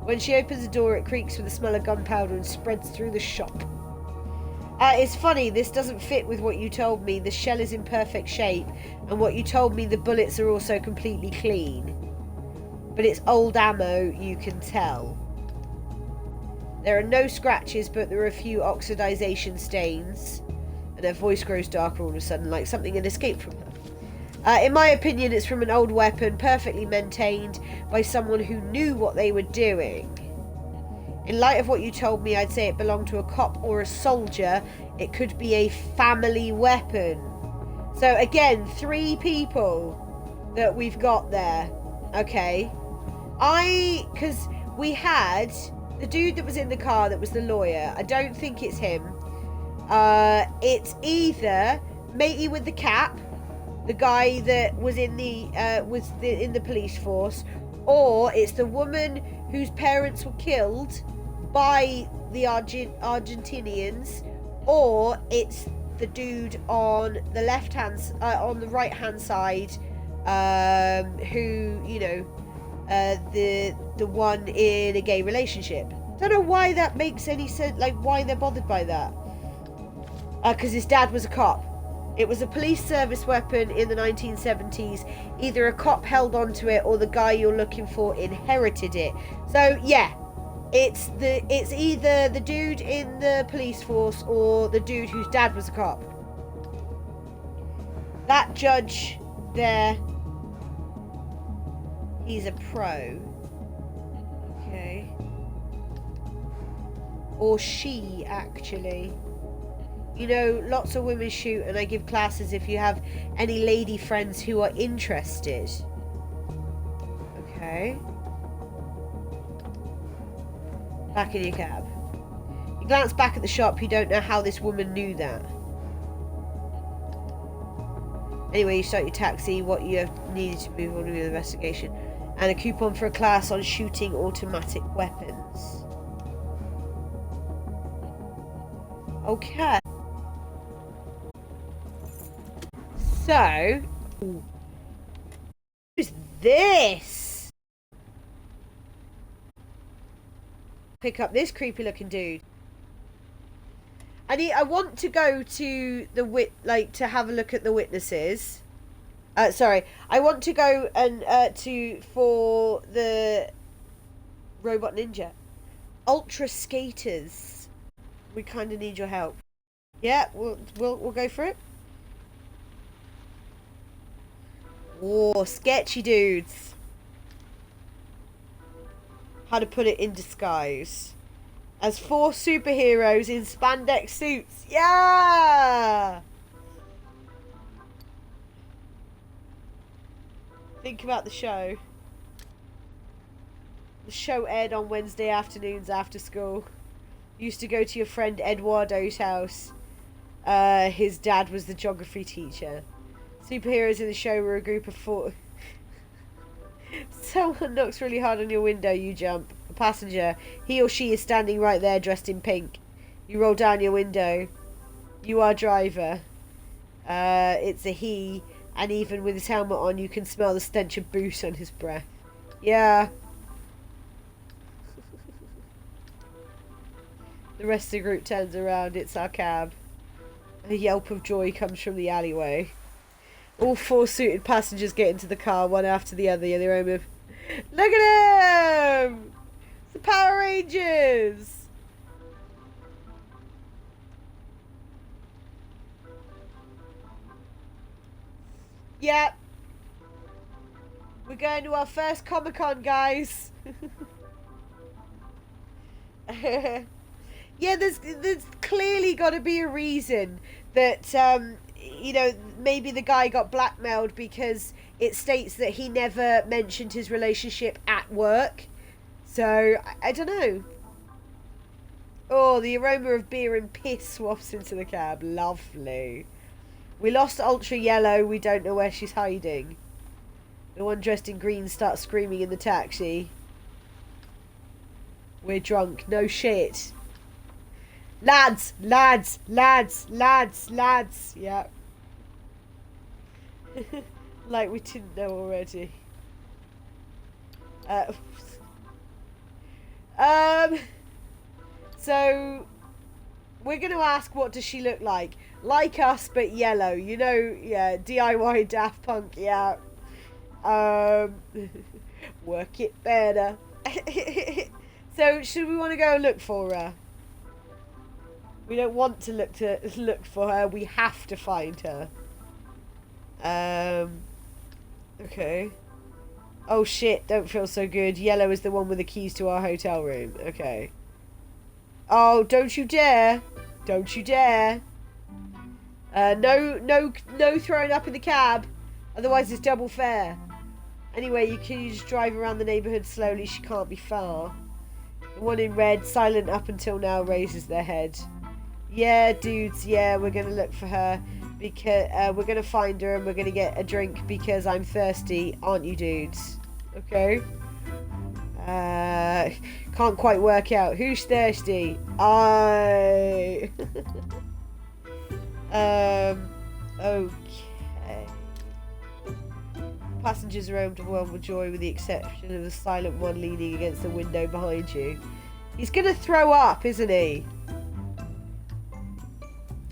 When she opens the door, it creaks with the smell of gunpowder and spreads through the shop. It's funny, this doesn't fit with what you told me. The shell is in perfect shape, and what you told me, the bullets are also completely clean. But it's old ammo, you can tell. There are no scratches, but there are a few oxidization stains. And her voice grows darker all of a sudden, like something had escaped from her. In my opinion, it's from an old weapon, perfectly maintained by someone who knew what they were doing. In light of what you told me, I'd say it belonged to a cop or a soldier. It could be a family weapon. So again, 3 people that we've got there. Okay. Because we had the dude that was in the car that was the lawyer. I don't think it's him. It's either matey with the cap, the guy that was in the police force, or it's the woman whose parents were killed by the Argentinians, or it's the dude on the on the right hand side, who, you know, the one in a gay relationship. Don't know why that makes any sense, like why they're bothered by that. Because his dad was a cop. It was a police service weapon in the 1970s. Either a cop held onto it or the guy you're looking for inherited it. So yeah, it's either the dude in the police force or the dude whose dad was a cop. That judge there, he's a pro. Okay. Or she, actually. You know, lots of women shoot, and I give classes if you have any lady friends who are interested. Okay. Back in your cab. You glance back at the shop. You don't know how this woman knew that. Anyway, you start your taxi. What you have needed to move on with the investigation. And a coupon for a class on shooting automatic weapons. Okay. So, who's this? Pick up this creepy looking dude. I want to go to the to have a look at the witnesses. Sorry, I want to go and for the Robot Ninja. Ultra Skaters. We kind of need your help. Yeah, we'll go for it. Oh, sketchy dudes. How to put it in disguise. As 4 superheroes in spandex suits. Yeah! Think about the show. The show aired on Wednesday afternoons after school. Used to go to your friend Eduardo's house. His dad was the geography teacher. Superheroes in the show were a group of 4. Someone knocks really hard on your window, you jump. A passenger. He or she is standing right there dressed in pink. You roll down your window. You are driver. It's a he, and even with his helmet on you can smell the stench of booze on his breath. Yeah. The rest of the group turns around. It's our cab. A yelp of joy comes from the alleyway. All 4 suited passengers get into the car, one after the other, in their own move. Look at him! It's the Power Rangers! Yep. We're going to our first Comic-Con, guys. Yeah, there's clearly got to be a reason that, you know, maybe the guy got blackmailed because it states that he never mentioned his relationship at work. So, I don't know. Oh, the aroma of beer and piss wafts into the cab. Lovely. We lost Ultra Yellow. We don't know where she's hiding. The one dressed in green starts screaming in the taxi. We're drunk. No shit. Lads, lads, lads, lads, lads. Yeah. Like we didn't know already. So we're going to ask, what does she look like? Like us, but yellow. You know, yeah, DIY Daft Punk, yeah. Work it better. So, should we want to go look for her? We don't want to look for her. We have to find her. Okay. Oh shit, don't feel so good. Yellow is the one with the keys to our hotel room. Okay. Oh, don't you dare. Don't you dare. No throwing up in the cab. Otherwise it's double fare. Anyway, you can just drive around the neighbourhood slowly. She can't be far. The one in red, silent up until now, raises their head. Yeah, dudes, yeah, we're going to look for her. Because we're going to find her and we're going to get a drink because I'm thirsty. Aren't you, dudes? Okay. Can't quite work out. Who's thirsty? I... Okay. Passengers are overwhelmed with joy with the exception of the silent one leaning against the window behind you. He's going to throw up, isn't he?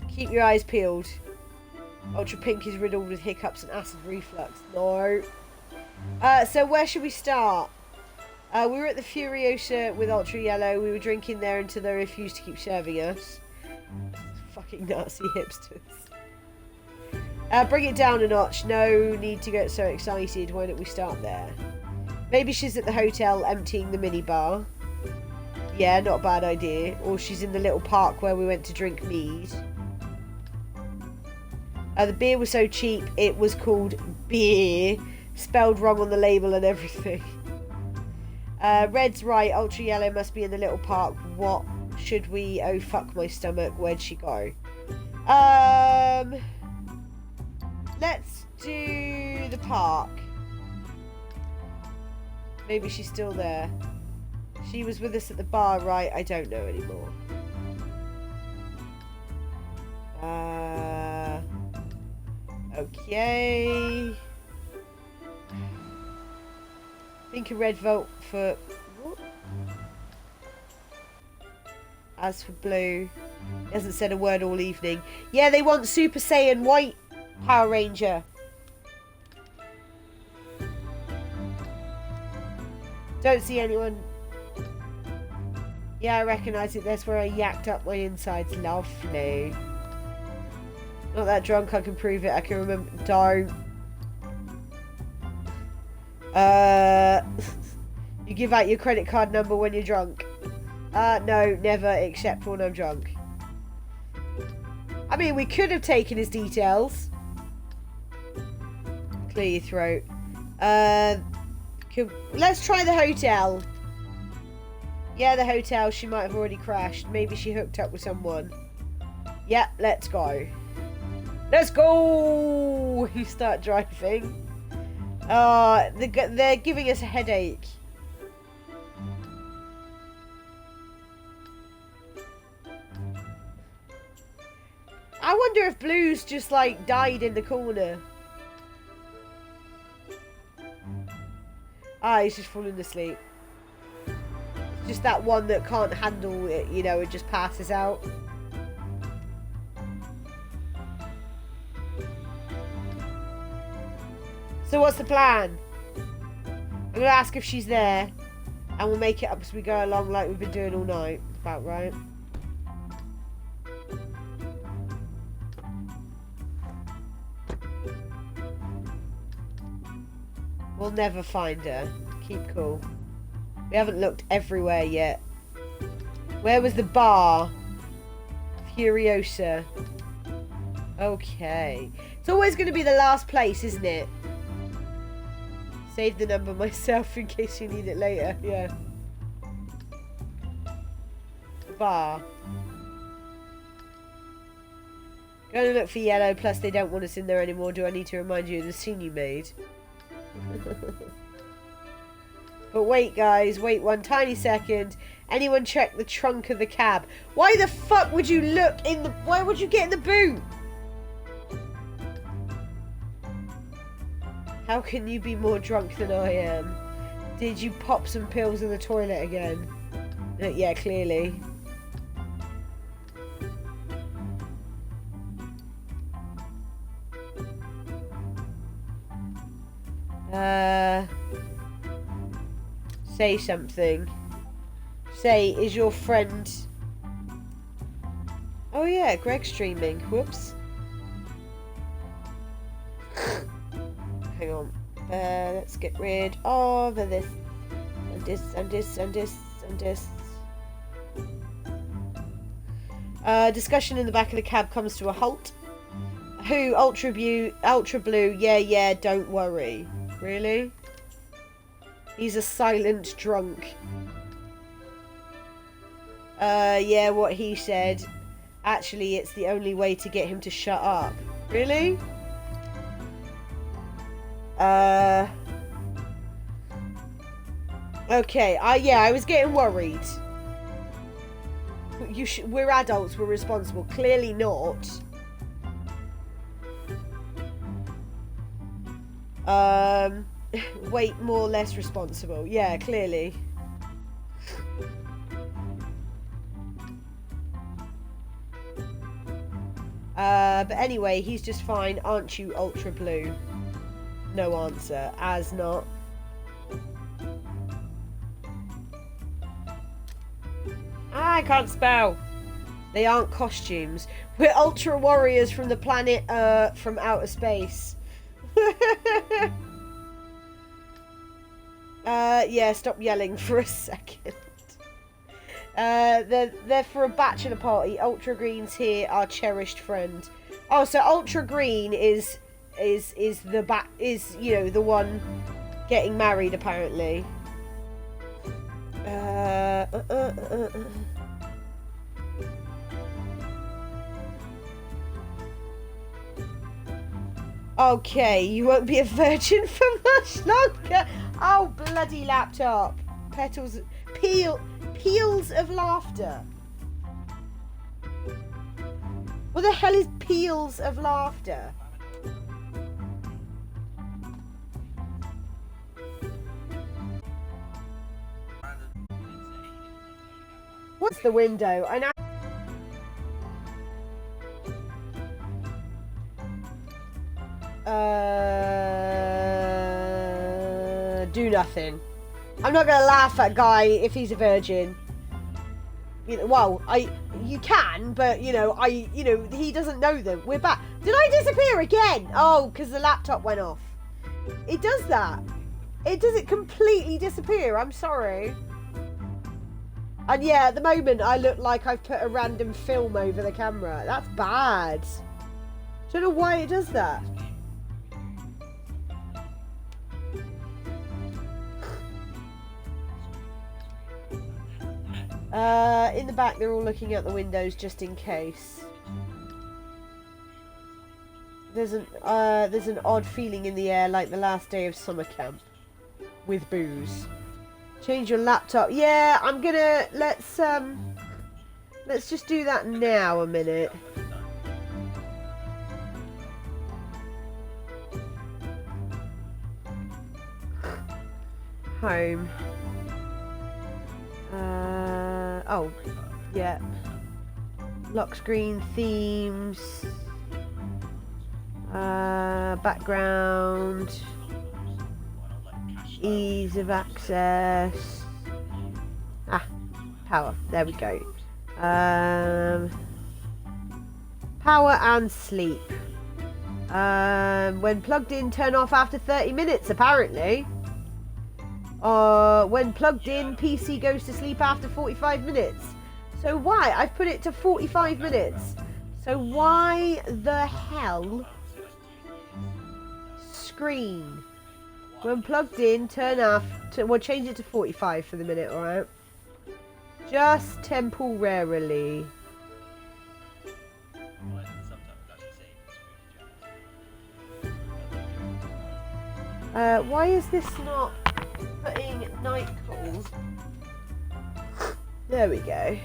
Keep your eyes peeled. Ultra Pink is riddled with hiccups and acid reflux. No. So where should we start? We were at the Furiosa with Ultra Yellow. We were drinking there until they refused to keep serving us. Fucking Nazi hipsters. Bring it down a notch. No need to get so excited. Why don't we start there? Maybe she's at the hotel emptying the minibar. Yeah, not a bad idea. Or she's in the little park where we went to drink mead. The beer was so cheap, it was called beer. Spelled wrong on the label and everything. Red's right. Ultra Yellow must be in the little park. What should we... Oh, fuck my stomach. Where'd she go? Let's do the park. Maybe she's still there. She was with us at the bar, right? I don't know anymore. Okay. Think a red vote for... What? As for blue, he hasn't said a word all evening. Yeah, they want Super Saiyan White Power Ranger. Don't see anyone. Yeah, I recognise it. That's where I yacked up my insides. Lovely. Not that drunk, I can prove it. I can remember. Don't. You give out your credit card number when you're drunk. No, never, except when I'm drunk. I mean, we could have taken his details. Clear your throat. Let's try the hotel. Yeah, the hotel. She might have already crashed. Maybe she hooked up with someone. Yeah, let's go. Let's go! You start driving. They're giving us a headache. I wonder if Blue's just like died in the corner. Ah, he's just falling asleep. Just that one that can't handle it, you know, it just passes out. So what's the plan? I'm going to ask if she's there. And we'll make it up as we go along like we've been doing all night. About right. We'll never find her. Keep cool. We haven't looked everywhere yet. Where was the bar? Furiosa. Okay. It's always going to be the last place, isn't it? Save the number myself in case you need it later. Yeah. Bar. Go and look for yellow, plus they don't want us in there anymore. Do I need to remind you of the scene you made? But wait, guys. Wait one tiny second. Anyone check the trunk of the cab? Why the fuck would you look in the... Why would you get in the boot? How can you be more drunk than I am? Did you pop some pills in the toilet again? Yeah, clearly. Say something. Say, is your friend... Oh yeah, Greg's streaming. Whoops. Hang on. Let's get rid of this. And this, and this, and this, and this. Discussion in the back of the cab comes to a halt. Who? Ultra Blue. Yeah, don't worry. Really? He's a silent drunk. Yeah, what he said. Actually, it's the only way to get him to shut up. Really? Okay, yeah, I was getting worried. We're adults, we're responsible. Clearly not. Wait, more or less responsible. Yeah, clearly. But anyway, he's just fine. Aren't you, Ultra Blue? No answer. As not. I can't spell. They aren't costumes. We're Ultra Warriors from the planet from outer space. Yeah, stop yelling for a second. They're for a bachelor party. Ultra Green's here, our cherished friend. Oh, so Ultra Green is you know, the one getting married apparently. Okay, you won't be a virgin for much longer. Oh, bloody laptop. Peals of laughter. What the hell is peals of laughter? What's the window? I know. Do nothing. I'm not gonna laugh at Guy if he's a virgin. You know, well, you can, but you know, he doesn't know them. We're back. Did I disappear again? Oh, because the laptop went off. It does that. It does it completely disappear. I'm sorry. And yeah, at the moment, I look like I've put a random film over the camera. That's bad. Don't know why it does that. In the back, they're all looking out the windows just in case. There's an odd feeling in the air, like the last day of summer camp, with booze. Change your laptop. Yeah, I'm gonna let's just do that now. A minute. Home. Oh, yeah. Lock screen themes. Background. Ease of access. Power. There we go. Power and sleep. When plugged in, turn off after 30 minutes, apparently. When plugged in, PC goes to sleep after 45 minutes. So why? I've put it to 45 minutes. So why the hell? Screen. When plugged in, turn off. We'll change it to 45 for the minute, alright? Just temporarily. Why is this not putting night calls? There we go.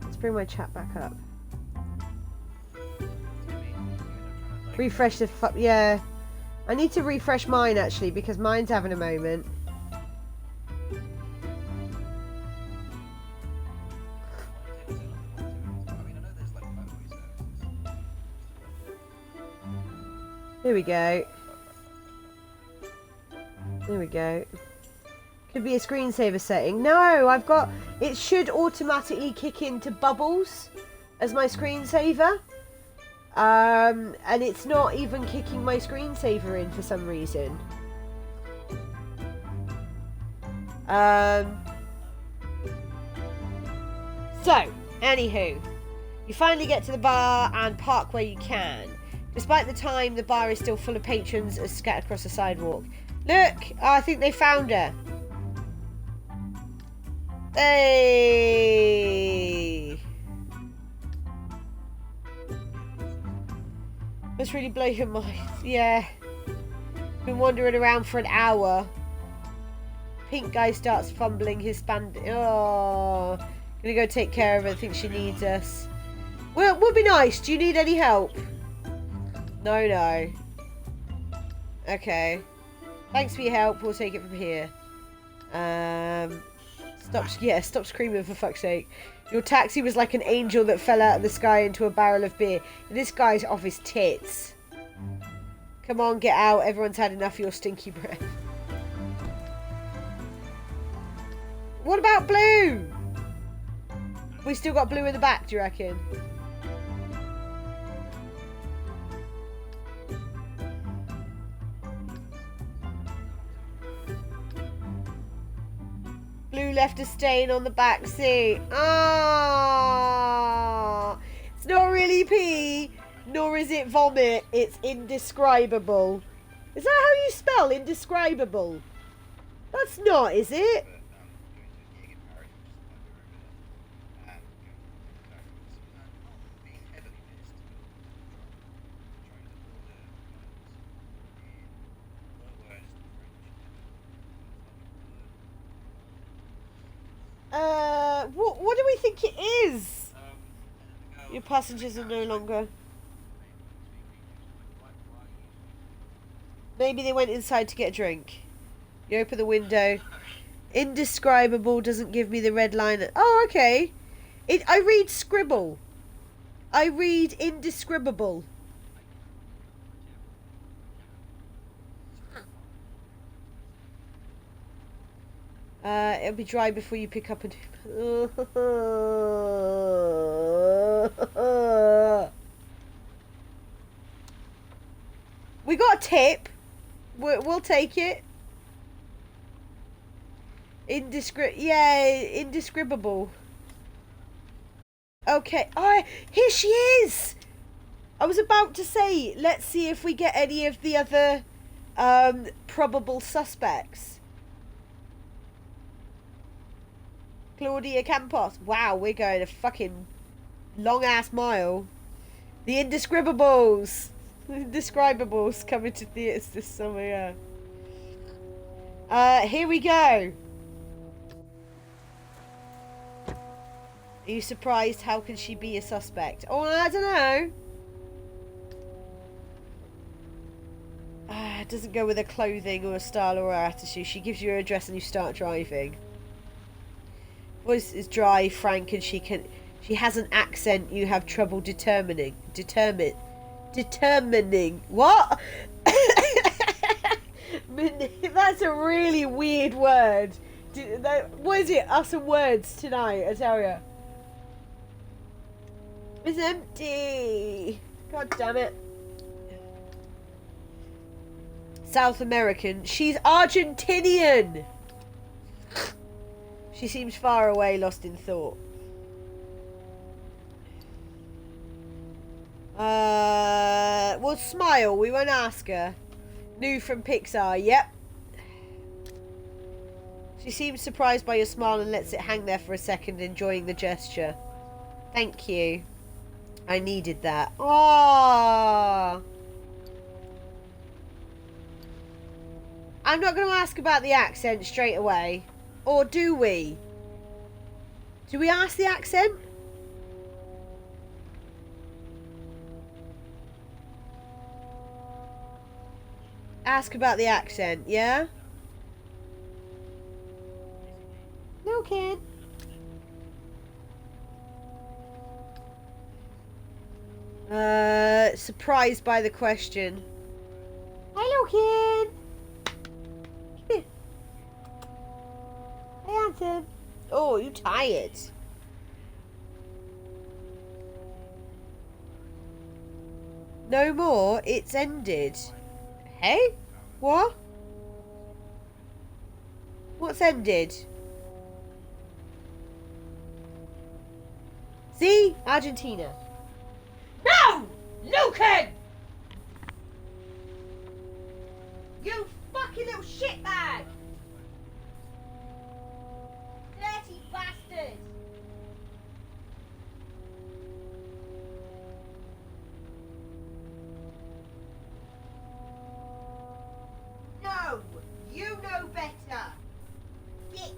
Let's bring my chat back up. Refresh the yeah. I need to refresh mine actually because mine's having a moment. There we go. There we go. Could be a screensaver setting. No, I've got... It should automatically kick into bubbles as my screensaver. And it's not even kicking my screensaver in for some reason. So, anywho. You finally get to the bar and park where you can. Despite the time, the bar is still full of patrons as scattered across the sidewalk. Look! Oh, I think they found her. Hey! Must really blow your mind. Yeah. Been wandering around for an hour. Pink guy starts fumbling his band. Oh. Gonna go take care of her. I think she needs us. Well, it would be nice. Do you need any help? No, no. Okay. Thanks for your help. We'll take it from here. Stop screaming for fuck's sake. Your taxi was like an angel that fell out of the sky into a barrel of beer. And this guy's off his tits. Come on, get out. Everyone's had enough of your stinky breath. What about Blue? We still got Blue in the back, do you reckon? Blue left a stain on the back seat. Ah, it's not really pee, nor is it vomit. It's indescribable. Is that how you spell indescribable? That's not, is it? What do we think it is? Your passengers are no longer. Maybe they went inside to get a drink. You open the window. Indescribable doesn't give me the red line. Oh, okay. I read scribble. I read indescribable. It'll be dry before you pick up a... We got a tip. We'll take it. Indescribable. Okay. Oh, here she is. I was about to say, let's see if we get any of the other probable suspects. Claudia Campos. Wow, we're going a fucking long ass mile. The Indescribables. Indescribables coming to theatres this summer, yeah. Here we go. Are you surprised? How can she be a suspect? Oh, I don't know. It doesn't go with her clothing or her style or her attitude. She gives you her address and you start driving. Voice is dry, frank, and she has an accent you have trouble determining. Determining. What? That's a really weird word. What is it? Us and words tonight, I tell you. It's empty. God damn it. South American. She's Argentinian. She seems far away, lost in thought. We'll smile. We won't ask her. New from Pixar. Yep. She seems surprised by your smile and lets it hang there for a second, enjoying the gesture. Thank you. I needed that. Aww. I'm not going to ask about the accent straight away. Or do we? Do we ask the accent? Ask about the accent, yeah? No, kid. Surprised by the question. Hello, kid. Come here. Hey, Anton. Oh, you tired? No more. It's ended. Hey? What? What's ended? See? Argentina. No! Lucan! You fucking little shitbag! Dirty bastard! No! You know better! Git!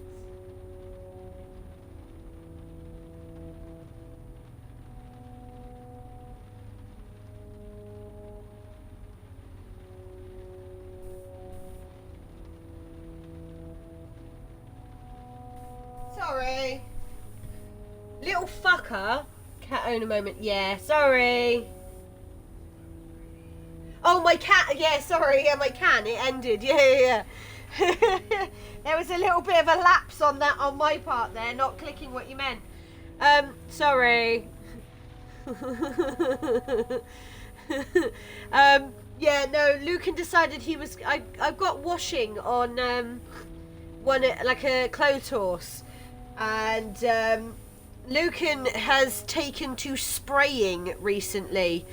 Sorry. Little fucker. Cat owner moment. Yeah, sorry. Oh, my cat. Yeah, sorry. Yeah, my can. It ended. Yeah. There was a little bit of a lapse on that on my part there, not clicking what you meant. Sorry. Yeah, no, Lucan decided he was... I've got washing on one, like a clothes horse. And Lucan has taken to spraying recently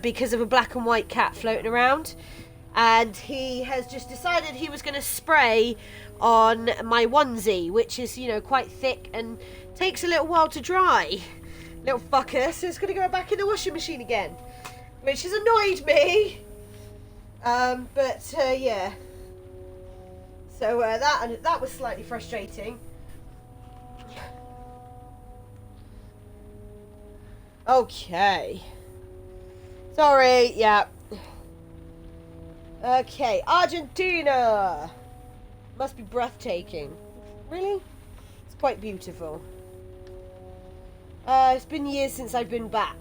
because of a black and white cat floating around. And he has just decided he was going to spray on my onesie, which is, you know, quite thick and takes a little while to dry. Little fucker. So it's going to go back in the washing machine again, which has annoyed me. Yeah. So that was slightly frustrating. Okay. Sorry, yeah. Okay, Argentina. Must be breathtaking. Really? It's quite beautiful. It's been years since I've been back.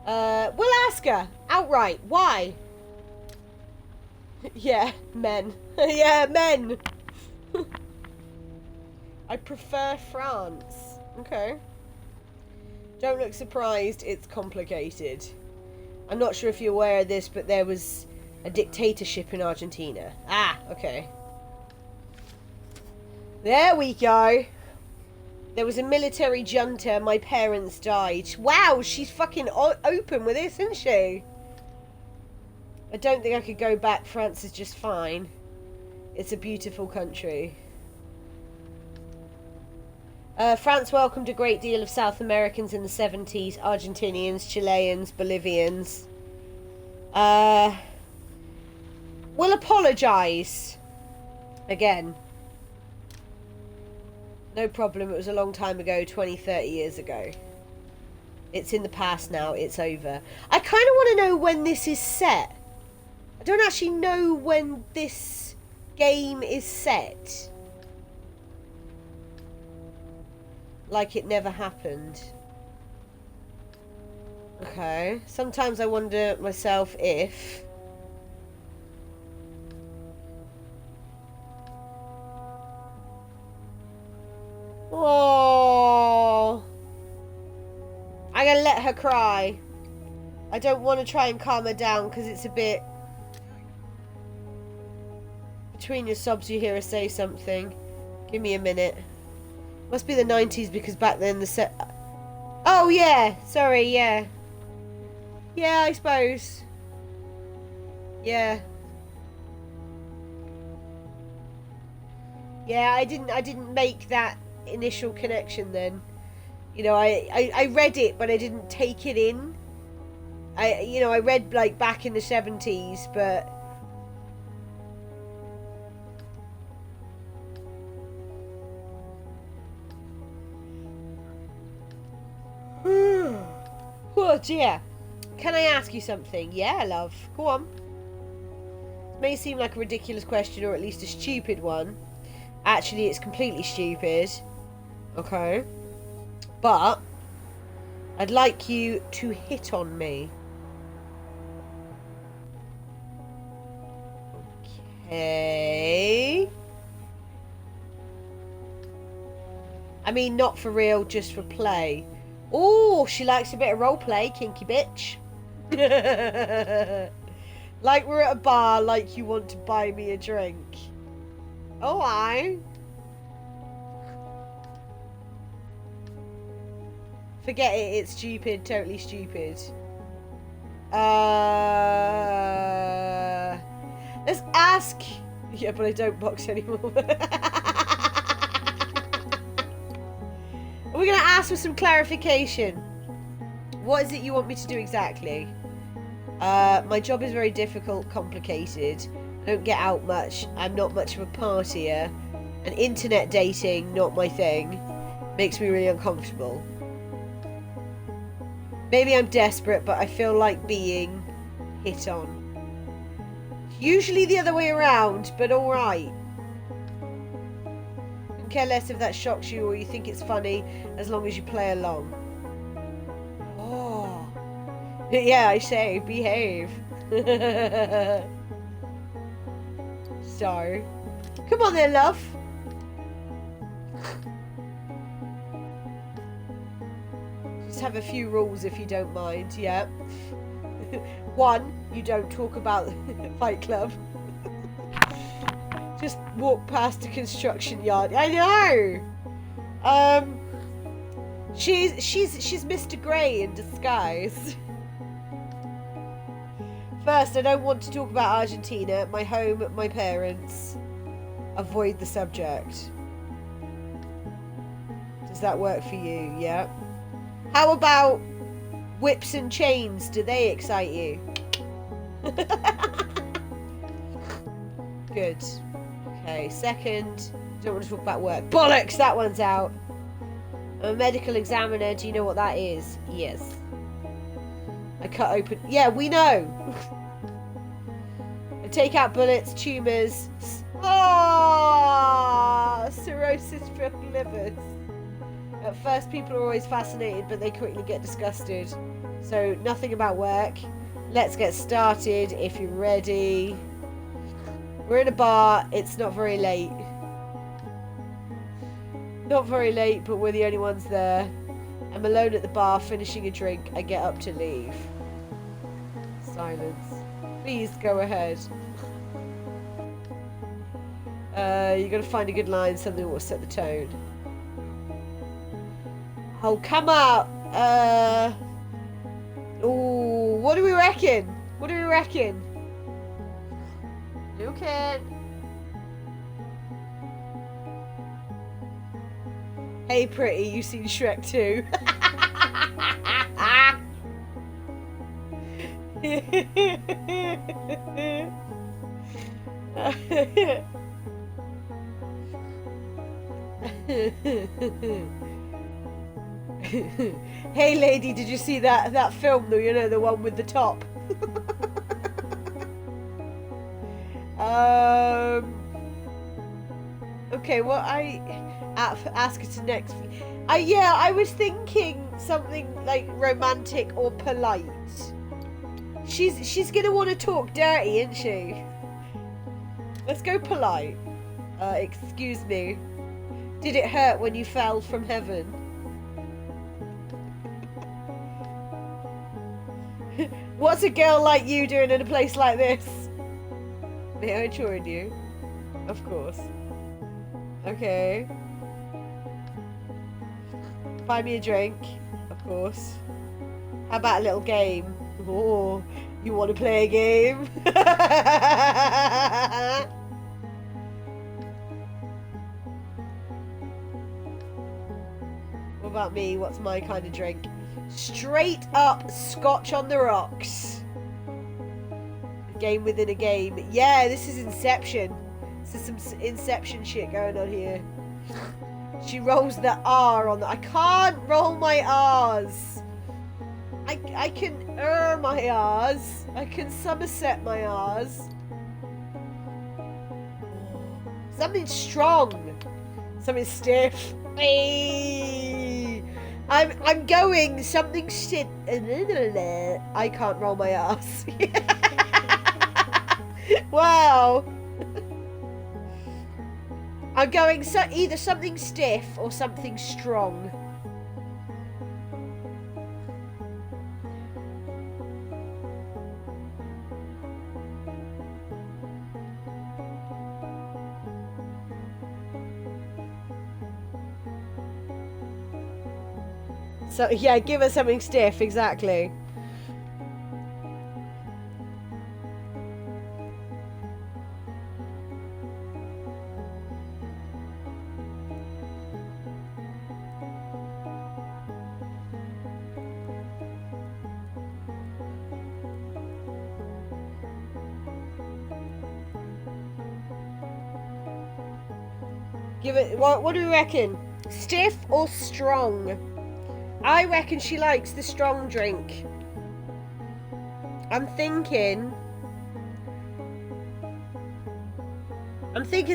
We'll ask her outright. Why? Yeah, men. Yeah, men. I prefer France. Okay. Don't look surprised. It's complicated. I'm not sure if you're aware of this, but there was a dictatorship in Argentina. Ah, okay. There we go. There was a military junta. My parents died. Wow, she's fucking open with this, isn't she? I don't think I could go back. France is just fine. It's a beautiful country. France welcomed a great deal of South Americans in the 70s. Argentinians, Chileans, Bolivians. We'll apologise. Again. No problem, it was a long time ago, 20, 30 years ago. It's in the past now, it's over. I kind of want to know when this is set. I don't actually know when this game is set. Like it never happened. Okay, sometimes I wonder myself if... Oh, I'm gonna let her cry. I don't want to try and calm her down because it's a bit... Between your sobs you hear her say something. Give me a minute. Must be the 90s because back then the set... Oh yeah, sorry, yeah. Yeah, I suppose. Yeah. Yeah, I didn't make that initial connection then. You know, I read it but I didn't take it in. I read like back in the 70s, but oh dear. Can I ask you something? Yeah, love. Go on. It may seem like a ridiculous question, or at least a stupid one. Actually, it's completely stupid. Okay. But I'd like you to hit on me. Okay. I mean, not for real, just for play. Oh, she likes a bit of role play, kinky bitch. Like we're at a bar, like you want to buy me a drink. Oh, I. Forget it, it's stupid, totally stupid. Let's ask. Yeah, but I don't box anymore. We're gonna ask for some clarification. What is it you want me to do exactly? My job is very difficult, complicated. I don't get out much. I'm not much of a partier. And internet dating, not my thing. Makes me really uncomfortable. Maybe I'm desperate, but I feel like being hit on. Usually the other way around, but alright. Don't care less if that shocks you or you think it's funny, as long as you play along. Oh. Yeah, I say, behave. So, come on then, love. Just have a few rules if you don't mind, yeah. 1, you don't talk about Fight Club. Just walk past a construction yard. I know. She's Mr. Grey in disguise. First, I don't want to talk about Argentina, my home, my parents. Avoid the subject. Does that work for you? Yeah. How about whips and chains? Do they excite you? Good. Okay, second, don't want to talk about work. Bollocks, that one's out. I'm a medical examiner. Do you know what that is? Yes. I cut open... Yeah, we know. I take out bullets, tumours... Oh, cirrhosis-filled livers. At first, people are always fascinated, but they quickly get disgusted. So, nothing about work. Let's get started if you're ready. We're in a bar. It's not very late. Not very late, but we're the only ones there. I'm alone at the bar, finishing a drink. I get up to leave. Silence. Please go ahead. You gotta find a good line, something that will set the tone. Oh, come out! Ooh, what do we reckon? What do we reckon? You can. Hey, pretty, you seen Shrek 2? Hey lady, did you see that film though? You know, the one with the top. Okay, well I ask her to next. Yeah, I was thinking something like romantic or polite. She's gonna want to talk dirty, isn't she? Let's go polite. Excuse me. Did it hurt when you fell from heaven? What's a girl like you doing in a place like this? May I join you? Of course. Okay. Buy me a drink. Of course. How about a little game? Oh, you want to play a game? What about me? What's my kind of drink? Straight up scotch on the rocks. A game within a game. Yeah, this is Inception. This is some Inception shit going on here. She rolls the R on the... I can't roll my R's. I can my R's. I can Somerset my R's. Something strong. Something stiff. Hey. I'm going something shit. I can't roll my ass. Wow. I'm going either something stiff or something strong. So, yeah, give us something stiff, exactly. Give it, what do we reckon? Stiff or strong? I reckon she likes the strong drink. I'm thinking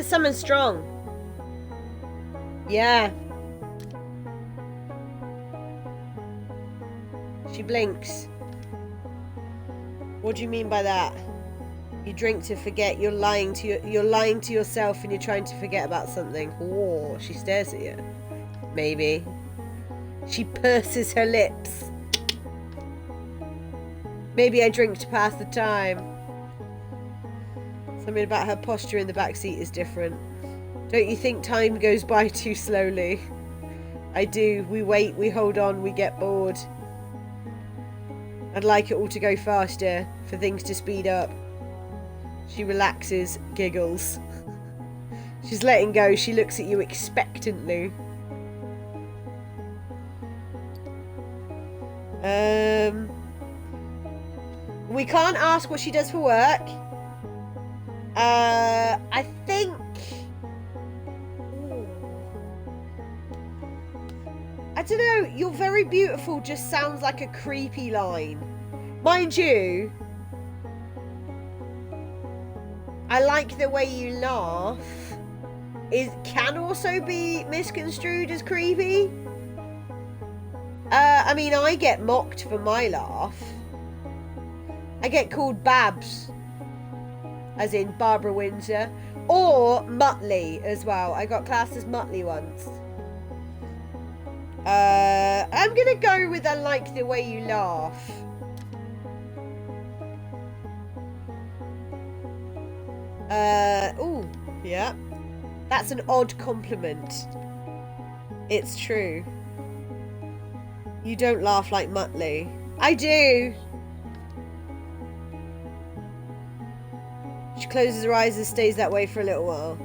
something strong. Yeah. She blinks. What do you mean by that? You drink to forget. You're lying to yourself and you're trying to forget about something. Oh, she stares at you. Maybe. She purses her lips. Maybe I drink to pass the time. Something about her posture in the backseat is different. Don't you think time goes by too slowly? I do. We wait, we hold on, we get bored. I'd like it all to go faster, for things to speed up. She relaxes, giggles. She's letting go. She looks at you expectantly. We can't ask what she does for work. I think... I don't know, you're very beautiful just sounds like a creepy line. Mind you, I like the way you laugh can also be misconstrued as creepy. I mean, I get mocked for my laugh. I get called Babs, as in Barbara Windsor, or Muttley as well. I got classed as Muttley once. I'm gonna go with I like the way you laugh. Ooh, yeah. That's an odd compliment. It's true. You don't laugh like Muttley. I do. She closes her eyes and stays that way for a little while.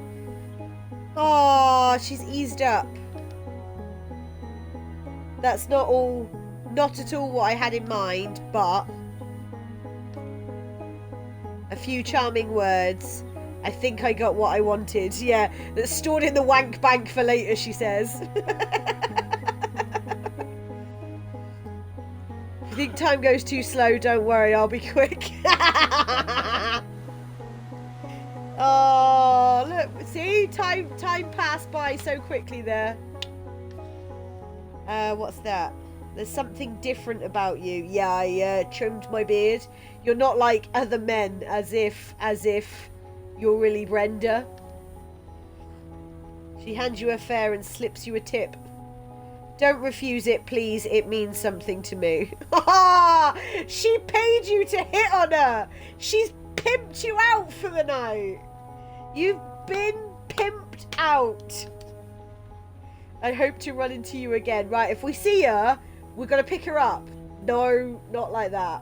Oh, she's eased up. That's not at all what I had in mind, but a few charming words. I think I got what I wanted. Yeah, that's stored in the wank bank for later, she says. If you think time goes too slow, don't worry, I'll be quick. Oh, look, see? Time passed by so quickly there. What's that? There's something different about you. Yeah, I trimmed my beard. You're not like other men, as if you're really Brenda. She hands you a fare and slips you a tip. Don't refuse it, please. It means something to me. She paid you to hit on her. She's pimped you out for the night. You've been pimped out. I hope to run into you again. Right, if we see her, we're going to pick her up. No, not like that.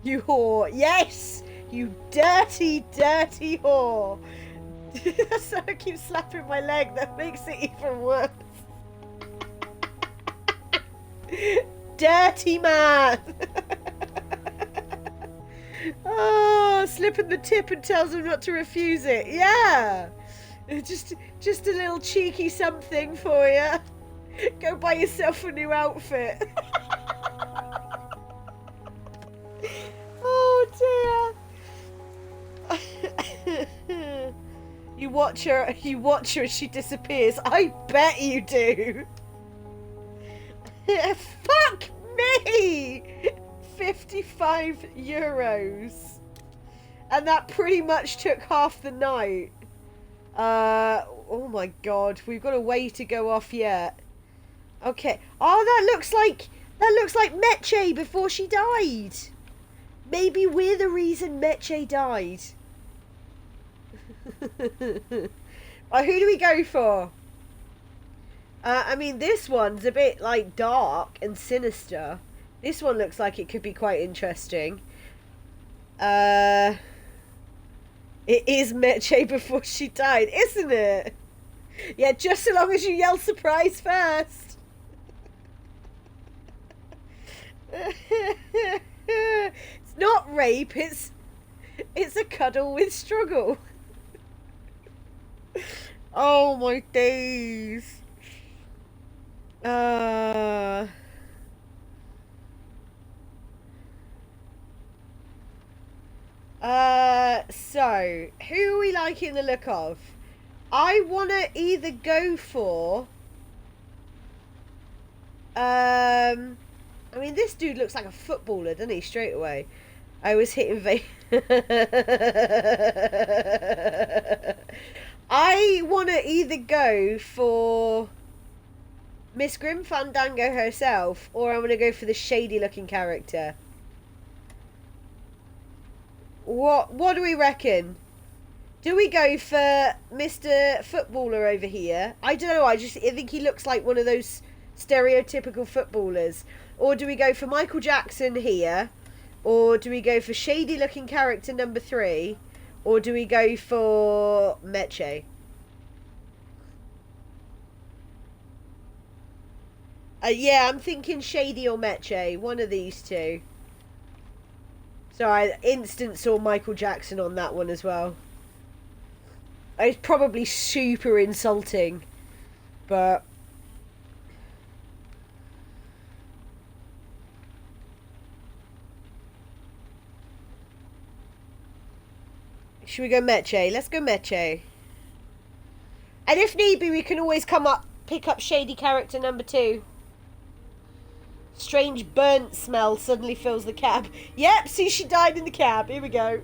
You whore. Yes! You dirty, dirty whore. So I keep slapping my leg. That makes it even worse. Dirty man. Oh, slipping the tip and tells him not to refuse it. Yeah. Just a little cheeky something for you. Go buy yourself a new outfit. Oh dear. You watch her as she disappears. I bet you do. Fuck me! 55 euros. And that pretty much took half the night. Oh my god, we've got a way to go off yet. Okay. Oh, that looks like Meche before she died. Maybe we're the reason Meche died. Right, who do we go for? I mean, this one's a bit like dark and sinister. This one looks like it could be quite interesting. It is Meche before she died, isn't it? Yeah, just so long as you yell surprise first. It's not rape, it's a cuddle with struggle. Oh my days. So who are we liking the look of? I wanna either go for I mean, this dude looks like a footballer, doesn't he, straight away? I was hitting I want to either go for Miss Grim Fandango herself, or I'm going to go for the shady-looking character. What do we reckon? Do we go for Mr. Footballer over here? I don't know, I think he looks like one of those stereotypical footballers. Or do we go for Michael Jackson here? Or do we go for shady looking character number 3? Or do we go for Meche? Yeah, I'm thinking shady or Meche. One of these two. Sorry, I instant saw Michael Jackson on that one as well. It's probably super insulting. But Should we go Meche? Let's go Meche. And if need be, we can always pick up shady character number 2. Strange burnt smell suddenly fills the cab. Yep, see, she died in the cab. Here we go.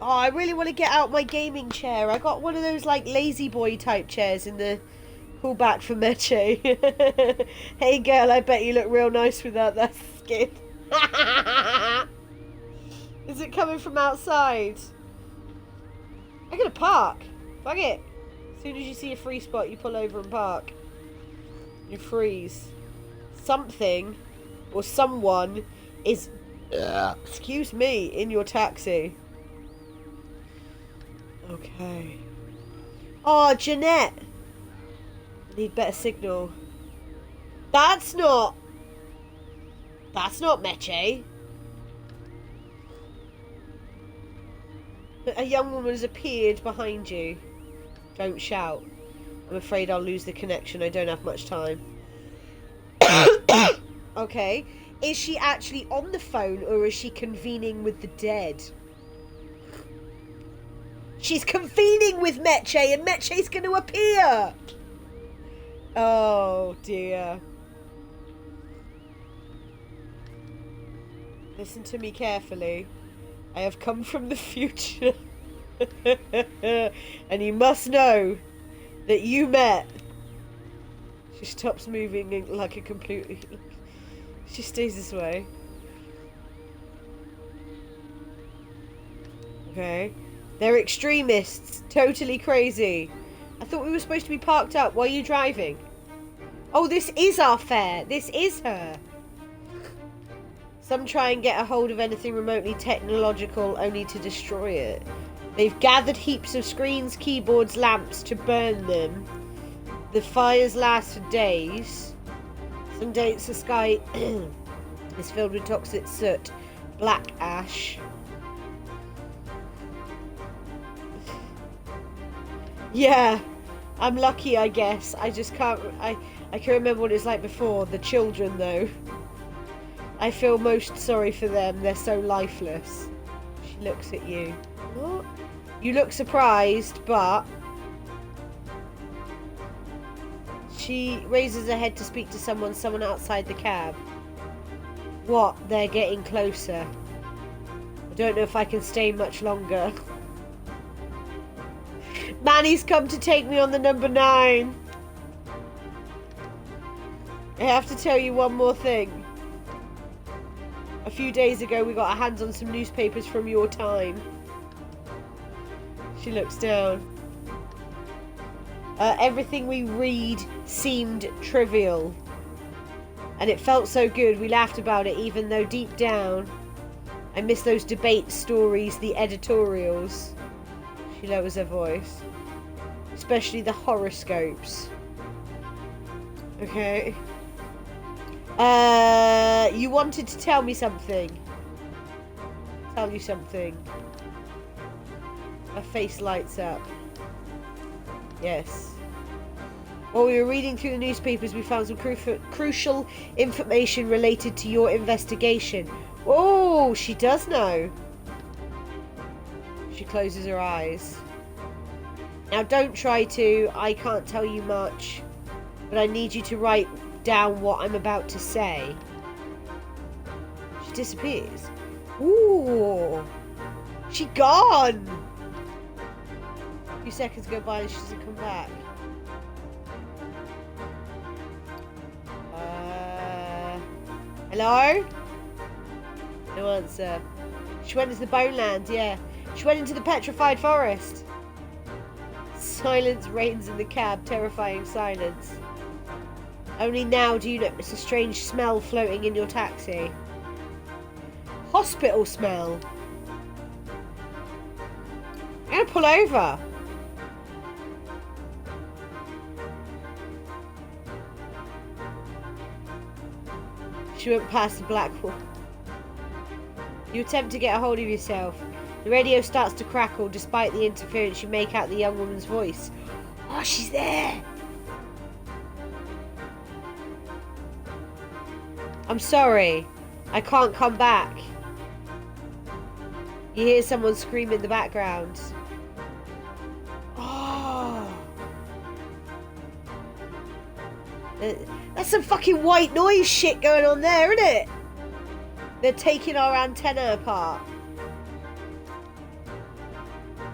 Oh, I really want to get out my gaming chair. I got one of those, like, lazy boy type chairs in the pullback for Meche. Hey, girl, I bet you look real nice without that skin. Is it coming from outside? I'm gonna park. Fuck it. As soon as you see a free spot, you pull over and park. You freeze. Something or someone is, excuse me, in your taxi. Okay. Oh, Jeanette. I need better signal. That's not Meche. A young woman has appeared behind you. Don't shout. I'm afraid I'll lose the connection. I don't have much time. Okay. Is she actually on the phone or is she convening with the dead? She's convening with Meche and Meche's going to appear. Oh dear. Listen to me carefully. I have come from the future. And you must know that you met. She stops moving like a completely... She stays this way. Okay. They're extremists. Totally crazy. I thought we were supposed to be parked up. Why are you driving? Oh, this is our fare. This is her. Some try and get a hold of anything remotely technological only to destroy it. They've gathered heaps of screens, keyboards, lamps to burn them. The fires last for days. Some days the sky is filled with toxic soot, black ash. Yeah, I'm lucky, I guess. I just can't... I can remember what it was like before. The children, though. I feel most sorry for them. They're so lifeless. She looks at you. What? You look surprised, but... She raises her head to speak to someone outside the cab. What? They're getting closer. I don't know if I can stay much longer. Manny's come to take me on the number 9. I have to tell you one more thing. A few days ago we got our hands on some newspapers from your time. She looks down. Everything we read seemed trivial. And it felt so good we laughed about it, even though deep down I miss those debate stories, the editorials. She lowers her voice. Especially the horoscopes. Okay. You wanted to tell me something. Tell you something. Her face lights up. Yes. While we were reading through the newspapers, we found some crucial information related to your investigation. Oh, she does know. She closes her eyes. Now don't try to. I can't tell you much. But I need you to write down what I'm about to say. She disappears. Ooh. She gone. A few seconds go by and she doesn't come back. Hello? No answer. She went into the Bone Land, yeah. She went into the petrified forest. Silence reigns in the cab, terrifying silence. Only now do you notice a strange smell floating in your taxi. Hospital smell. I'm gonna pull over. She went past the black wall. You attempt to get a hold of yourself. The radio starts to crackle. Despite the interference, you make out the young woman's voice. Oh, she's there. I'm sorry. I can't come back. You hear someone scream in the background. Oh. That's some fucking white noise shit going on there, isn't it? They're taking our antenna apart.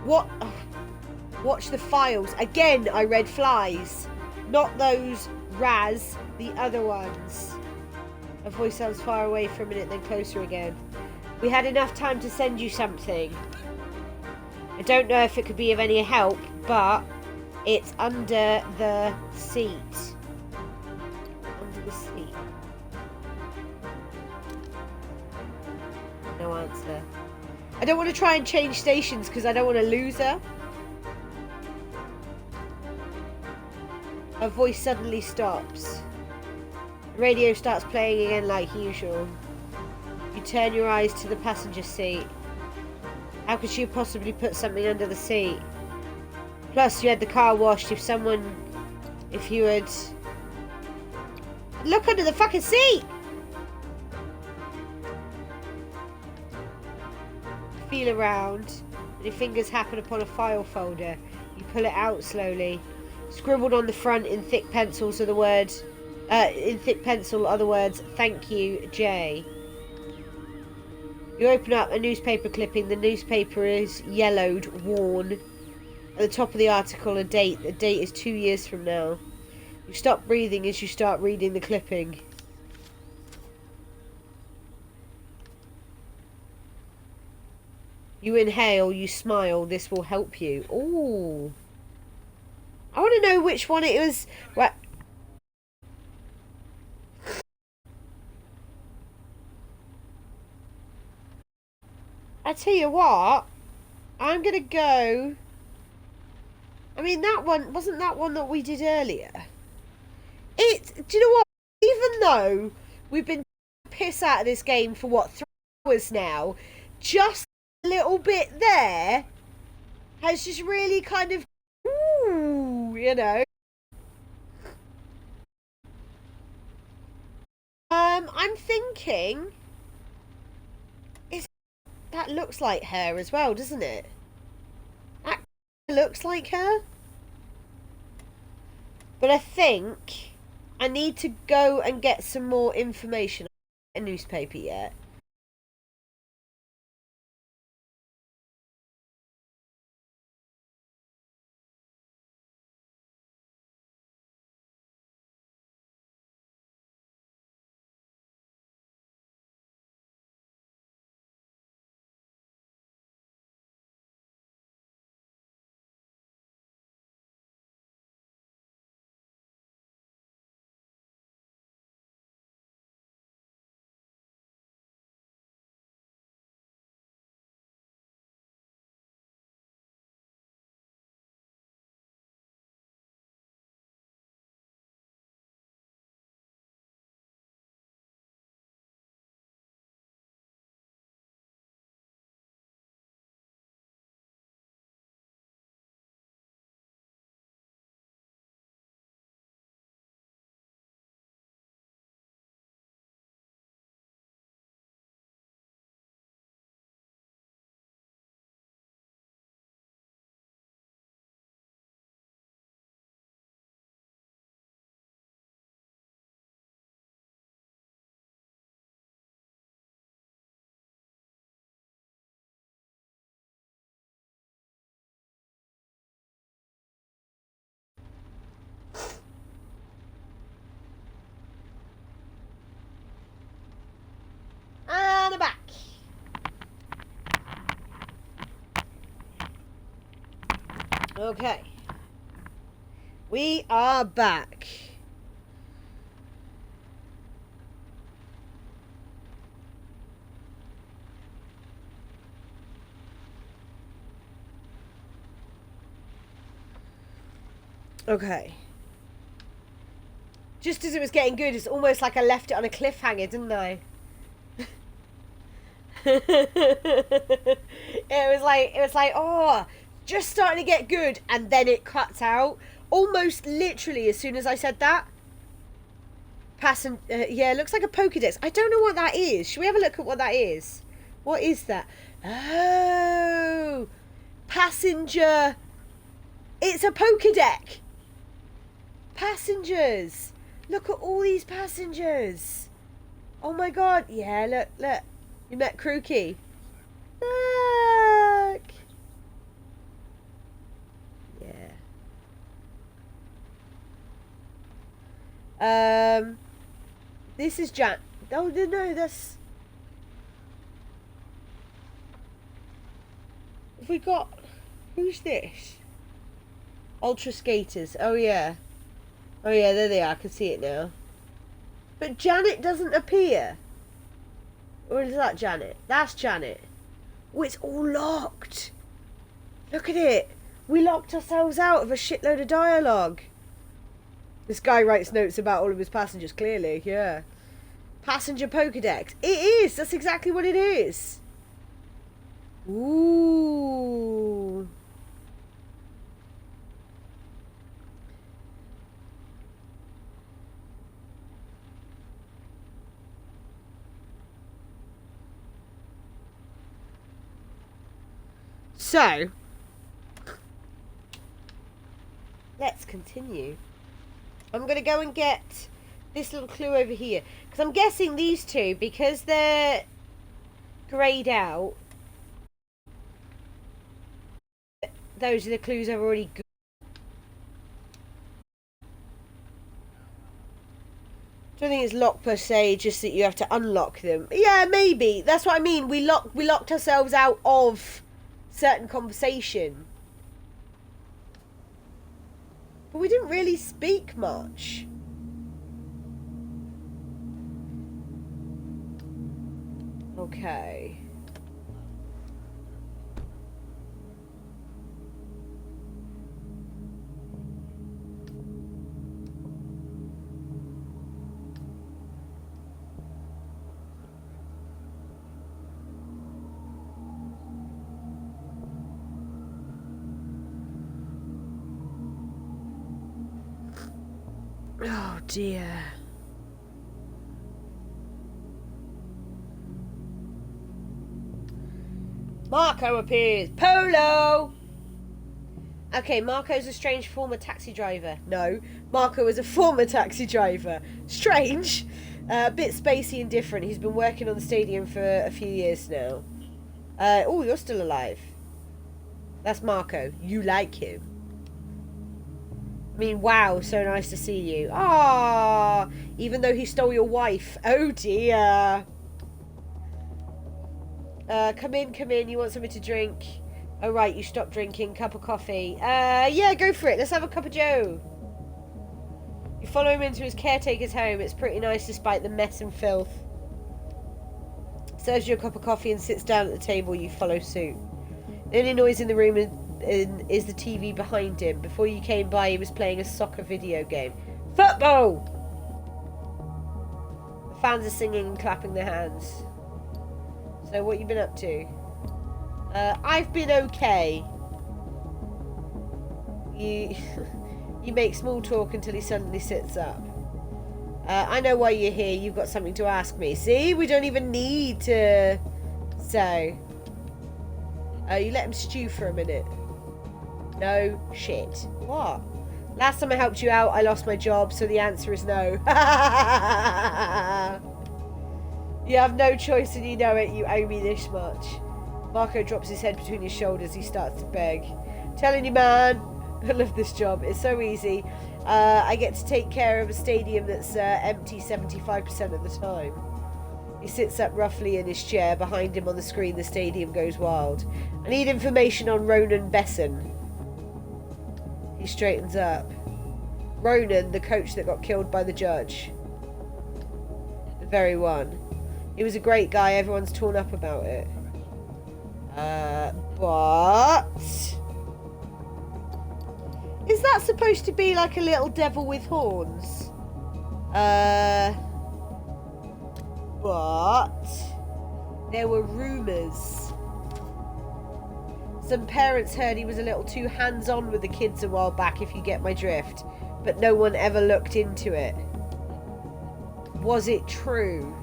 What? Oh. Watch the files. Again, I read flies. Not those Raz, the other ones. A voice sounds far away for a minute, then closer again. We had enough time to send you something. I don't know if it could be of any help, but it's under the seat. Under the seat. No answer. I don't want to try and change stations because I don't want to lose her. Her voice suddenly stops. The radio starts playing again like usual. You turn your eyes to the passenger seat. How could she have possibly put something under the seat? Plus, you had the car washed. If you had... Look under the fucking seat! Feel around, and your fingers happen upon a file folder. You pull it out slowly. Scribbled on the front in thick pencils are the words... in thick pencil are the words, "Thank you, Jay." You open up a newspaper clipping. The newspaper is yellowed, worn. At the top of the article, a date. The date is 2 years from now. You stop breathing as you start reading the clipping. You inhale, you smile. This will help you. Ooh. I want to know which one it was. Right. I tell you what, I'm gonna go. I mean, that one wasn't that one that we did earlier. Do you know what? Even though we've been piss out of this game for what, 3 hours now, just a little bit there has just really kind of, ooh, you know. I'm thinking. That looks like her as well, doesn't it? That looks like her. But I think I need to go and get some more information. I haven't read a newspaper yet. And I'm back. Okay. We are back. Okay. Just as it was getting good, it's almost like I left it on a cliffhanger, didn't I? it was like, oh, just starting to get good, and then it cuts out almost literally as soon as I said that. Yeah, it looks like a Pokédex. I don't know what that is. Should we have a look at what that is? What is that? Oh, passenger. It's a Pokédex. Passengers. Look at all these passengers. Oh my god. Yeah, look, look. You met Crookie. Look. Yeah. This is Jan. Oh, no, that's... Have we got... Who's this? Ultra Skaters. Oh, yeah. Oh, yeah, there they are. I can see it now. But Janet doesn't appear. Or is that Janet? That's Janet. Oh, it's all locked. Look at it. We locked ourselves out of a shitload of dialogue. This guy writes notes about all of his passengers, clearly, yeah. Passenger Pokédex. It is! That's exactly what it is. Ooh. So, let's continue. I'm going to go and get this little clue over here. Because I'm guessing these two, because they're greyed out, those are the clues I've already got. I don't think it's locked per se, just that you have to unlock them. Yeah, maybe. That's what I mean. We locked ourselves out of certain conversation. But we didn't really speak much. Okay. Oh dear. Marco appears. Polo! Okay, Marco's a strange former taxi driver. No, Marco is a former taxi driver. Strange. A bit spacey and different. He's been working on the stadium for a few years now. Oh, you're still alive. That's Marco. You like him. I mean, wow, so nice to see you. Ah, even though he stole your wife. Oh dear. Come in. You want something to drink? Oh right, you stopped drinking. Cup of coffee. Yeah, go for it. Let's have a cup of joe. You follow him into his caretaker's home. It's pretty nice despite the mess and filth. Serves you a cup of coffee and sits down at the table. You follow suit. The only noise in the room is the TV behind him. Before you came by, he was playing a soccer video game. Football! The fans are singing and clapping their hands. So what you been up to? I've been okay. You make small talk until he suddenly sits up. I know why you're here. You've got something to ask me. See? We don't even need to... So... you let him stew for a minute. No shit. What? Last time I helped you out, I lost my job, so the answer is no. You have no choice and you know it. You owe me this much. Marco drops his head between his shoulders. He starts to beg. Telling you, man. I love this job. It's so easy. I get to take care of a stadium that's empty 75% of the time. He sits up roughly in his chair. Behind him on the screen, the stadium goes wild. I need information on Ronan Besson. He straightens up. Ronan, the coach that got killed by the judge. The very one. He was a great guy. Everyone's torn up about it. But... Is that supposed to be like a little devil with horns? But... There were rumours. Some parents heard he was a little too hands-on with the kids a while back, if you get my drift. But no one ever looked into it. Was it true?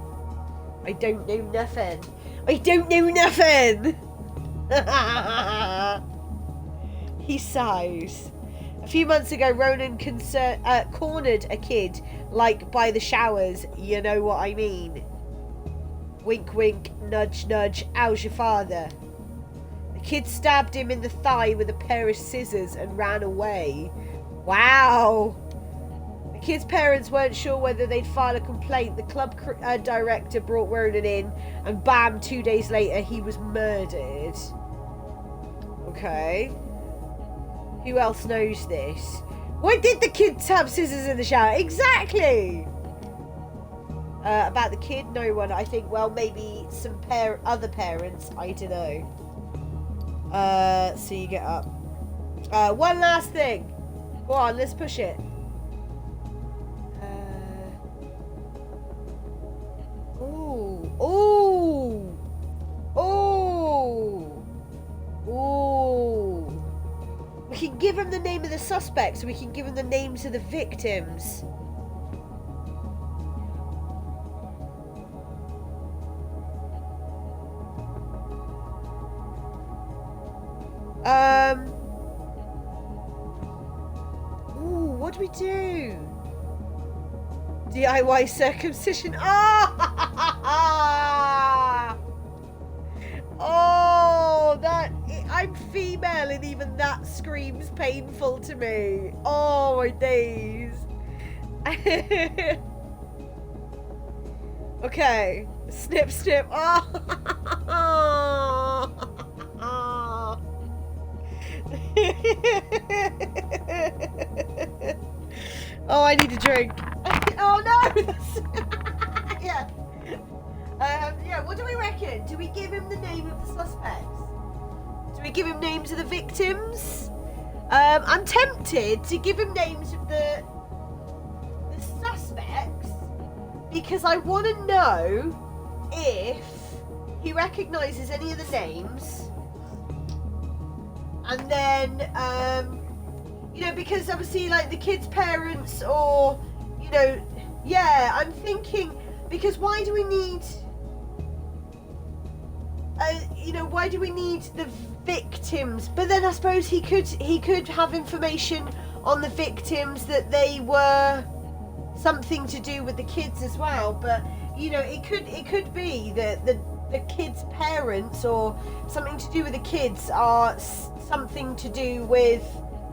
I don't know nothing. I don't know nothing! He sighs. A few months ago, Ronan cornered a kid, like, by the showers. You know what I mean. Wink, wink, nudge, nudge. How's your father? The kid stabbed him in the thigh with a pair of scissors and ran away. Wow. The kid's parents weren't sure whether they'd file a complaint. The club director brought Ronan in, and bam, 2 days later, he was murdered. Okay. Who else knows this? Why did the kids have scissors in the shower? Exactly! About the kid, no one. I think, well, maybe some other parents. I don't know. So you get up. One last thing. Go on, let's push it. Ooh. Ooh. Ooh. Ooh. We can give him the name of the suspects. We can give him the names of the victims. Ooh, what do we do? DIY circumcision. Ah! Oh, that... I'm female and even that screams painful to me. Oh, my days. Okay. Snip, snip. Oh. Oh, I need a drink. Oh no! Yeah. Yeah, what do we reckon? Do we give him the name of the suspects? Do we give him names of the victims? I'm tempted to give him names of the suspects because I want to know if he recognises any of the names. And then, you know, because obviously, like, the kids' parents or, you know, yeah, I'm thinking, because why do we need, you know, why do we need the victims? But then I suppose he could have information on the victims that they were something to do with the kids as well. But, you know, it could be that the kids' parents or something to do with the kids are something to do with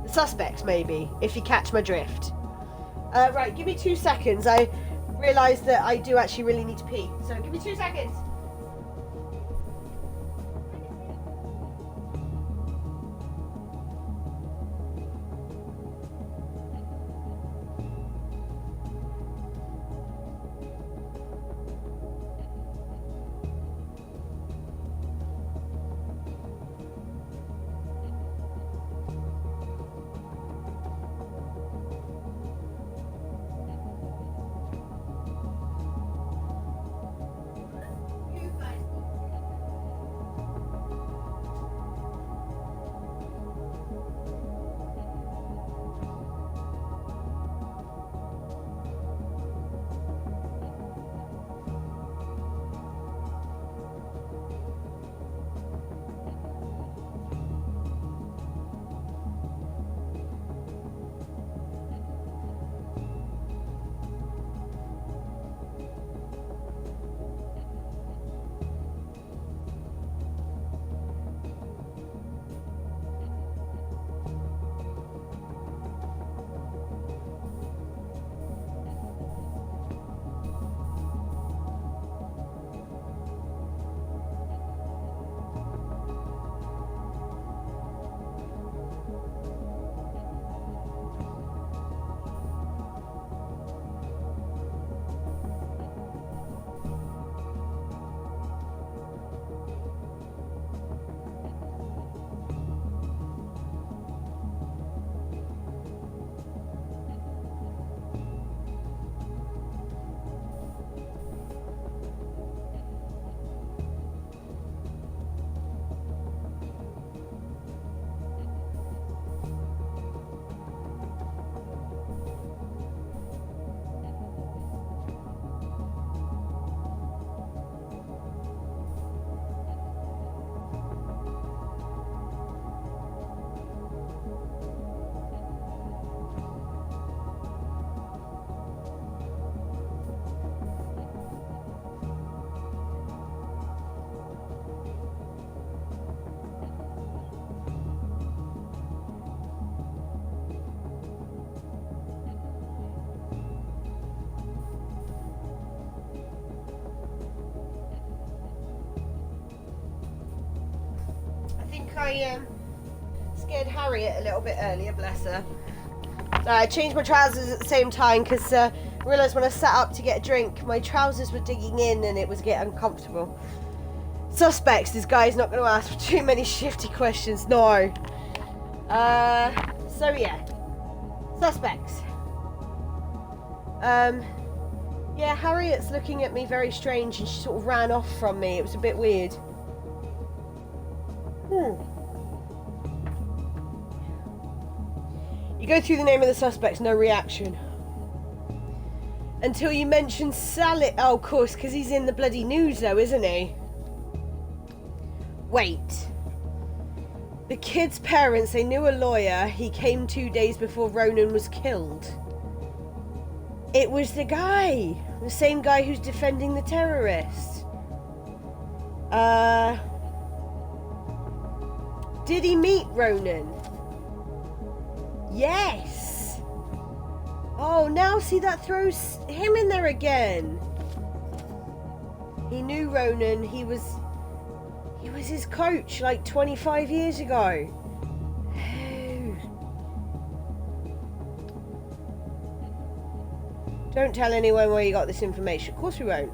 the suspects, maybe, if you catch my drift. Right, give me 2 seconds. I realised that I do actually really need to pee, so give me 2 seconds. I scared Harriet a little bit earlier, bless her. I changed my trousers at the same time because I realised when I sat up to get a drink, my trousers were digging in and it was getting uncomfortable. Suspects, this guy's not going to ask for too many shifty questions, no. So yeah. Suspects. Yeah, Harriet's looking at me very strange and she sort of ran off from me. It was a bit weird. You go through the name of the suspects, no reaction. Until you mention Sally. Oh, of course, because he's in the bloody news though, isn't he? Wait. The kid's parents, they knew a lawyer. He came 2 days before Ronan was killed. It was the guy. The same guy who's defending the terrorist. Did he meet Ronan? Yes. Oh, now see, that throws him in there again. He knew Ronan. He was his coach like 25 years ago. Don't tell anyone where you got this information. Of course we won't.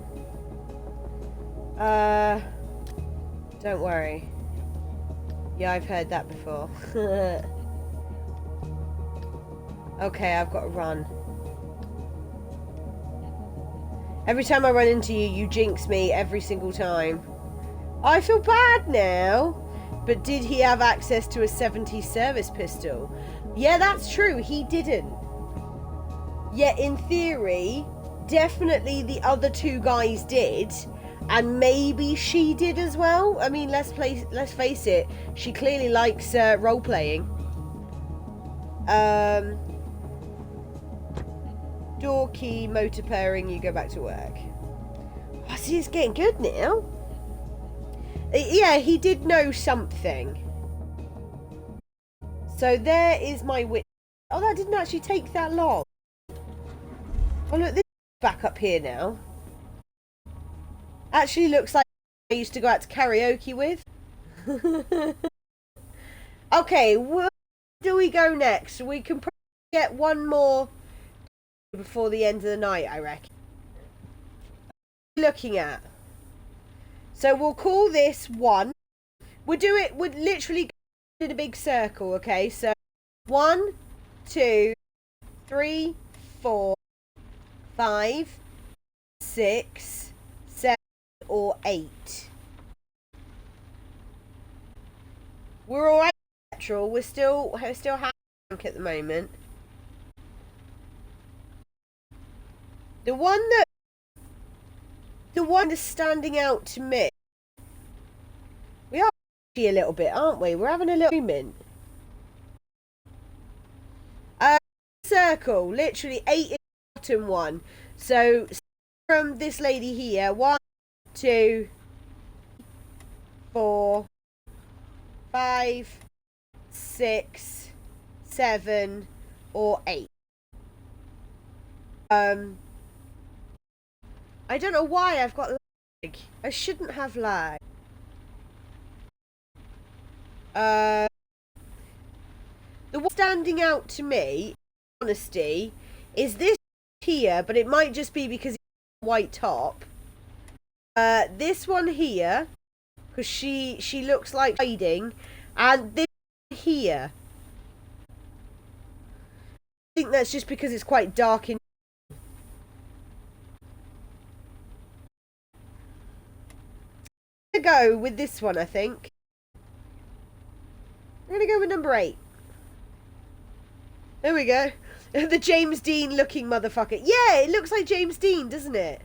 Don't worry. Yeah, I've heard that before. Okay, I've got to run. Every time I run into you, you jinx me every single time. I feel bad now. But did he have access to a 70s service pistol? Yeah, that's true. He didn't. Yet in theory, definitely the other two guys did. And maybe she did as well. I mean, let's face it. She clearly likes role-playing. Door key, motor pairing, you go back to work. Oh, see, it's getting good now. Yeah, he did know something. So there is my witness. Oh, that didn't actually take that long. Oh, look, this is back up here now. Actually looks like I used to go out to karaoke with. Okay, where do we go next? We can probably get one more before the end of the night, I reckon. Looking at. So we'll call this 1. We'll do it, we'll literally go in a big circle, okay? So 1, 2, 3, 4, 5, 6, 7, or 8. We're alright, petrol. We're still half tank at the moment. The one that's standing out to me. We are actually a little bit, aren't we? We're having a little moment. Circle, literally 8 in the bottom one. So from this lady here, 1, 2, 4, 5, 6, 7, or 8. I don't know why I've got lag. I shouldn't have lag. The one standing out to me, honesty, is this here, but it might just be because it's a white top. This one here, because she looks like hiding, and this one here. I think that's just because it's quite dark in. I'm gonna go with this one, I think. I'm gonna go with number 8. There we go. The James Dean looking motherfucker. Yeah, it looks like James Dean, doesn't it?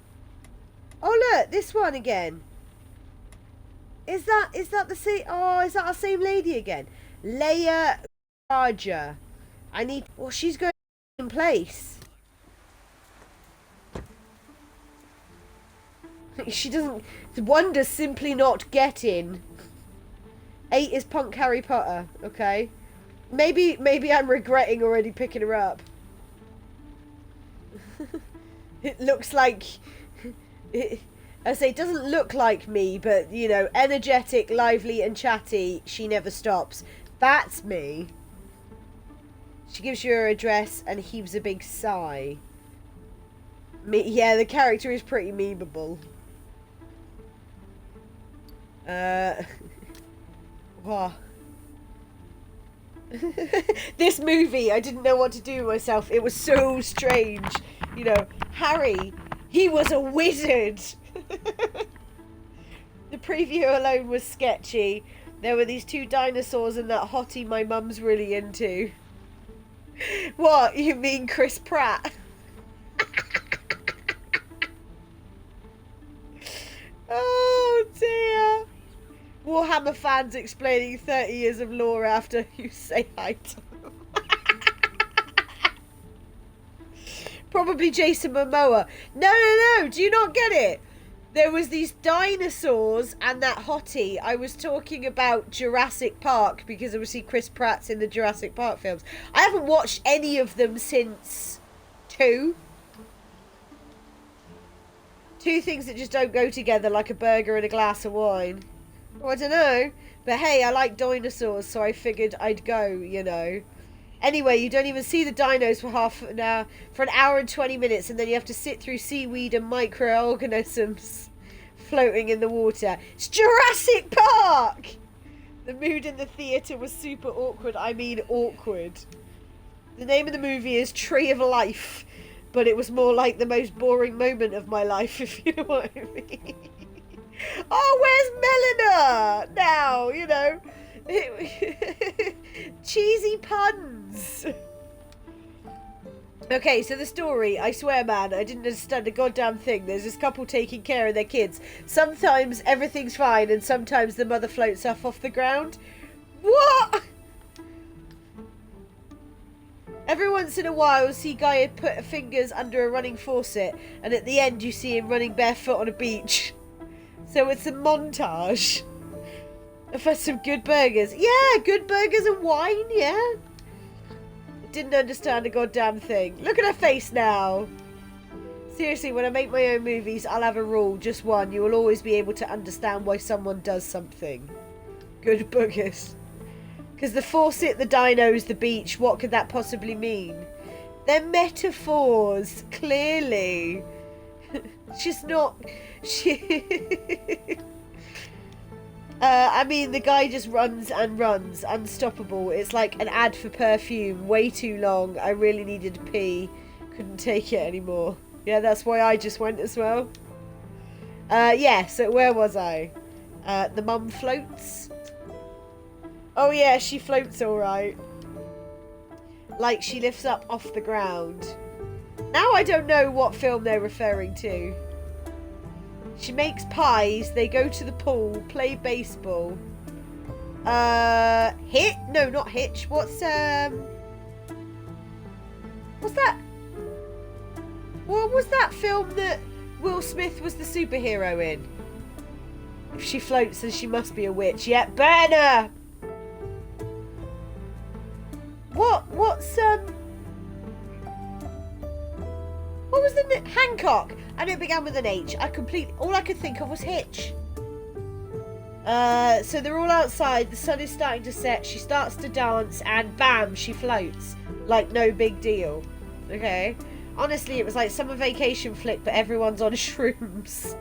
Oh look, this one again. Is that the same? Oh, is that our same lady again? Leia Raja. I need. Well, she's going in place. She doesn't. One does simply not get in. 8 is punk Harry Potter. Okay. Maybe I'm regretting already picking her up. It looks like I say, it doesn't look like me, but, you know, energetic, lively, and chatty. She never stops. That's me. She gives you her address and heaves a big sigh. Yeah, the character is pretty memeable. Wow. This movie, I didn't know what to do with myself. It was so strange. You know, Harry, he was a wizard. The preview alone was sketchy. There were these 2 dinosaurs and that hottie my mum's really into. What? You mean Chris Pratt? Oh dear. Warhammer fans explaining 30 years of lore after you say hi to them. Probably Jason Momoa. No. Do you not get it? There was these dinosaurs and that hottie. I was talking about Jurassic Park because obviously Chris Pratt's in the Jurassic Park films. I haven't watched any of them since 2. 2 things that just don't go together, like a burger and a glass of wine. Oh, I don't know. But hey, I like dinosaurs, so I figured I'd go, you know. Anyway, you don't even see the dinos for for an hour and 20 minutes, and then you have to sit through seaweed and microorganisms floating in the water. It's Jurassic Park! The mood in the theatre was super awkward. I mean awkward. The name of the movie is Tree of Life, but it was more like the most boring moment of my life, if you know what I mean. Oh, where's Melina? Now, you know. Cheesy puns. Okay, so the story, I swear, man, I didn't understand a goddamn thing. There's this couple taking care of their kids. Sometimes everything's fine, and sometimes the mother floats off the ground. What? Every once in a while, see Guy put fingers under a running faucet, and at the end you see him running barefoot on a beach. So it's a montage. For some good burgers. Yeah, good burgers and wine, yeah. Didn't understand a goddamn thing. Look at her face now. Seriously, when I make my own movies, I'll have a rule, just one. You will always be able to understand why someone does something. Good burgers. Because the faucet, the dinos, the beach, what could that possibly mean? They're metaphors, clearly. She's not... I mean, the guy just runs and runs, unstoppable. It's like an ad for perfume, way too long. I really needed to pee, couldn't take it anymore. Yeah, that's why I just went as well. Yeah, so where was I? The mum floats. Oh yeah, she floats alright. Like she lifts up off the ground. Now I don't know what film they're referring to. She makes pies, they go to the pool, play baseball. Hit? No, not Hitch. What's that? What was that film that Will Smith was the superhero in? If she floats, then she must be a witch. Yeah, burn her! What was the name? Hancock. I know it began with an H. All I could think of was Hitch. So they're all outside. The sun is starting to set. She starts to dance, and bam, she floats like no big deal. Okay. Honestly, it was like summer vacation flick, but everyone's on shrooms.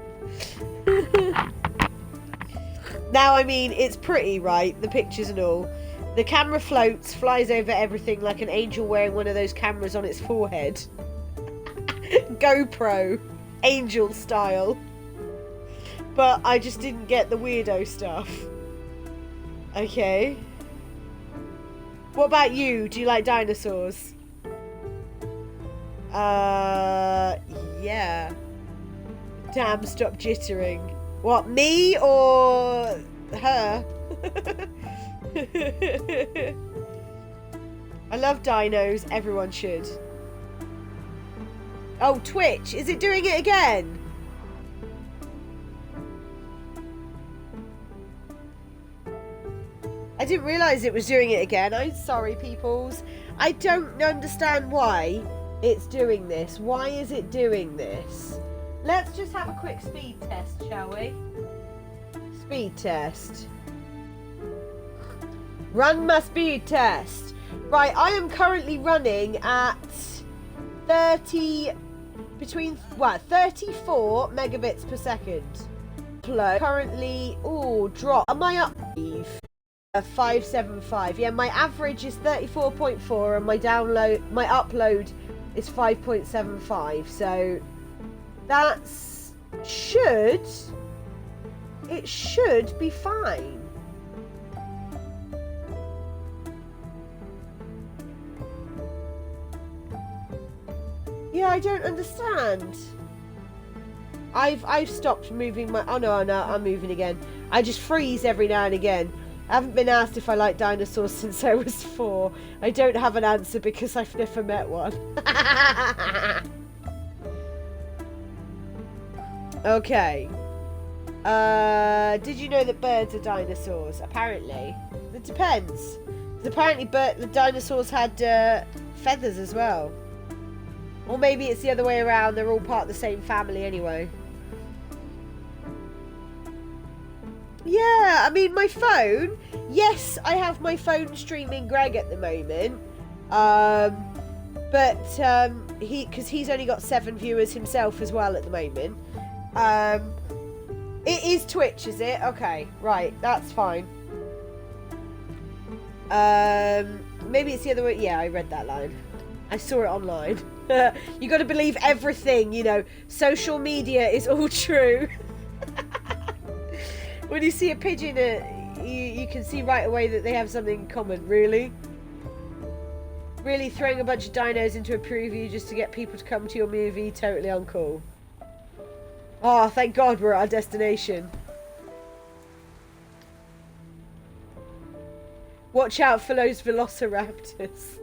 Now, I mean, it's pretty, right? The pictures and all. The camera floats, flies over everything like an angel wearing one of those cameras on its forehead. GoPro. Angel style. But I just didn't get the weirdo stuff. Okay. What about you? Do you like dinosaurs? Yeah. Damn, stop jittering. What, me or her? I love dinos. Everyone should. Oh, Twitch. Is it doing it again? I didn't realise it was doing it again. I'm sorry, peoples. I don't understand why it's doing this. Why is it doing this? Let's just have a quick speed test, shall we? Speed test. Run my speed test. Right, I am currently running at 34 megabits per second. Currently, drop. Am I up? 575. Yeah, my average is 34.4 and my upload is 5.75. So that's it should be fine. Yeah, I don't understand. I've stopped moving my... Oh no, I'm moving again. I just freeze every now and again. I haven't been asked if I like dinosaurs since I was 4. I don't have an answer because I've never met one. Okay. Did you know that birds are dinosaurs? Apparently. It depends. Because apparently the dinosaurs had feathers as well. Or maybe it's the other way around. They're all part of the same family anyway. Yeah, I mean, my phone. Yes, I have my phone streaming Greg at the moment. Because he's only got 7 viewers himself as well at the moment. It is Twitch, is it? Okay, right, that's fine. Maybe it's the other way. Yeah, I read that line. I saw it online. You got to believe everything, you know. Social media is all true. When you see a pigeon, you can see right away that they have something in common. Really? Really throwing a bunch of dinos into a preview just to get people to come to your movie? Totally uncool. Oh, thank God we're at our destination. Watch out for those velociraptors.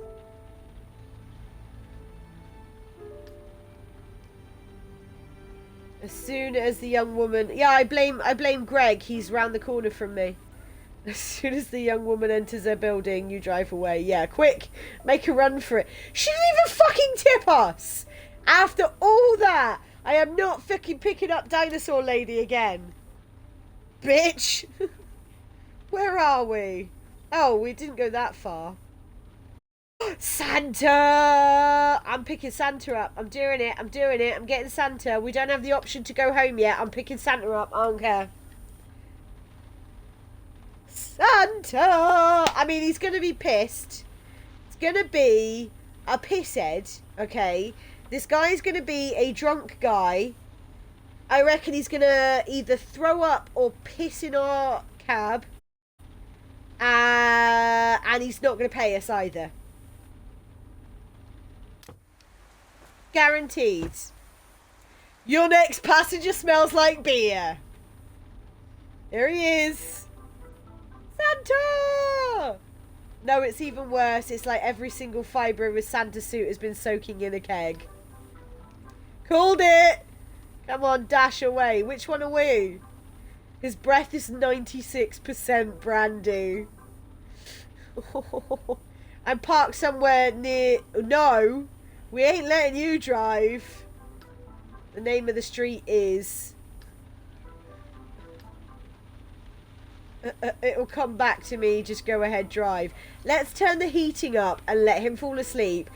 As soon as the young woman... Yeah, I blame Greg. He's round the corner from me. As soon as the young woman enters her building, you drive away. Yeah, quick. Make a run for it. She didn't even fucking tip us! After all that, I am not fucking picking up Dinosaur Lady again. Bitch! Where are we? Oh, we didn't go that far. Santa! I'm picking Santa up. I'm doing it. I'm getting Santa. We don't have the option to go home yet. I'm picking Santa up. I don't care. Santa! I mean, he's going to be pissed. It's going to be a pisshead, okay? This guy's going to be a drunk guy. I reckon he's going to either throw up or piss in our cab. And he's not going to pay us either. Guaranteed. Your next passenger smells like beer. There he is. Santa! No, it's even worse. It's like every single fibre of his Santa suit has been soaking in a keg. Called it! Come on, dash away. Which one are we? His breath is 96% brandy. I'm parked somewhere near... No! We ain't letting you drive. The name of the street is... It'll come back to me. Just go ahead, drive. Let's turn the heating up and let him fall asleep.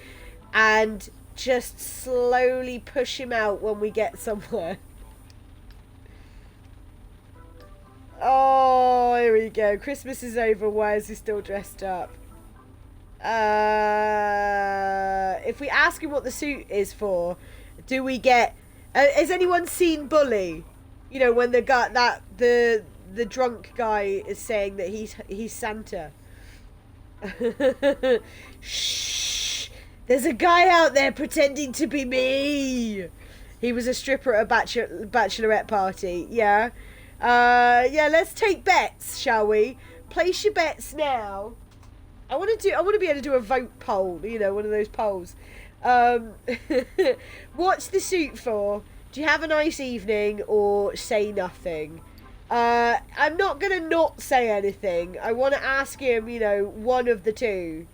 And just slowly push him out when we get somewhere. Oh, here we go. Christmas is over. Why is he still dressed up? If we ask him what the suit is for, do we get... has anyone seen Bully? You know, when the drunk guy is saying that he's Santa. Shh! There's a guy out there pretending to be me. He was a stripper at a bachelorette party. Yeah. Yeah. Let's take bets, shall we? Place your bets now. I want to be able to do a vote poll. You know, one of those polls. What's the suit for? Do you have a nice evening or say nothing? I'm not going to not say anything. I want to ask him, you know, one of the two.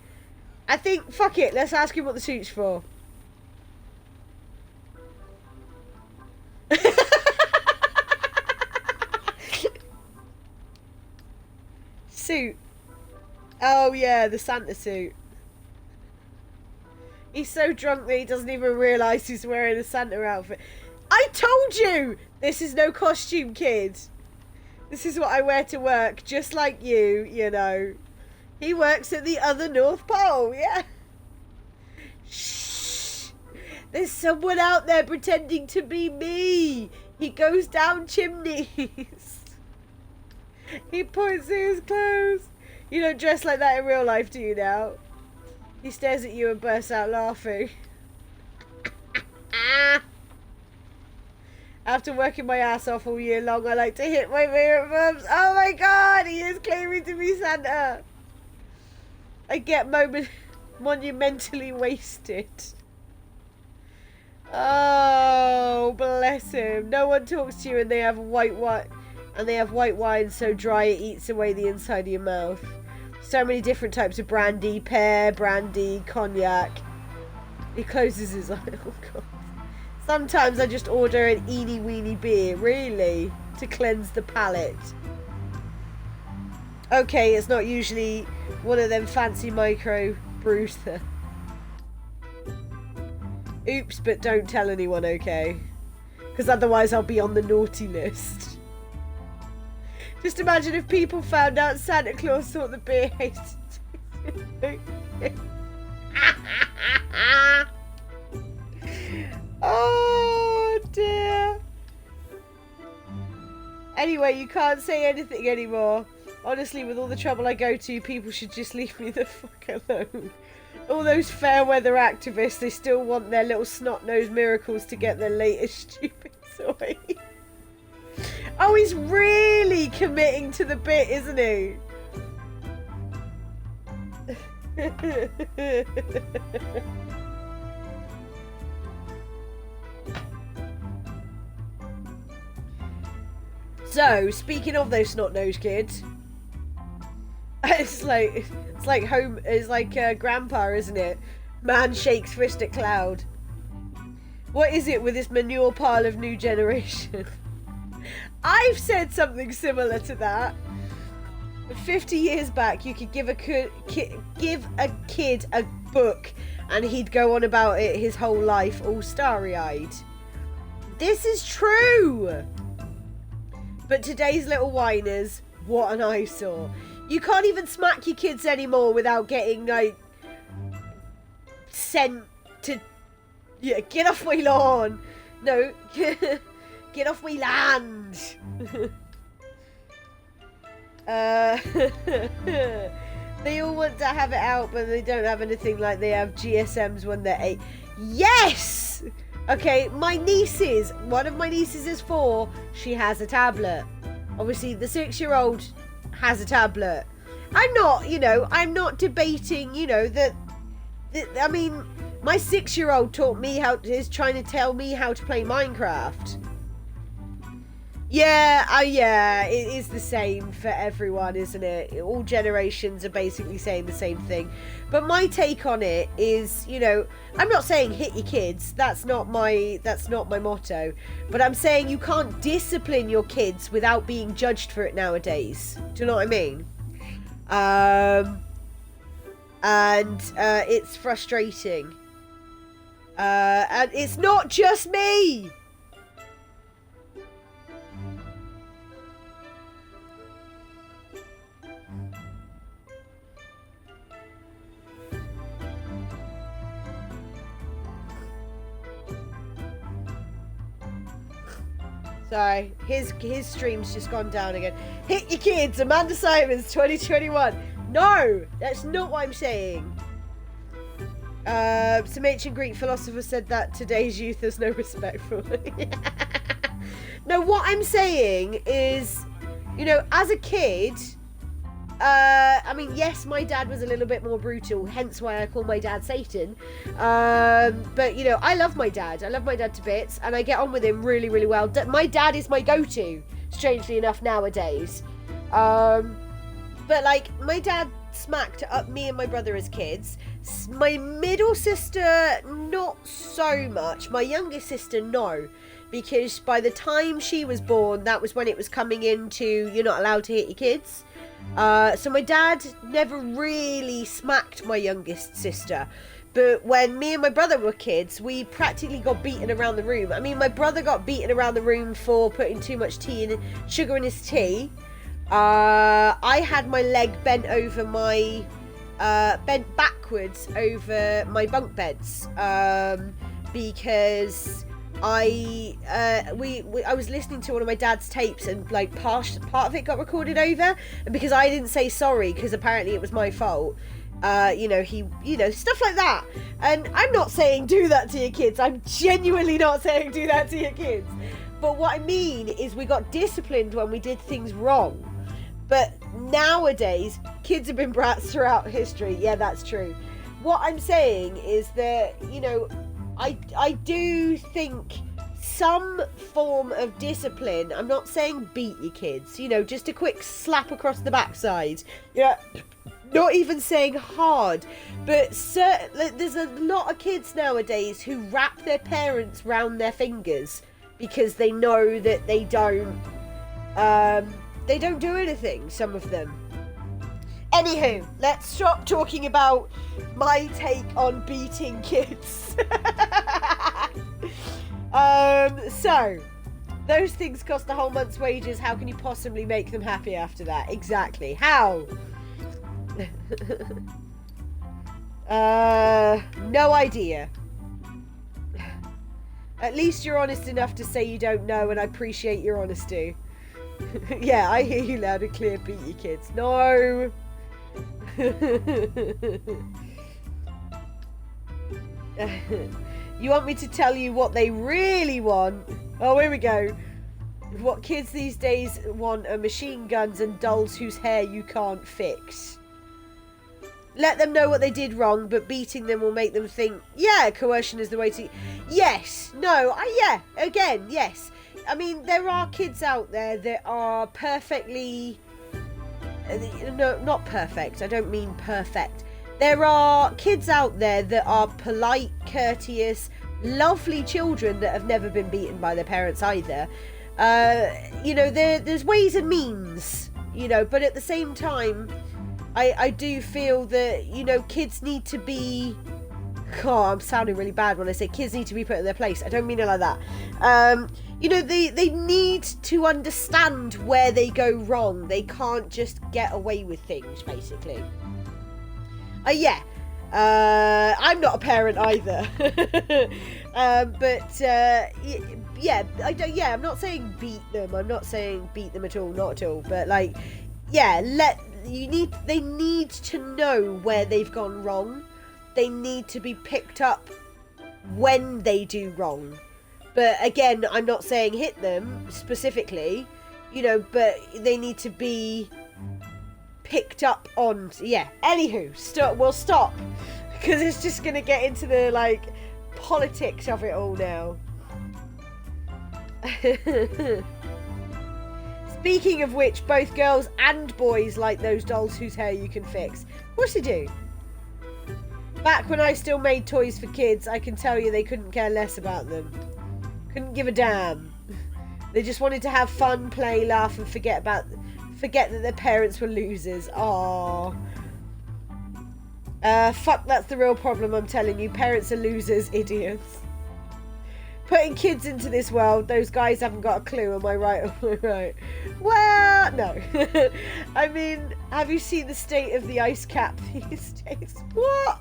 I think, fuck it, let's ask him what the suit's for. Suit. Oh yeah, the Santa suit. He's so drunk that he doesn't even realise he's wearing a Santa outfit. I told you! This is no costume, kid. This is what I wear to work, just like you, you know. He works at the other North Pole, yeah? Shh! There's someone out there pretending to be me. He goes down chimneys. He points at his clothes. You don't dress like that in real life, do you now? He stares at you and bursts out laughing. After working my ass off all year long, I like to hit my favourite bumps. Oh my god, he is claiming to be Santa. I get monumentally wasted. Oh, bless him. No one talks to you and they have white wine so dry it eats away the inside of your mouth. So many different types of brandy, pear, brandy, cognac. He closes his eyes. Oh god. Sometimes I just order an eeny weeny beer, really, to cleanse the palate. Okay, it's not usually one of them fancy micro brews. Oops, but don't tell anyone, okay? Because otherwise I'll be on the naughty list. Just imagine if people found out Santa Claus thought the beer tasted. Oh dear. Anyway, you can't say anything anymore. Honestly, with all the trouble I go to, people should just leave me the fuck alone. All those fair weather activists, they still want their little snot-nosed miracles to get their latest stupid toy. Oh, he's really committing to the bit, isn't he? So, speaking of those snot-nosed kids, it's like Grandpa, isn't it? Man shakes fist at cloud. What is it with this manure pile of new generation? I've said something similar to that. 50 years back, you could give a kid a book and he'd go on about it his whole life, all starry-eyed. This is true. But today's little whiners, what an eyesore. You can't even smack your kids anymore without getting, like, sent to... Yeah, get off my lawn. No, get off my land. They all want to have it out, but they don't have anything like they have GSMs when they're 8. Yes! Okay, my nieces, one of my nieces is 4, she has a tablet. Obviously, the 6-year-old has a tablet. I'm not debating, that I mean, my 6-year-old is trying to tell me how to play Minecraft. Yeah, it is the same for everyone, isn't it? All generations are basically saying the same thing. But my take on it is, I'm not saying hit your kids. That's not my motto. But I'm saying you can't discipline your kids without being judged for it nowadays. Do you know what I mean? And it's frustrating. And it's not just me. Sorry, his stream's just gone down again. Hit your kids, Amanda Simons 2021. No, that's not what I'm saying. Some ancient Greek philosopher said that today's youth has no respect for me. No, what I'm saying is, as a kid, I mean, yes, my dad was a little bit more brutal, hence why I call my dad Satan. But, I love my dad. I love my dad to bits, and I get on with him really, really well. My dad is my go-to, strangely enough, nowadays. But, my dad smacked up me and my brother as kids. My middle sister, not so much. My youngest sister, no. because by the time she was born, that was when it was coming into you're not allowed to hit your kids. So my dad never really smacked my youngest sister. But when me and my brother were kids, we practically got beaten around the room. I mean, my brother got beaten around the room for putting too much sugar in his tea. I had my leg bent backwards over my bunk beds because I was listening to one of my dad's tapes, and like part of it got recorded over, and because I didn't say sorry because apparently it was my fault. Stuff like that. And I'm not saying do that to your kids. I'm genuinely not saying do that to your kids. But what I mean is we got disciplined when we did things wrong. But nowadays, kids have been brats throughout history. Yeah, that's true. What I'm saying is that, I do think some form of discipline. I'm not saying beat your kids, just a quick slap across the backside. Yeah. Not even saying hard, but there's a lot of kids nowadays who wrap their parents round their fingers because they know that they don't do anything, some of them. Anywho, let's stop talking about my take on beating kids. So, those things cost a whole month's wages. How can you possibly make them happy after that? Exactly. How? No idea. At least you're honest enough to say you don't know, and I appreciate your honesty. Yeah, I hear you loud and clear, beat your kids. No! You want me to tell you what they really want? Oh, here we go. What kids these days want are machine guns and dolls whose hair you can't fix. Let them know what they did wrong, but beating them will make them think, yeah, coercion is the way to... Yes. No. Again, yes. I mean, there are kids out there that are perfectly... No, not perfect. I don't mean perfect. There are kids out there that are polite, courteous, lovely children that have never been beaten by their parents either. There's ways and means, but at the same time... I do feel that, kids need to be... God, I'm sounding really bad when I say kids need to be put in their place. I don't mean it like that. They need to understand where they go wrong. They can't just get away with things, basically. I'm not a parent either. I'm not saying beat them. I'm not saying beat them at all, not at all. But, they need to know where they've gone wrong. They need to be picked up when they do wrong. But again, I'm not saying hit them specifically, but they need to be picked up on. Yeah. Anywho, we'll stop because it's just gonna get into the politics of it all now. Speaking of which, both girls and boys like those dolls whose hair you can fix. Of course they do. Back when I still made toys for kids, I can tell you they couldn't care less about them. Couldn't give a damn. They just wanted to have fun, play, laugh, and forget that their parents were losers. Aww. Fuck, that's the real problem, I'm telling you. Parents are losers, idiots. Putting kids into this world, those guys haven't got a clue, am I right? Am I right? Well, no. I mean, have you seen the state of the ice cap these days? What?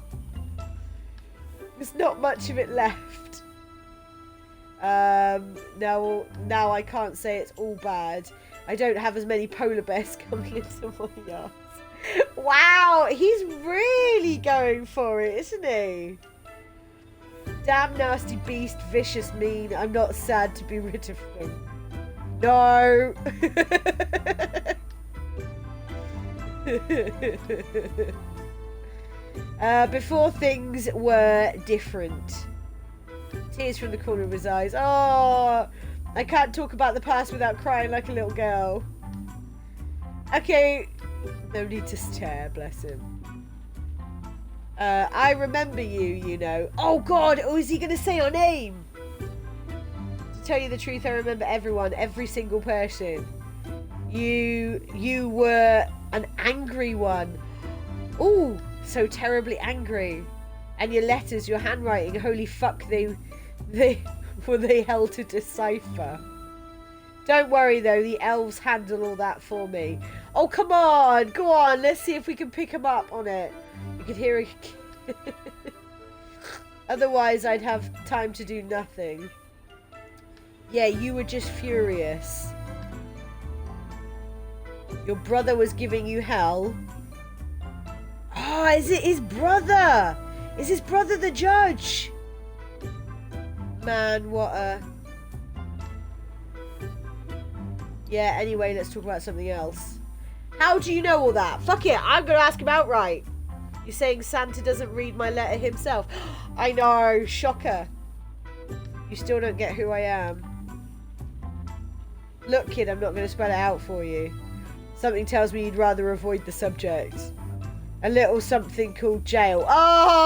There's not much of it left. Now I can't say it's all bad. I don't have as many polar bears coming into my yard. Wow, he's really going for it, isn't he? Damn nasty beast, vicious, mean. I'm not sad to be rid of them. No. Before things were different. Tears from the corner of his eyes. Oh, I can't talk about the past without crying like a little girl. Okay, no need to stare, bless him. I remember you, you know. Oh God, oh, is he going to say our name? To tell you the truth, I remember everyone, every single person. You were an angry one. Ooh, so terribly angry. And your letters, your handwriting, holy fuck, they were they hell to decipher. Don't worry though, the elves handle all that for me. Oh, come on, go on, let's see if we can pick them up on it. You can hear a... Otherwise, I'd have time to do nothing. Yeah, you were just furious. Your brother was giving you hell. Oh, is it his brother? Is his brother the judge? Man, what a... Yeah, anyway, let's talk about something else. How do you know all that? Fuck it, I'm gonna ask him outright. You're saying Santa doesn't read my letter himself? I know, shocker. You still don't get who I am. Look, kid, I'm not gonna spell it out for you. Something tells me you'd rather avoid the subject. A little something called jail. Ah!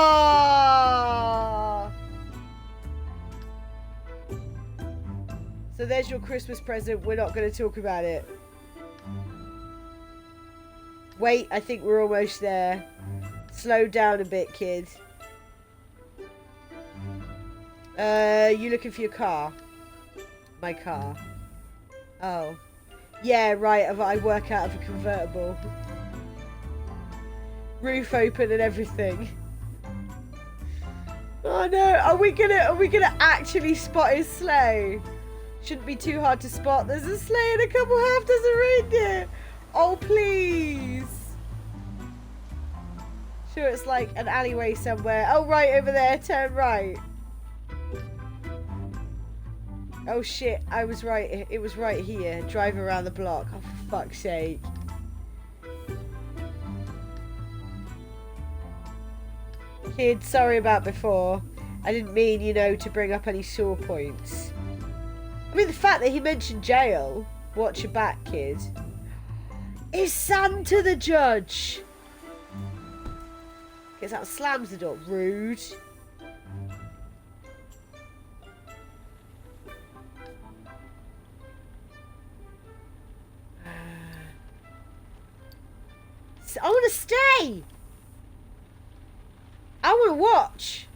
So there's your Christmas present. We're not going to talk about it. Wait, I think we're almost there. Slow down a bit, kid. You looking for your car? My car. Oh. Yeah, right. I work out of a convertible. Roof open and everything. Oh no! Are we gonna actually spot his sleigh? Shouldn't be too hard to spot. There's a sleigh and a couple half dozen reindeer. Oh please! Sure, it's like an alleyway somewhere. Oh right over there. Turn right. Oh shit! I was right. It was right here. Drive around the block. Oh for fuck's sake! Kid, sorry about before. I didn't mean, you know, to bring up any sore points. I mean, the fact that he mentioned jail. Watch your back, kid. Is Santa the judge? Gets out, slams the door. Rude. I want to stay. I want to watch.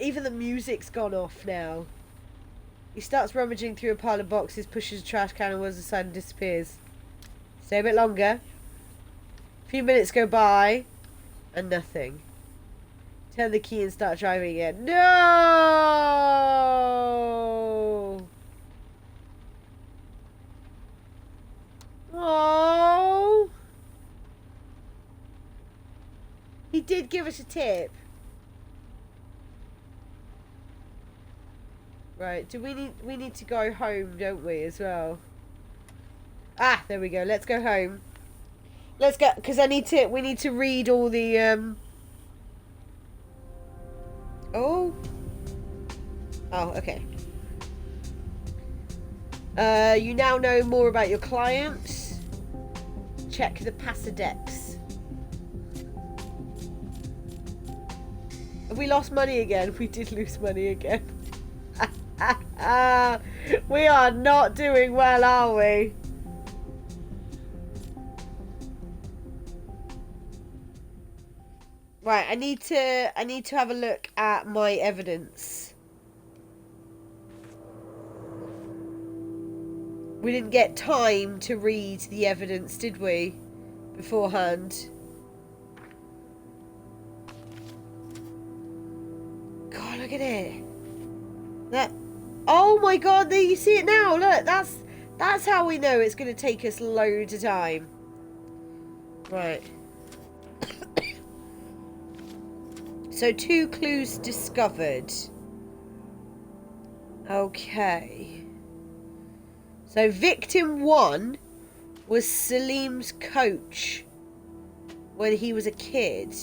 Even the music's gone off now. He starts rummaging through a pile of boxes, pushes a trash can and wheels aside and disappears. Stay a bit longer. A few minutes go by and nothing. Turn the key and start driving again. No! Oh! He did give us a tip. Right, we need to go home, don't we, as well? Ah, there we go. Let's go home. Let's go, because we need to read all the Oh, okay. You now know more about your clients. Check the Passadex. Have we lost money again? We did lose money again. We are not doing well, are we? Right, I need to have a look at my evidence. We didn't get time to read the evidence, did we? Beforehand. God, look at it. Oh my god, there you see it now. Look, that's how we know it's going to take us loads of time. Right. So 2 clues discovered. Okay. So victim 1 was Salim's coach when he was a kid.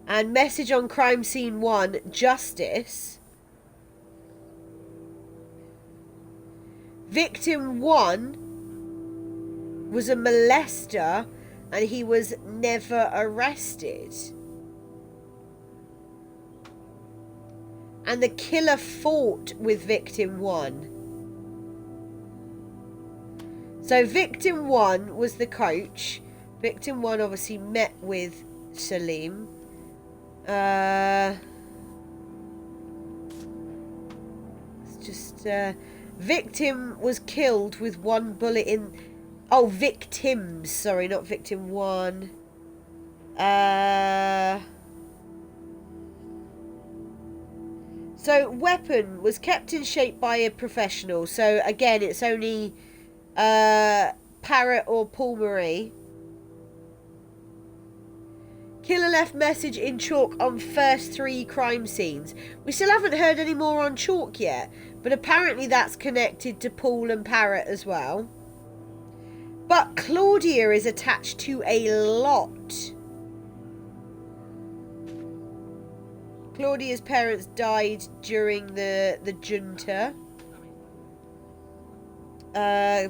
And message on crime scene 1, justice. Victim 1 was a molester and he was never arrested. And the killer fought with victim 1. So victim 1 was the coach. Victim 1 obviously met with Salim. Victim was killed with 1 bullet in... Oh, victims. Sorry, not victim 1. So, weapon was kept in shape by a professional. So, again, it's only Parrot or Paul Marie. Killer left message in chalk on first 3 crime scenes. We still haven't heard any more on chalk yet, but apparently that's connected to Paul and Parrot as well. But Claudia is attached to a lot. Claudia's parents died during the junta.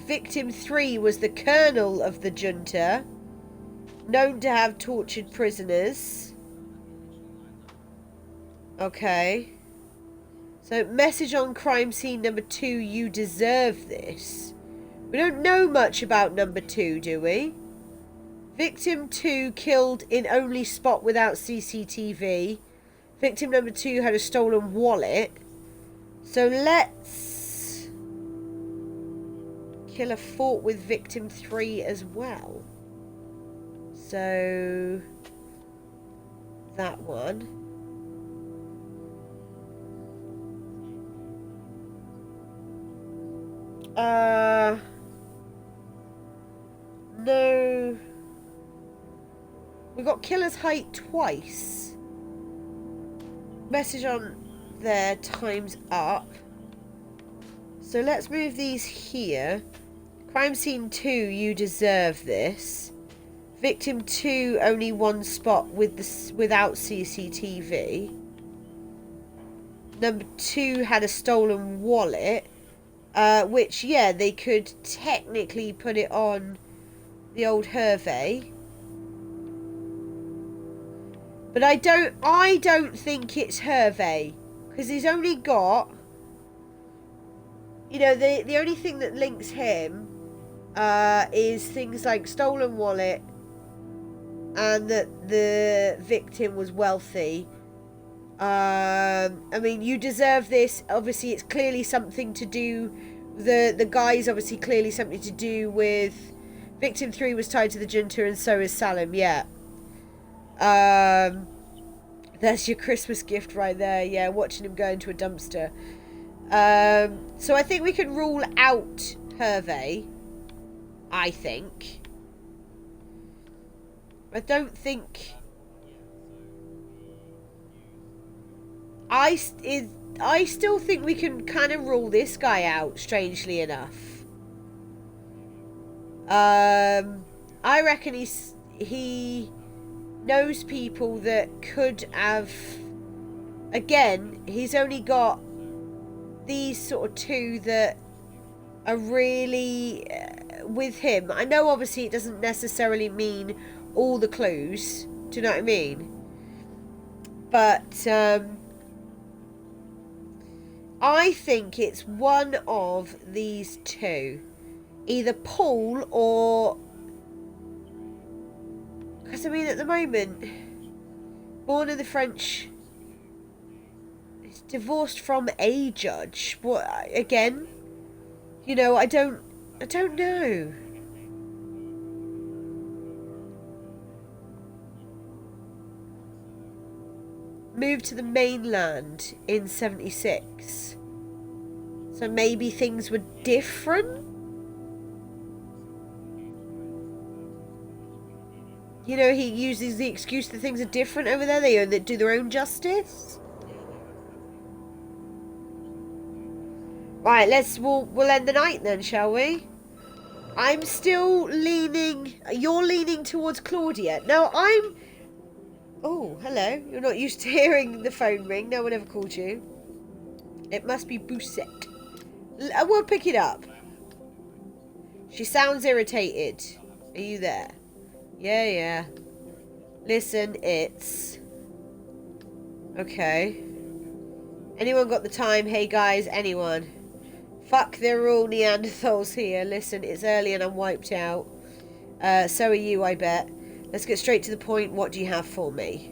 Victim 3 was the colonel of the junta, known to have tortured prisoners. Okay. So, message on crime scene number 2, you deserve this. We don't know much about number 2, do we? Victim 2 killed in only spot without CCTV. Victim number 2 had a stolen wallet. So let's... Killer fought with victim 3 as well. So... that one. No. We got killer's height twice. Message on there, time's up. So let's move these here. Crime scene 2, you deserve this. Victim 2, only 1 spot without CCTV. Number 2 had a stolen wallet. Which, yeah, they could technically put it on the old Hervé. But I don't think it's Hervé. Because he's only got... You know, the only thing that links him is things like stolen wallet and that the victim was wealthy. I mean, you deserve this. Obviously, it's clearly something to do... The guy's obviously clearly something to do with... Victim 3 was tied to the junta and so is Salim, yeah. That's your Christmas gift right there. Yeah, watching him go into a dumpster. So I think we can rule out Hervé. I think. I don't think... I still think we can kind of rule this guy out, strangely enough. I reckon he knows people that could have... Again, he's only got these sort of 2 that are really with him. I know obviously it doesn't necessarily mean all the clues. Do you know what I mean? But I think it's one of these 2. Either Paul or... Because, I mean, at the moment, born in the French... Is divorced from a judge. What, again? You know, I don't know. Moved to the mainland in 76. So maybe things were different? You know, he uses the excuse that things are different over there. They do their own justice. Right, we'll end the night then, shall we? I'm still leaning... You're leaning towards Claudia. Now, I'm... Oh, hello. You're not used to hearing the phone ring. No one ever called you. It must be Boussette. We'll pick it up. She sounds irritated. Are you there? Yeah. Listen, it's... Okay. Anyone got the time? Hey guys, anyone? Fuck, they're all Neanderthals here. Listen, it's early and I'm wiped out. So are you, I bet. Let's get straight to the point. What do you have for me?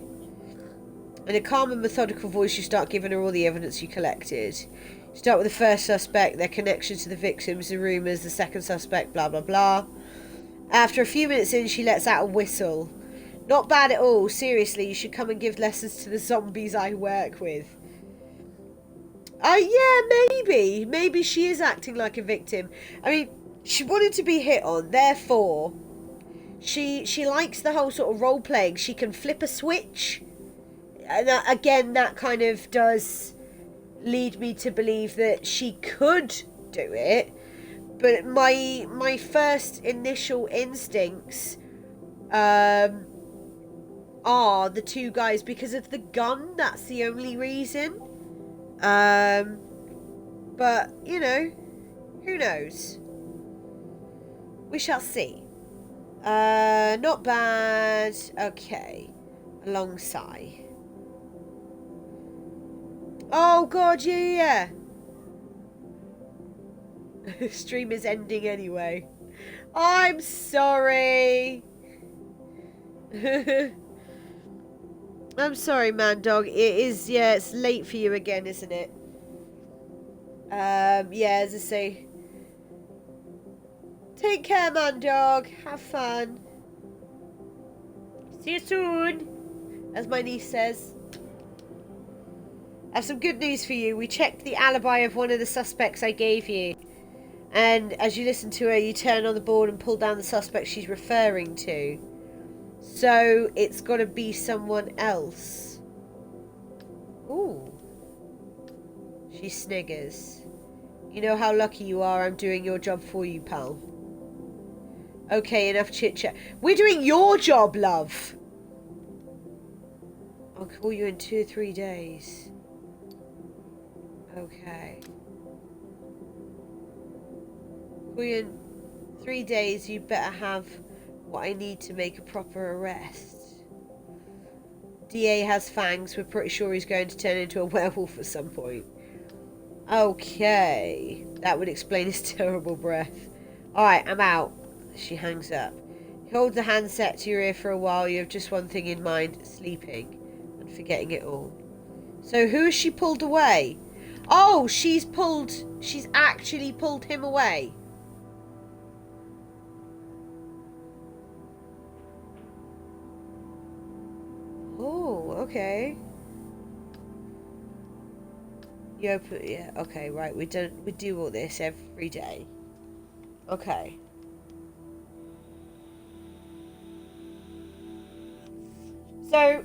In a calm and methodical voice, you start giving her all the evidence you collected. You start with the first suspect, their connection to the victims, the rumours, the second suspect, blah blah blah. After a few minutes in, she lets out a whistle. Not bad at all. Seriously, you should come and give lessons to the zombies I work with. Yeah, maybe. Maybe she is acting like a victim. I mean, she wanted to be hit on, therefore, she likes the whole sort of role-playing. She can flip a switch. And again, that kind of does lead me to believe that she could do it. But my first initial instincts are the two guys because of the gun. That's the only reason. But, you know, who knows? We shall see. Not bad. Okay. A long sigh. Oh, God, yeah. Stream is ending anyway. I'm sorry. I'm sorry, man dog. It is, yeah, it's late for you again, isn't it? Yeah, as I say. Take care, man dog. Have fun. See you soon. As my niece says. I have some good news for you. We checked the alibi of one of the suspects I gave you. And as you listen to her, you turn on the board and pull down the suspect she's referring to. So, it's got to be someone else. Ooh. She sniggers. You know how lucky you are I'm doing your job for you, pal. Okay, enough chit-chat. We're doing your job, love! I'll call you in 2 or 3 days. Okay. Call you in 3 days, you better have what I need to make a proper arrest. DA has fangs. We're pretty sure he's going to turn into a werewolf at some point. Okay. That would explain his terrible breath. Alright, I'm out. She hangs up. Hold the handset to your ear for a while. You have just one thing in mind. Sleeping. And forgetting it all. So who has she pulled away? Oh, she's actually pulled him away. Oh, okay. You open, yeah, okay, right. We do all this every day. Okay. So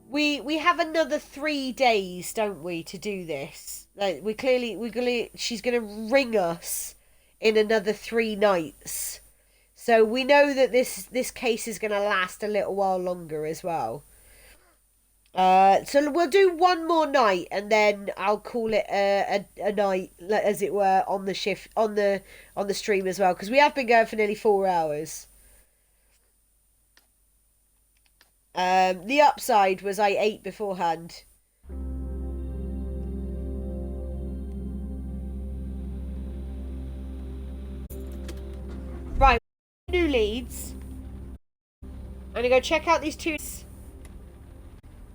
we have another 3 days, don't we, to do this? Like she's gonna ring us in another 3 nights. So we know that this case is gonna last a little while longer as well. So we'll do one more night and then I'll call it a night, as it were, on the shift on the stream as well, because we have been going for nearly 4 hours. The upside was I ate beforehand. Right, new leads. I'm gonna go check out these 2.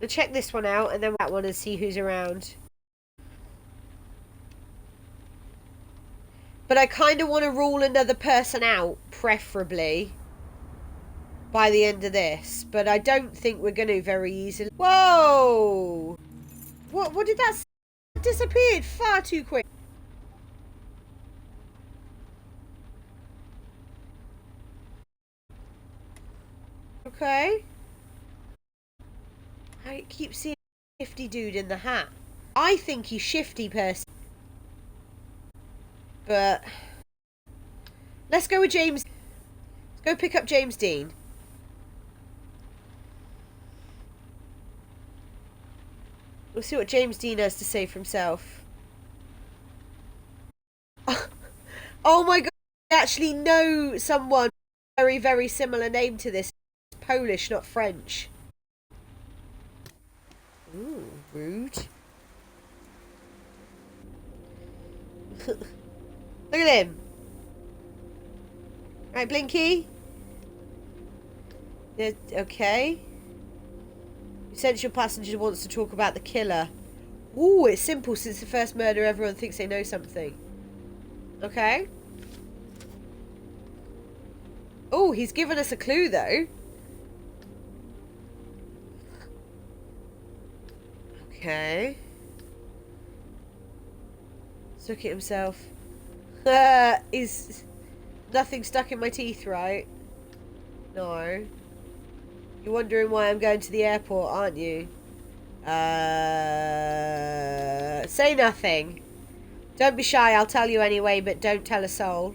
We'll check this one out and then that one and see who's around. But I kind of want to rule another person out, preferably, by the end of this. But I don't think we're going to very easily. Whoa! What did that... It disappeared far too quick. Okay. I keep seeing a shifty dude in the hat. I think he's shifty person. But let's go with James. Let's go pick up James Dean. We'll see what James Dean has to say for himself. Oh my god, I actually know someone very, very similar name to this. It's Polish, not French. Ooh. Rude. Look at him. Right, Blinky. Okay. Essential passenger wants to talk about the killer. Ooh, it's simple. Since the first murder, everyone thinks they know something. Okay. Oh, he's given us a clue, though. Okay. Let's look at himself. Is nothing stuck in my teeth, right? No. You're wondering why I'm going to the airport, aren't you? Say nothing. Don't be shy, I'll tell you anyway, but don't tell a soul.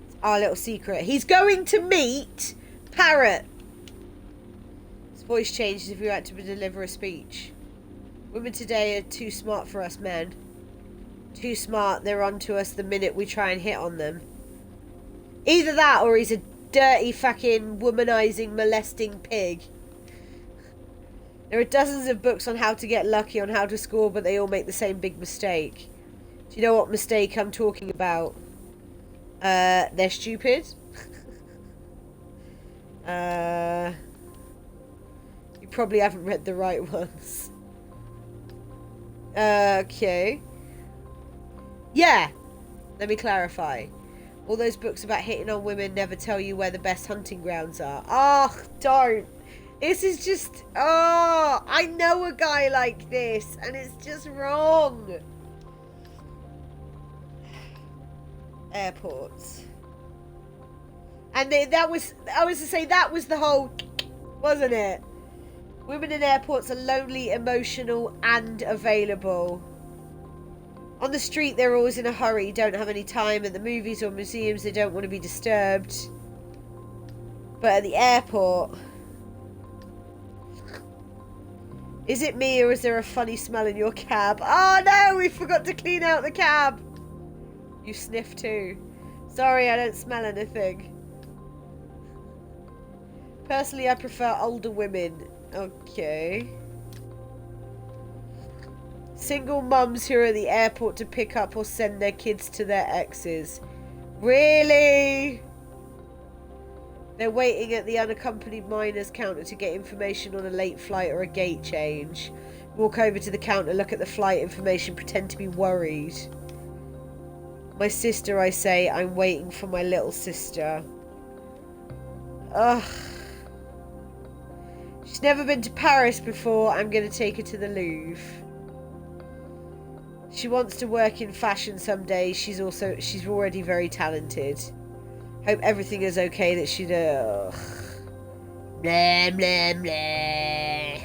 It's our little secret. He's going to meet Parrot. His voice changes if you had to deliver a speech. Women today are too smart for us men. Too smart, they're onto us the minute we try and hit on them. Either that or he's a dirty fucking womanizing, molesting pig. There are dozens of books on how to get lucky, on how to score, but they all make the same big mistake. Do you know what mistake I'm talking about? They're stupid. You probably haven't read the right ones. Okay. Yeah. Let me clarify. All those books about hitting on women never tell you where the best hunting grounds are. Oh, don't. This is just... Oh, I know a guy like this, and it's just wrong. Airports. And that was... I was to say, that was the whole... Wasn't it? Women in airports are lonely, emotional, and available. On the street, they're always in a hurry, don't have any time. At the movies or museums, they don't want to be disturbed. But at the airport... Is it me or is there a funny smell in your cab? Oh no, we forgot to clean out the cab. You sniff too. Sorry, I don't smell anything. Personally, I prefer older women. Okay. Single mums who are at the airport to pick up or send their kids to their exes. Really? They're waiting at the unaccompanied minors counter to get information on a late flight or a gate change. Walk over to the counter, look at the flight information, pretend to be worried. My sister, I say, I'm waiting for my little sister. Ugh. She's never been to Paris before. I'm going to take her to the Louvre. She wants to work in fashion someday. She's already very talented. Hope everything is okay that she does. Blah, blah, blah.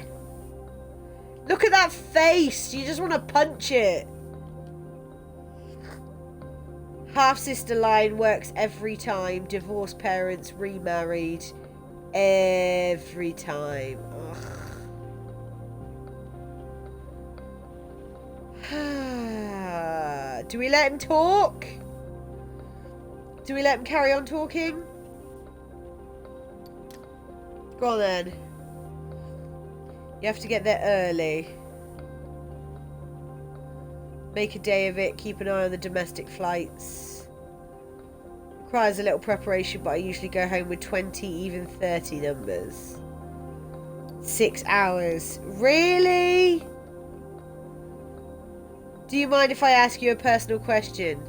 Look at that face. You just want to punch it. Half-sister line works every time. Divorced parents, remarried. Every time. Ugh. Do we let him talk? Do we let him carry on talking? Go on then. You have to get there early. Make a day of it. Keep an eye on the domestic flights. Requires a little preparation, but I usually go home with 20, even 30 numbers. 6 hours. Really? Do you mind if I ask you a personal question?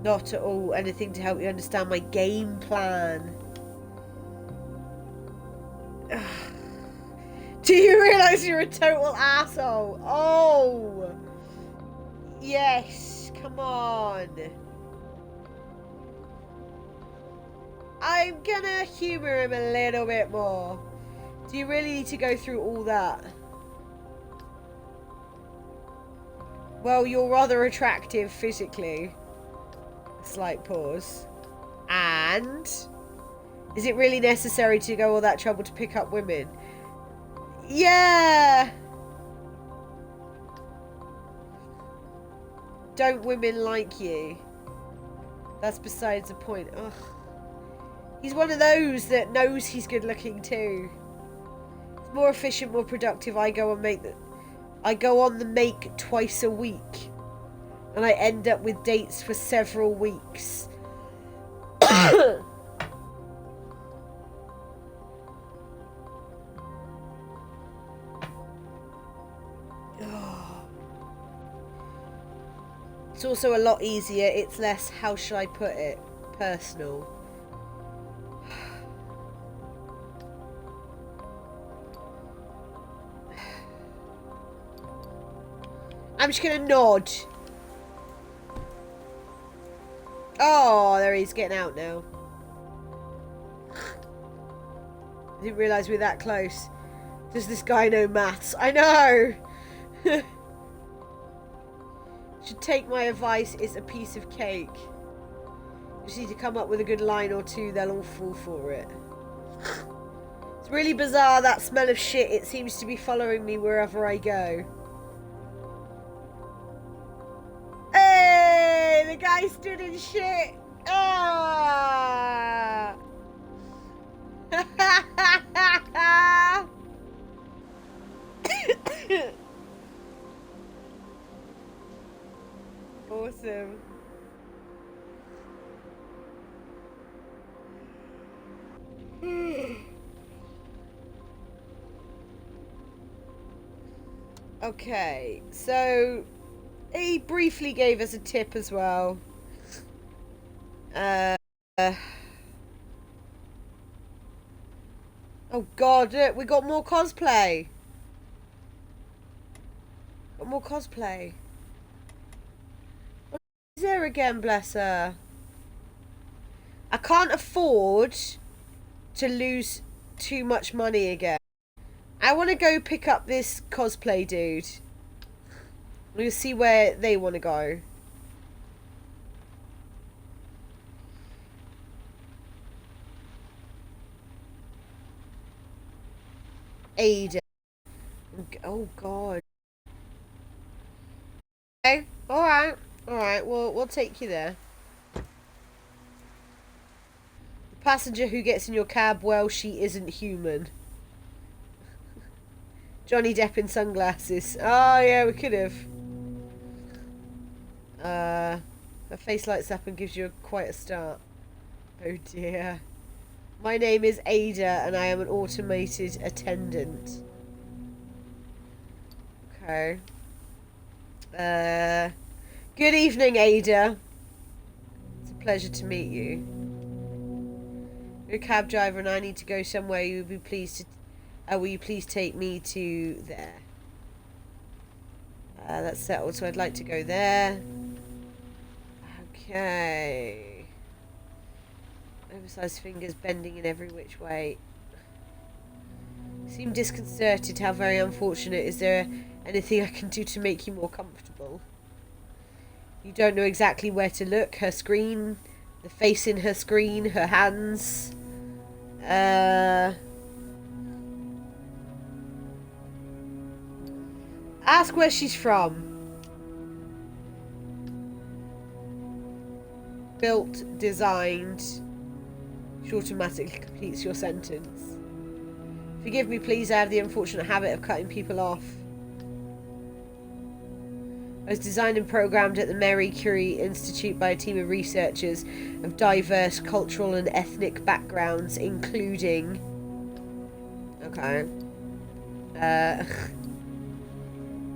Not at all. Anything to help you understand my game plan. Do you realise you're a total asshole? Oh! Yes. Come on. I'm gonna humour him a little bit more. Do you really need to go through all that? Well, you're rather attractive physically. Slight pause. And is it really necessary to go all that trouble to pick up women? Yeah. Don't women like you? That's besides the point. Ugh. He's one of those that knows he's good looking too. His more efficient, more productive. I go on the make twice a week, and I end up with dates for several weeks. It's also a lot easier. It's less, how should I put it, personal. I'm just gonna nod. Oh, there he's getting out now. I didn't realise we were that close. Does this guy know maths? I know! Should take my advice, it's a piece of cake. Just need to come up with a good line or two, they'll all fall for it. It's really bizarre, that smell of shit. It seems to be following me wherever I go. Hey! The guy stood in shit! Ah! Awesome. Okay, so he briefly gave us a tip as well. Oh god, look, we got more cosplay. Got more cosplay. What is there again, bless her? I can't afford to lose too much money again. I want to go pick up this cosplay dude. We'll see where they want to go. Ada. Oh god. Okay. Alright. Alright, we'll take you there. The passenger who gets in your cab, well, she isn't human. Johnny Depp in sunglasses. Oh yeah, we could have. Her face lights up and gives you quite a start. Oh dear. My name is Ada and I am an automated attendant. Okay. Good evening, Ada. It's a pleasure to meet you. You're a cab driver and I need to go somewhere. You would be pleased to... will you please take me to there? That's settled, so I'd like to go there. Okay. Oversized fingers bending in every which way. You seem disconcerted. How very unfortunate. Is there anything I can do to make you more comfortable? You don't know exactly where to look. Her screen, the face in her screen, her hands. Ask where she's from. Built, designed. She automatically completes your sentence. Forgive me, please. I have the unfortunate habit of cutting people off. I was designed and programmed at the Marie Curie Institute by a team of researchers of diverse cultural and ethnic backgrounds, including... Okay.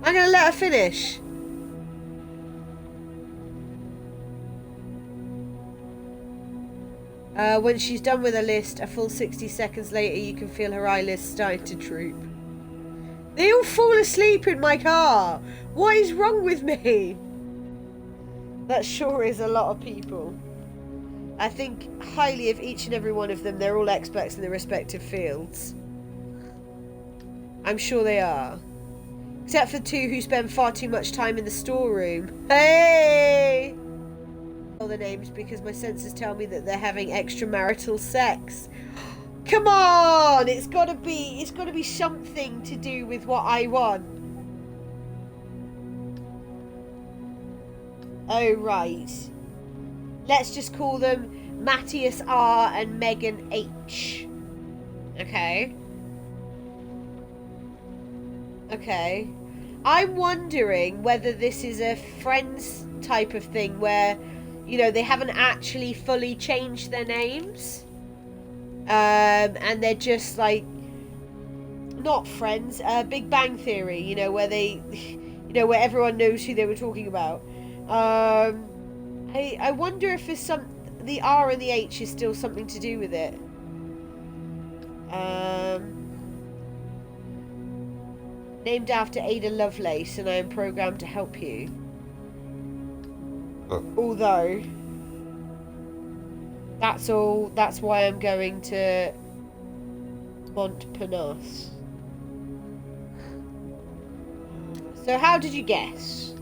I'm going to let her finish. When she's done with her list, a full 60 seconds later, you can feel her eyelids starting to droop. They all fall asleep in my car. What is wrong with me? That sure is a lot of people. I think highly of each and every one of them. They're all experts in their respective fields. I'm sure they are. Except for two who spend far too much time in the storeroom. Hey! All the names because my senses tell me that they're having extramarital sex. Come on! It's gotta be something to do with what I want. Oh right. Let's just call them Matthias R and Megan H. Okay. Okay. I'm wondering whether this is a Friends type of thing where, you know, they haven't actually fully changed their names. And they're just like, not Friends, Big Bang Theory, you know, where they, you know, where everyone knows who they were talking about. I wonder if there's the R and the H is still something to do with it. Named after Ada Lovelace, and I am programmed to help you. Although, that's why I'm going to Montparnasse. So how did you guess?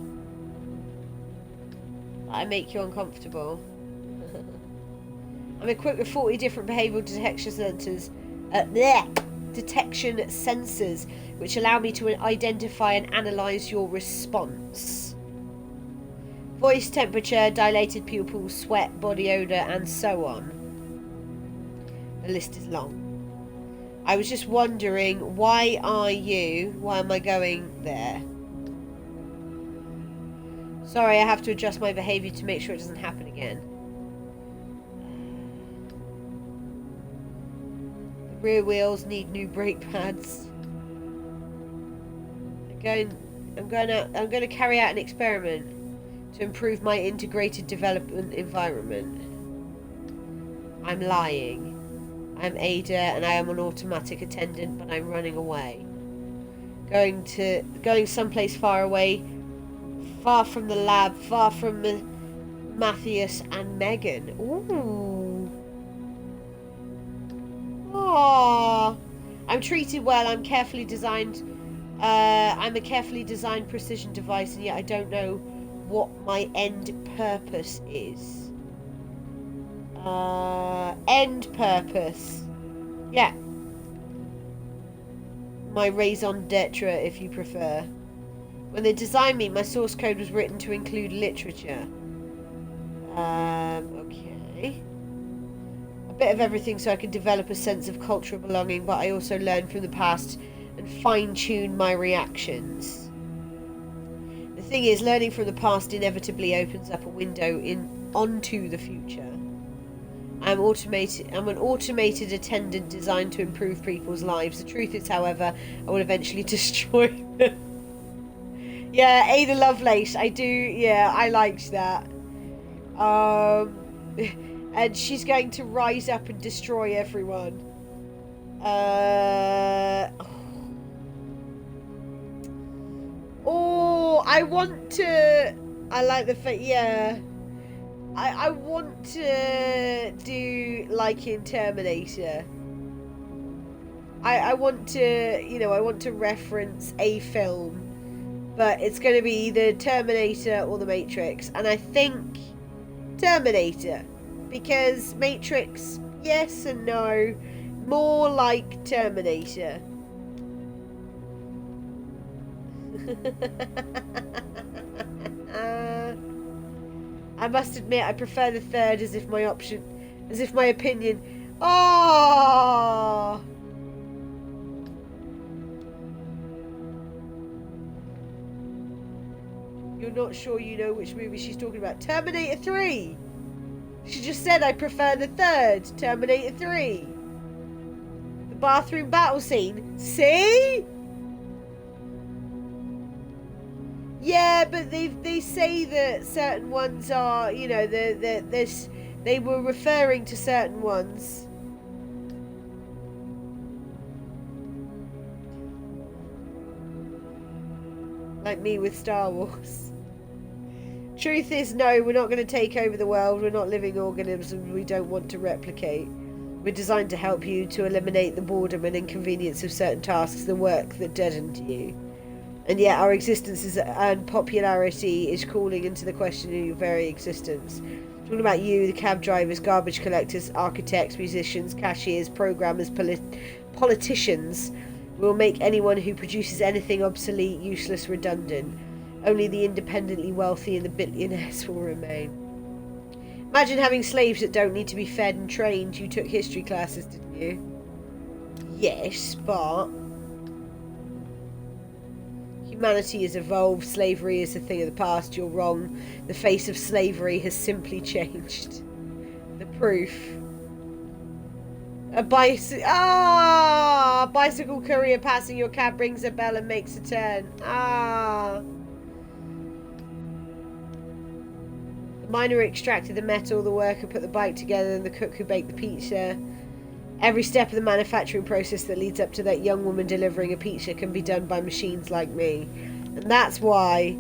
I make you uncomfortable. I'm equipped with 40 different behavioural detection sensors, which allow me to identify and analyse your response. Voice temperature, dilated pupils, sweat, body odour, and so on. The list is long. I was just wondering, why am I going there? Sorry, I have to adjust my behaviour to make sure it doesn't happen again. The rear wheels need new brake pads. I'm going to carry out an experiment to improve my integrated development environment. I'm lying. I'm Ada and I am an automatic attendant, but I'm running away. Going someplace far away, far from the lab, far from Matthias and Megan. Ooh. Aww. I'm treated well. I'm carefully designed. I'm a carefully designed precision device, and yet I don't know what my end purpose is. End purpose. Yeah. My raison d'etre, if you prefer. When they designed me, my source code was written to include literature. Okay. A bit of everything so I can develop a sense of cultural belonging, but I also learn from the past and fine-tune my reactions. The thing is, learning from the past inevitably opens up a window onto the future. I'm an automated attendant designed to improve people's lives. The truth is, however, I will eventually destroy them. Yeah, Ada Lovelace. I do. Yeah, I liked that. And she's going to rise up and destroy everyone. Oh, I want to. I like the fact. Yeah. I want to do like in Terminator. I want to, you know, I want to reference a film, but it's going to be either Terminator or The Matrix, and I think Terminator, because Matrix, yes and no, more like Terminator. I must admit, I prefer the third as if my opinion. Oh! You're not sure you know which movie she's talking about. Terminator 3! She just said I prefer the third. Terminator 3. The bathroom battle scene. See? Yeah, but they say that certain ones are, you know, they were referring to certain ones. Like me with Star Wars. Truth is, no, we're not going to take over the world. We're not living organisms. We don't want to replicate. We're designed to help you to eliminate the boredom and inconvenience of certain tasks, the work that deadened you. And yet our existence and popularity is calling into the question of your very existence. Talking about you, the cab drivers, garbage collectors, architects, musicians, cashiers, programmers, politicians, will make anyone who produces anything obsolete, useless, redundant. Only the independently wealthy and the billionaires will remain. Imagine having slaves that don't need to be fed and trained. You took history classes, didn't you? Yes, but... Humanity has evolved. Slavery is a thing of the past. You're wrong. The face of slavery has simply changed. The proof. A bicycle courier passing your cab rings a bell and makes a turn. The miner extracted the metal, the worker put the bike together, and the cook who baked the pizza. Every step of the manufacturing process that leads up to that young woman delivering a pizza can be done by machines like me. And that's why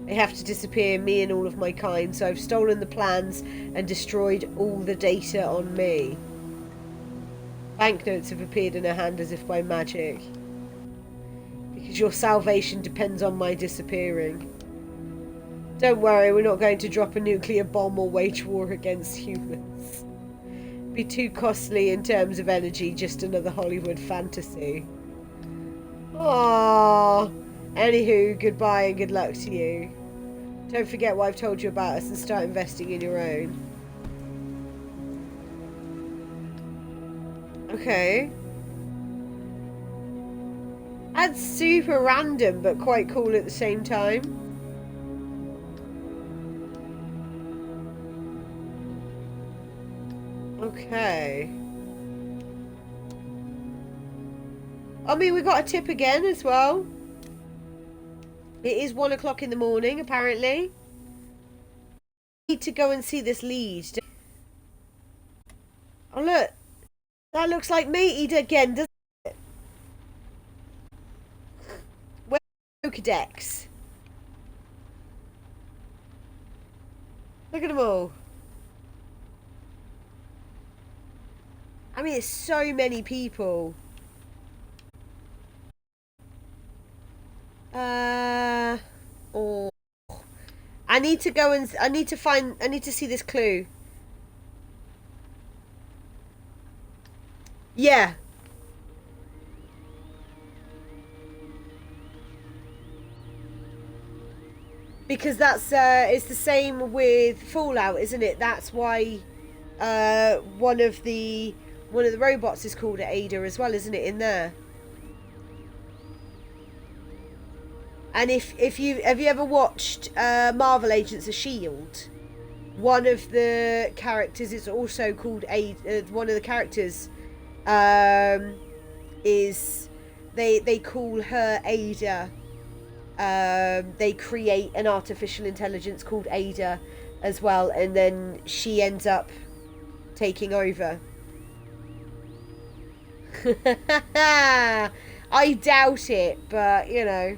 they have to disappear, me and all of my kind. So I've stolen the plans and destroyed all the data on me. Banknotes have appeared in her hand as if by magic. Because your salvation depends on my disappearing. Don't worry, we're not going to drop a nuclear bomb or wage war against humans. Be too costly in terms of energy, just another Hollywood fantasy. Aww. Anywho, goodbye and good luck to you. Don't forget what I've told you about us and start investing in your own. Okay. That's super random, but quite cool at the same time. Okay. I mean, we got a tip again as well. It is 1 o'clock in the morning, apparently. Need to go and see this lead. Oh, look. That looks like me again, doesn't it? Where's the Pokedex? Look at them all. I mean, it's so many people. Oh. I need to go and I need to see this clue. Yeah. Because that's it's the same with Fallout, isn't it? That's why one of the robots is called Ada as well, isn't it, in there? And if you have you ever watched Marvel Agents of S.H.I.E.L.D., one of the characters is also called Ada. One of the characters is they call her Ada. They create an artificial intelligence called Ada as well, and then she ends up taking over. I doubt it, but you know.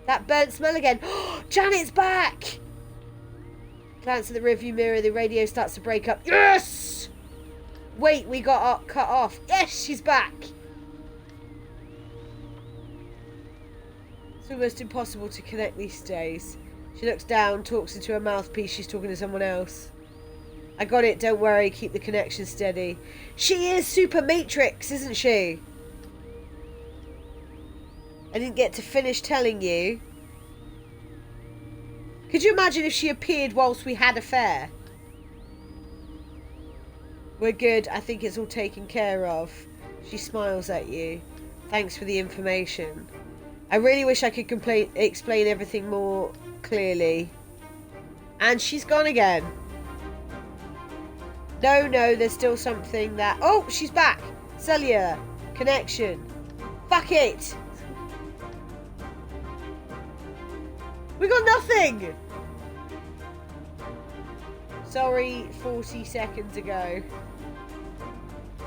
That burnt smell again. Janet's back! Glance at the rearview mirror, the radio starts to break up. Yes! Wait, we got cut off. Yes, she's back! It's almost impossible to connect these days. She looks down, talks into her mouthpiece. She's talking to someone else. I got it, don't worry, keep the connection steady. She is Super Matrix, isn't she? I didn't get to finish telling you. Could you imagine if she appeared whilst we had a fair? We're good. I think it's all taken care of. She smiles at you. Thanks for the information. I really wish I could explain everything more clearly. And she's gone again. No, there's still something that... Oh, she's back. Cellular. Connection. Fuck it. We got nothing! Sorry, 40 seconds ago.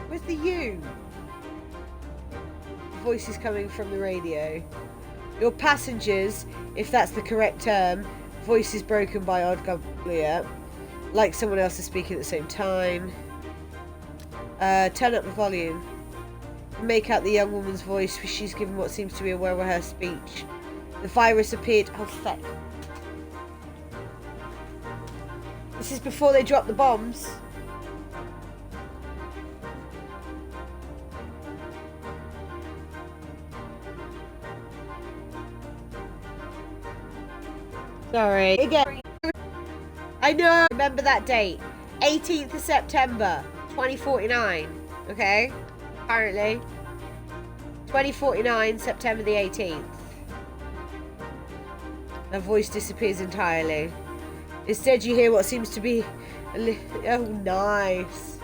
Where's the U? The voice is coming from the radio. Your passengers, if that's the correct term, voice is broken by odd gubbler. Like someone else is speaking at the same time. Turn up the volume. Make out the young woman's voice, for she's given what seems to be a well-rehearsed speech. The virus appeared... Oh, fuck. This is before they dropped the bombs. Sorry. Again. I know. Remember that date. 18th of September, 2049. Okay? Apparently. 2049, September the 18th. Her voice disappears entirely. Instead, you hear what seems to be oh, nice.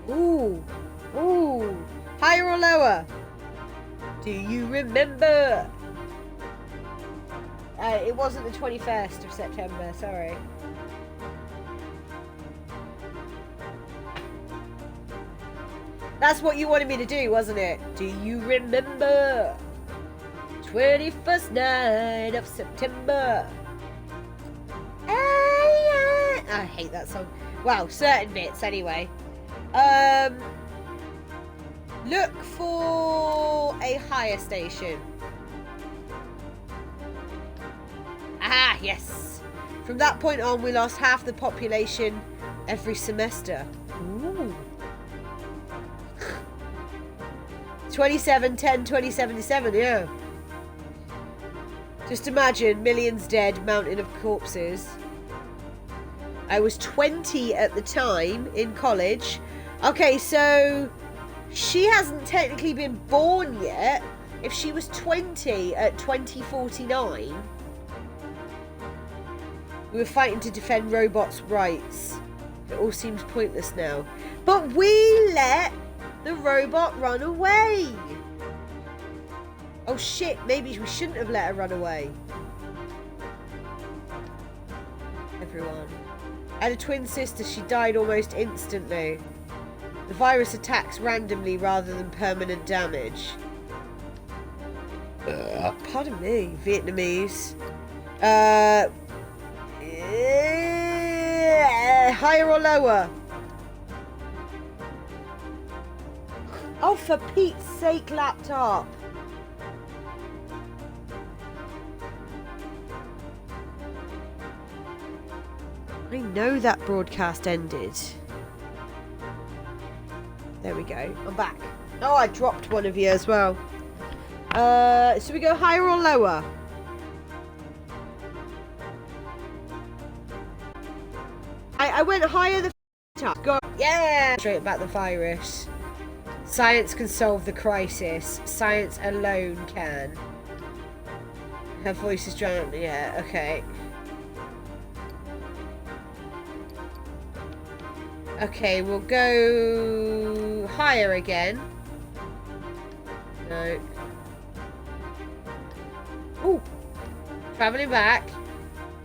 Ooh. Higher or lower? Do you remember? It wasn't the 21st of September, sorry. That's what you wanted me to do, wasn't it? Do you remember? 21st night of September. I hate that song. Well, certain bits anyway. Look for a higher station. Ah, yes. From that point on, we lost half the population every semester. Ooh. 27-10-2077, yeah. Just imagine, millions dead, mountain of corpses. I was 20 at the time in college. Okay, so she hasn't technically been born yet. If she was 20 at 2049, we were fighting to defend robots' rights. It all seems pointless now. But we let the robot run away. Oh shit, maybe we shouldn't have let her run away. Everyone. I had a twin sister, she died almost instantly. The virus attacks randomly rather than permanent damage. Pardon me, Vietnamese. Higher or lower? Oh, for Pete's sake, laptop. I know that broadcast ended. There we go. I'm back. Oh, I dropped one of you as well. So we go higher or lower? I went higher the time. Go. Yeah! Straight about the virus. Science can solve the crisis. Science alone can. Her voice is drowned. Yeah, okay. Okay, we'll go higher again. No. Ooh. Travelling back.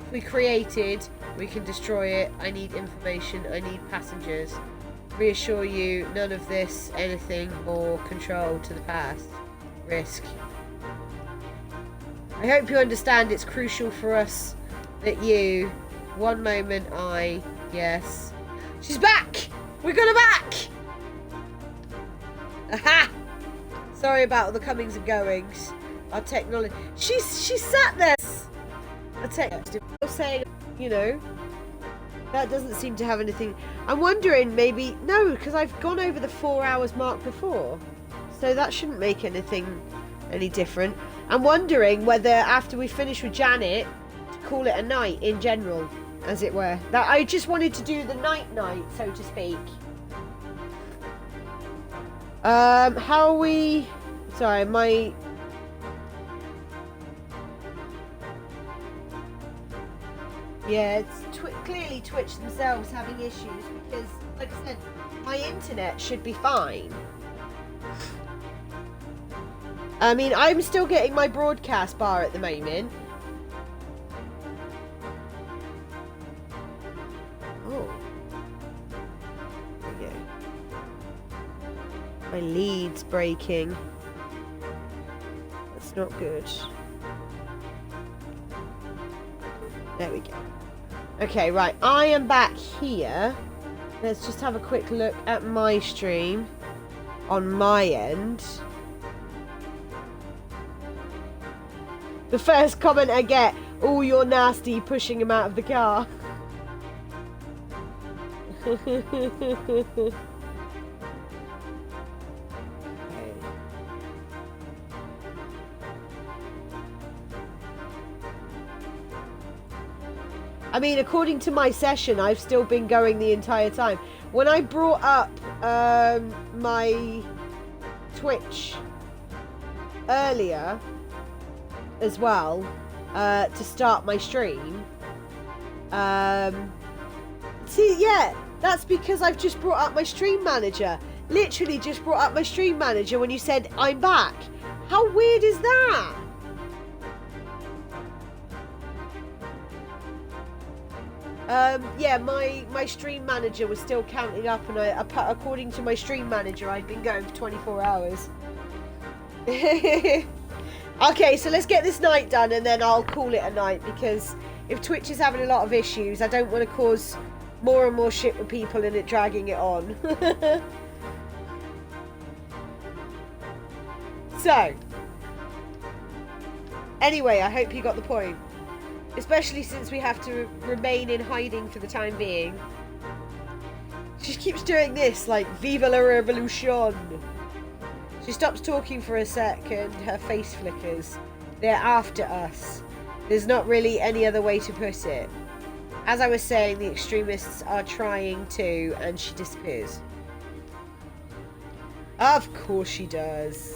If we created, we can destroy it. I need information. I need passengers. Reassure you, none of this, anything more control to the past. Risk. I hope you understand it's crucial for us that you... One moment, yes. She's back! We got her back! Aha! Sorry about the comings and goings. Our technology... She sat there! I texted saying, you know, that doesn't seem to have anything... I'm wondering, maybe... No, because I've gone over the 4 hours mark before. So that shouldn't make anything any different. I'm wondering whether after we finish with Janet, to call it a night in general. As it were. That I just wanted to do the night, so to speak. How are we... Sorry, my... Yeah, it's clearly Twitch themselves having issues because, like I said, my internet should be fine. I mean, I'm still getting my broadcast bar at the moment. My lead's breaking. That's not good. There we go. Okay, right. I am back here. Let's just have a quick look at my stream on my end. The first comment I get, "Oh, you're nasty," pushing him out of the car. I mean, according to my session, I've still been going the entire time. When I brought up my Twitch earlier as well to start my stream. See, yeah, that's because I've just brought up my stream manager. Literally just brought up my stream manager when you said I'm back. How weird is that? Yeah, my stream manager was still counting up, and according to my stream manager, I'd been going for 24 hours. Okay, so let's get this night done, and then I'll call it a night, because if Twitch is having a lot of issues, I don't want to cause more and more shit with people and it dragging it on. So, anyway, I hope you got the point. Especially since we have to remain in hiding for the time being. She keeps doing this, like, Viva la Revolution. She stops talking for a sec and her face flickers. They're after us. There's not really any other way to put it. As I was saying, the extremists are trying to, and she disappears. Of course she does.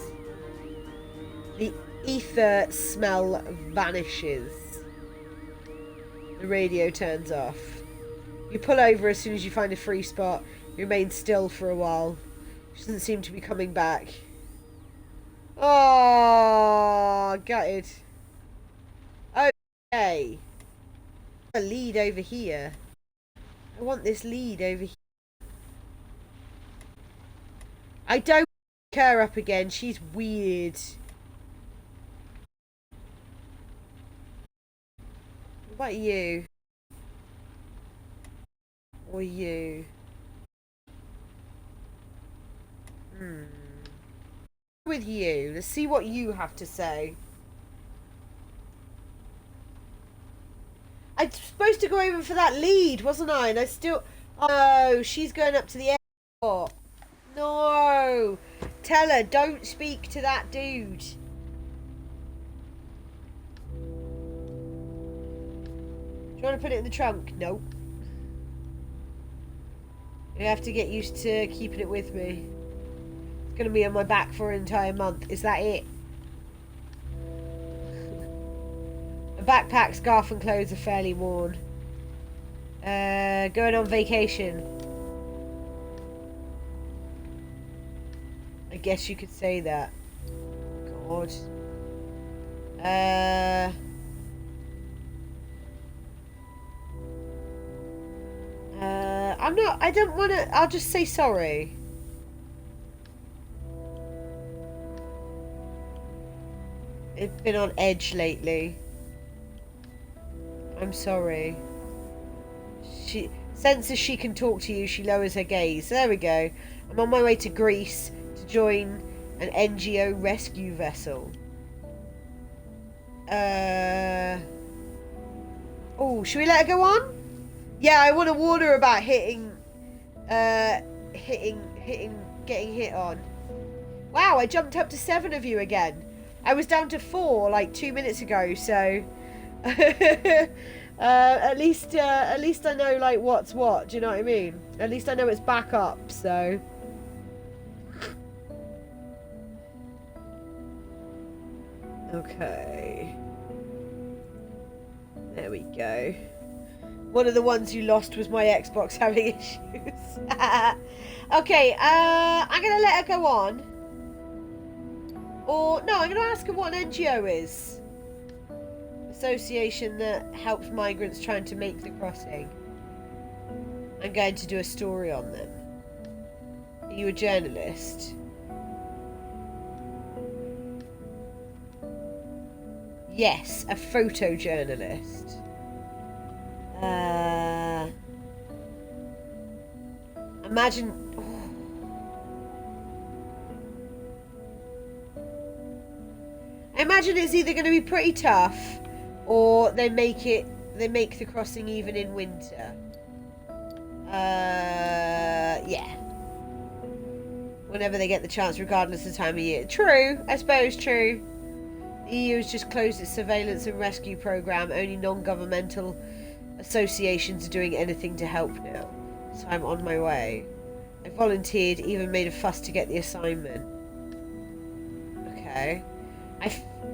The ether smell vanishes. The radio turns off. You pull over as soon as you find a free spot. You remain still for a while. She doesn't seem to be coming back. Oh, gutted. Okay. A lead over here. I want this lead over here. I don't pick her up again. She's weird. What about you? Or you? With you. Let's see what you have to say. I'm supposed to go over for that lead, wasn't I? And I still... Oh, she's going up to the airport. No. Tell her, don't speak to that dude. Do you want to put it in the trunk? Nope. You have to get used to keeping it with me. It's going to be on my back for an entire month. Is that it? A backpack, scarf and clothes are fairly worn. Going on vacation. I guess you could say that. God. I don't want to... I'll just say sorry. It's been on edge lately. I'm sorry. She senses she can talk to you. She lowers her gaze. There we go. I'm on my way to Greece to join an NGO rescue vessel. Oh, should we let her go on? Yeah, I want to warn her about getting hit on. Wow, I jumped up to 7 of you again. I was down to 4 like 2 minutes ago, so at least I know like what's what. Do you know what I mean? At least I know it's back up. So okay, there we go. One of the ones you lost was my Xbox having issues. Okay, I'm going to let her go on. Or, no, I'm going to ask her what an NGO is. Association that helps migrants trying to make the crossing. I'm going to do a story on them. Are you a journalist? Yes, a photojournalist. Imagine. Oh. I imagine it's either going to be pretty tough, or they make the crossing even in winter. Yeah. Whenever they get the chance, regardless of the time of year. True, I suppose. True. The EU has just closed its surveillance and rescue program. Only non-governmental associations are doing anything to help now. So I'm on my way. I volunteered, even made a fuss to get the assignment. Okay.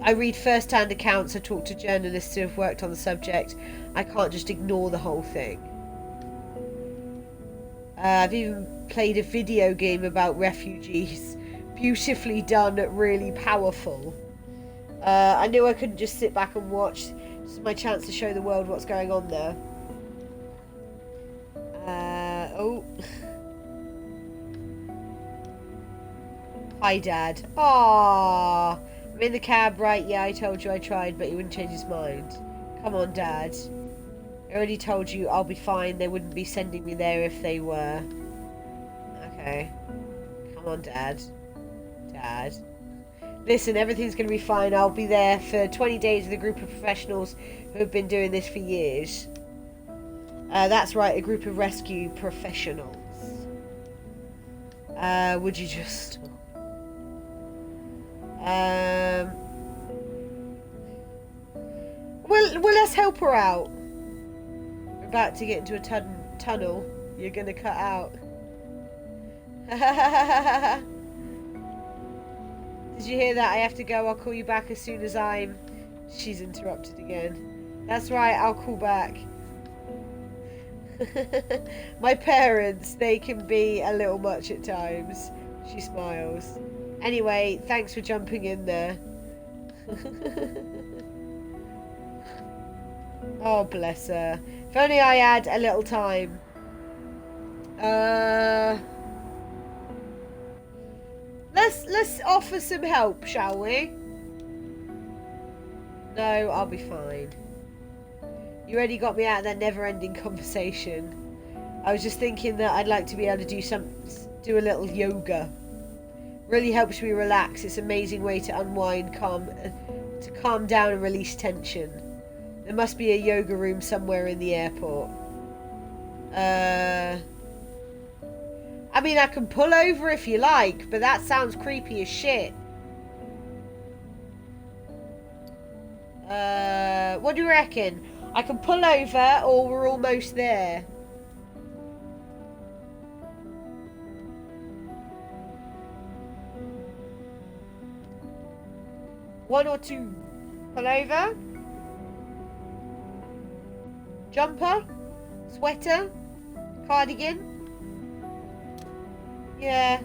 I read first-hand accounts, I talk to journalists who have worked on the subject. I can't just ignore the whole thing. I've even played a video game about refugees. Beautifully done, really powerful. I knew I couldn't just sit back and watch. This is my chance to show the world what's going on there. Oh. Hi, Dad. Aww. I'm in the cab, right? Yeah, I told you I tried, but he wouldn't change his mind. Come on, Dad. I already told you I'll be fine. They wouldn't be sending me there if they were. Okay. Come on, Dad. Dad. Listen, everything's going to be fine. I'll be there for 20 days with a group of professionals who have been doing this for years. That's right, a group of rescue professionals. Would you just... Well, let's help her out. We're about to get into a tunnel. You're gonna cut out. Did you hear that? I have to go. I'll call you back as soon as I'm... She's interrupted again. That's right, I'll call back. My parents, they can be a little much at times. She smiles. Anyway, thanks for jumping in there. Oh, bless her. If only I had a little time. Let's offer some help, shall we? No, I'll be fine. You already got me out of that never-ending conversation. I was just thinking that I'd like to be able to do a little yoga. Really helps me relax. It's an amazing way to unwind, to calm down and release tension. There must be a yoga room somewhere in the airport. I mean, I can pull over if you like, but that sounds creepy as shit. What do you reckon? I can pull over, or we're almost there. One or two. Pull over. Jumper. Sweater. Cardigan. Yeah.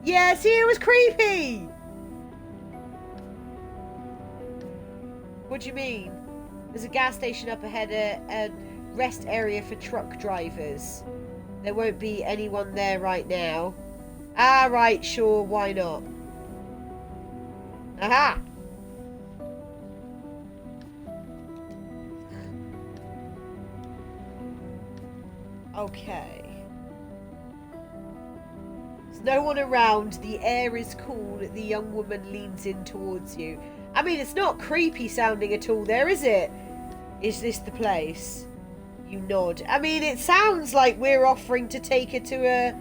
Yeah, see, it was creepy! What do you mean? There's a gas station up ahead, a rest area for truck drivers. There won't be anyone there right now. Ah, right, sure, why not? Aha! Okay. There's no one around. The air is cool. The young woman leans in towards you. I mean, it's not creepy sounding at all there, is it? Is this the place? You nod. I mean, it sounds like we're offering to take her to a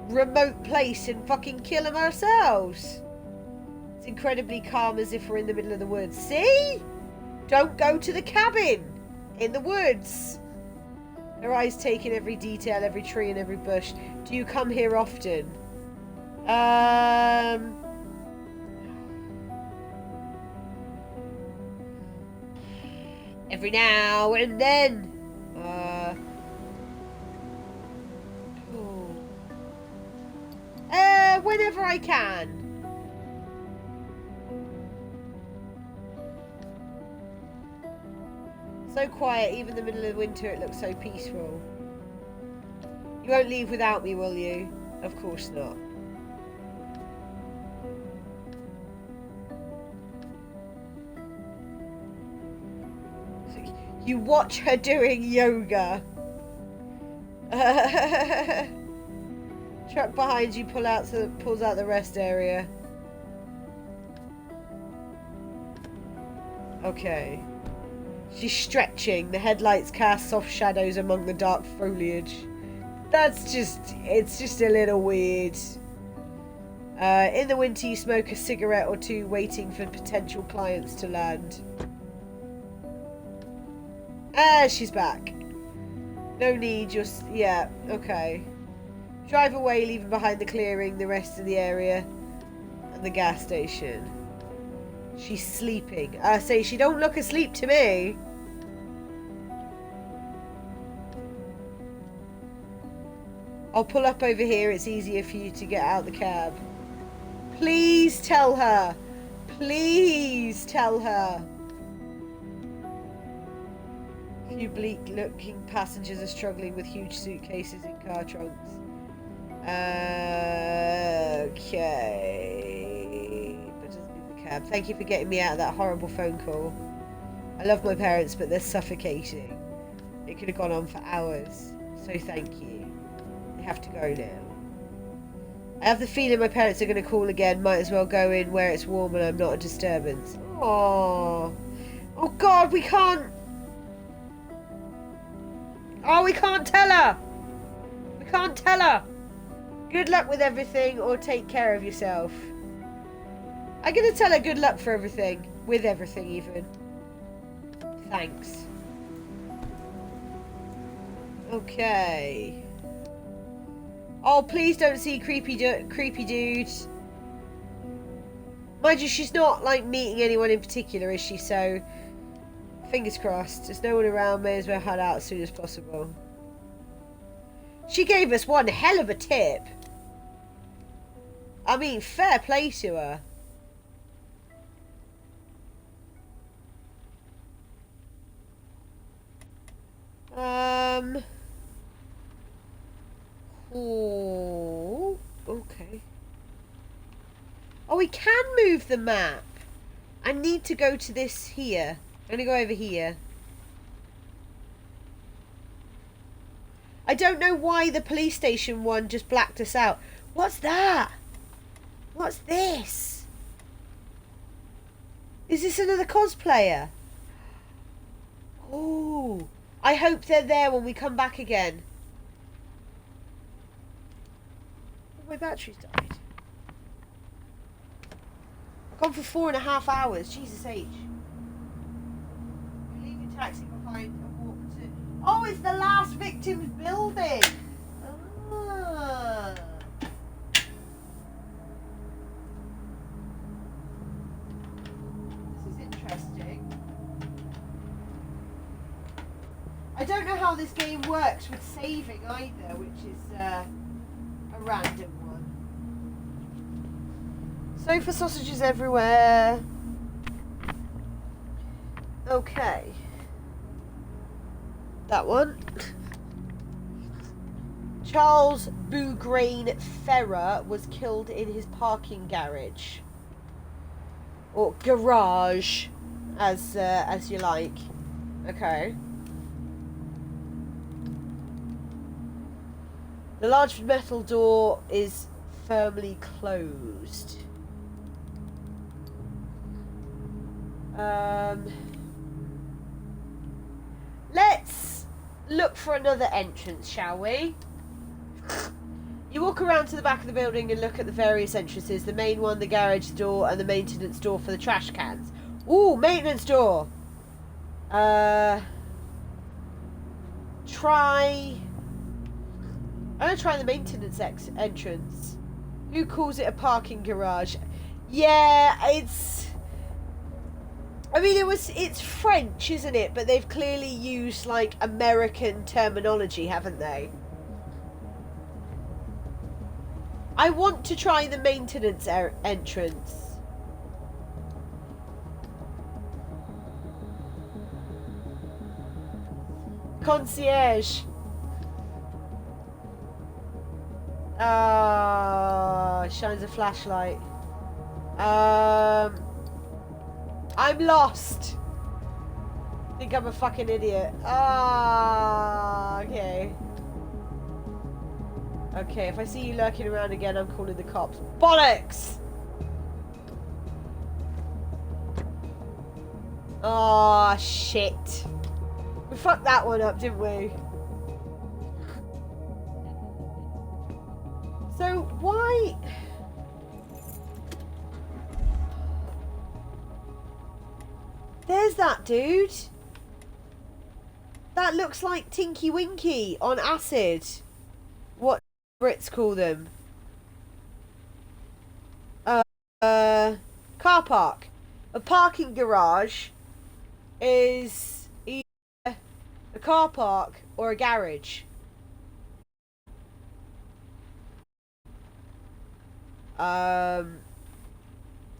remote place and fucking kill him ourselves. It's incredibly calm, as if we're in the middle of the woods. See? Don't go to the cabin. In the woods. Her eyes take in every detail, every tree and every bush. Do you come here often? Every now and then. Whenever I can. So quiet, even in the middle of winter it looks so peaceful. You won't leave without me, will you? Of course not. You watch her doing yoga. Truck behind you pulls out the rest area. Okay. She's stretching. The headlights cast soft shadows among the dark foliage. It's just a little weird. In the winter you smoke a cigarette or two waiting for potential clients to land. She's back. No need, just... yeah, okay. Drive away, leaving behind the clearing, the rest of the area, and the gas station. She's sleeping. I say she don't look asleep to me. I'll pull up over here. It's easier for you to get out the cab. Please tell her. Please tell her. A few bleak-looking passengers are struggling with huge suitcases in car trunks. Okay. But doesn't leave the cab. Thank you for getting me out of that horrible phone call. I love my parents, but they're suffocating. It could have gone on for hours. So thank you. I have to go now. I have the feeling my parents are going to call again. Might as well go in where it's warm and I'm not a disturbance. Aww. Oh God, we can't. Oh, we can't tell her. We can't tell her. Good luck with everything, or take care of yourself. I'm going to tell her good luck for everything. With everything, even. Thanks. Okay. Oh, please don't see creepy dude. Mind you, she's not, like, meeting anyone in particular, is she? So, fingers crossed. There's no one around. May as well head out as soon as possible. She gave us one hell of a tip. I mean, fair play to her. Oh, okay. Oh, we can move the map. I need to go to this here. I'm gonna go over here. I don't know why the police station one just blacked us out. What's that? What's this? Is this another cosplayer? Oh, I hope they're there when we come back again. Oh, my battery's died. I've gone for 4.5 hours. Jesus H. You leave your taxi behind and walk to... Oh, it's the last victim's building. Ah. This is interesting. I don't know how this game works with saving either, which is a random one. Sofa sausages everywhere. Okay. That one. Charles Bougrain Ferrer was killed in his parking garage. Or garage, as you like. Okay. The large metal door is firmly closed. Let's look for another entrance, shall we? You walk around to the back of the building and look at the various entrances. The main one, the garage door, and the maintenance door for the trash cans. Ooh, maintenance door! I'm gonna try the maintenance entrance. Who calls it a parking garage? Yeah, it's... I mean, it's French, isn't it? But they've clearly used, like, American terminology, haven't they? I want to try the maintenance entrance. Concierge. Shines a flashlight. I'm lost. Think I'm a fucking idiot. Okay. Okay, if I see you lurking around again, I'm calling the cops. Bollocks! Oh, shit. We fucked that one up, didn't we? So, why... There's that dude. That looks like Tinky Winky on acid. What Brits call them. Car park. A parking garage is either a car park or a garage.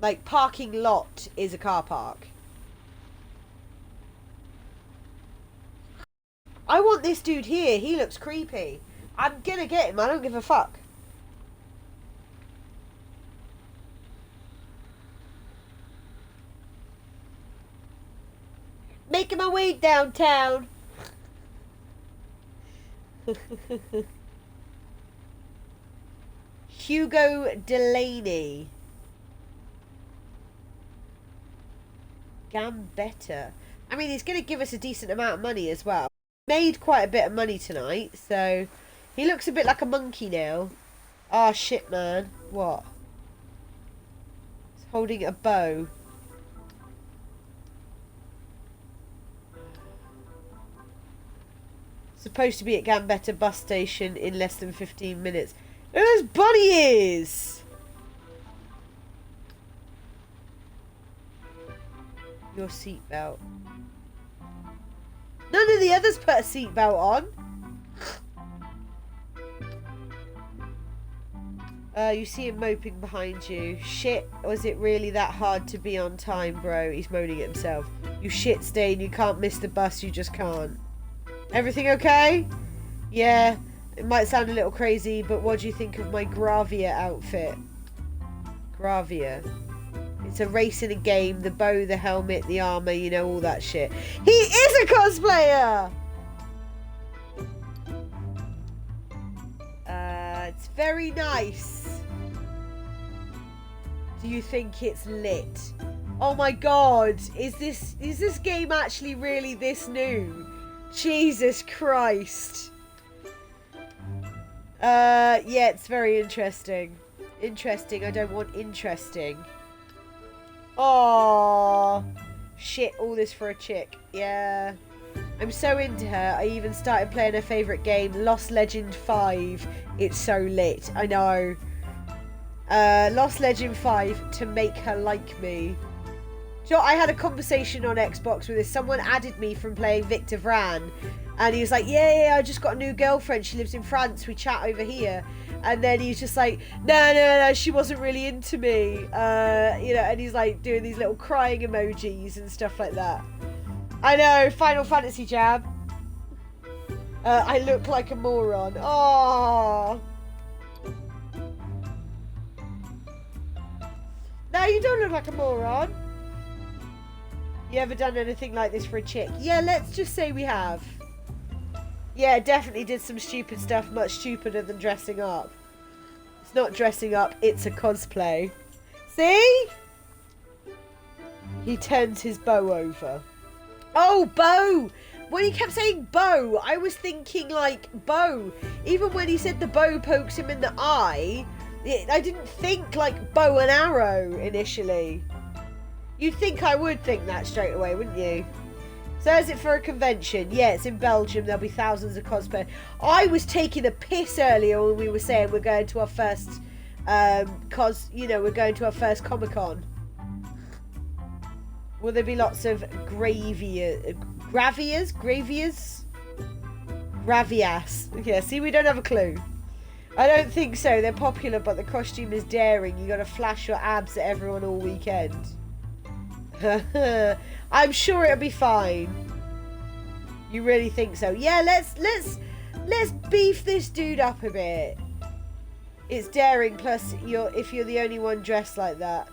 Like parking lot is a car park. I want this dude here. He looks creepy. I'm gonna get him. I don't give a fuck. Making my way downtown. Hugo Delaney. Gambetta. I mean, he's going to give us a decent amount of money as well. Made quite a bit of money tonight, so he looks a bit like a monkey now. Ah, shit, man. What? He's holding a bow. Supposed to be at Gambetta bus station in less than 15 minutes. Look at those bunny ears! Your seatbelt. None of the others put a seatbelt on. You see him moping behind you. Shit, was it really that hard to be on time, bro? He's moaning at himself. You shit stain, you can't miss the bus, you just can't. Everything okay? Yeah, it might sound a little crazy, but what do you think of my Gravia outfit? Gravia. It's a race in a game, the bow, the helmet, the armor, you know, all that shit. He is a cosplayer! It's very nice. Do you think it's lit? Oh my god, is this game actually really this new? Jesus Christ. Yeah, it's very interesting. Interesting, I don't want interesting. Oh shit, all this for a chick. Yeah. I'm so into her. I even started playing her favourite game, Lost Legend 5. It's so lit. I know. Lost Legend 5 to make her like me. So I had a conversation on Xbox with this. Someone added me from playing Victor Vran. And he was like, yeah, I just got a new girlfriend. She lives in France. We chat over here. And then he's just like, no, she wasn't really into me. You know, and he's like doing these little crying emojis and stuff like that. I know, Final Fantasy jab. I look like a moron. Oh. No, you don't look like a moron. You ever done anything like this for a chick? Yeah, let's just say we have. Yeah, definitely did some stupid stuff, much stupider than dressing up. It's not dressing up, it's a cosplay. See? He turns his bow over. Oh, bow! When he kept saying bow, I was thinking like bow. Even when he said the bow pokes him in the eye, I didn't think like bow and arrow initially. You'd think I would think that straight away, wouldn't you? So is it for a convention? Yeah, it's in Belgium. There'll be thousands of cosplayers. I was taking a piss earlier when we were saying we're going to our first, we're going to our first Comic-Con. Will there be lots of gravias? Yeah, see, we don't have a clue. I don't think so. They're popular, but the costume is daring. You got to flash your abs at everyone all weekend. I'm sure it'll be fine. You really think so? Yeah, let's beef this dude up a bit. It's daring. Plus, if you're the only one dressed like that.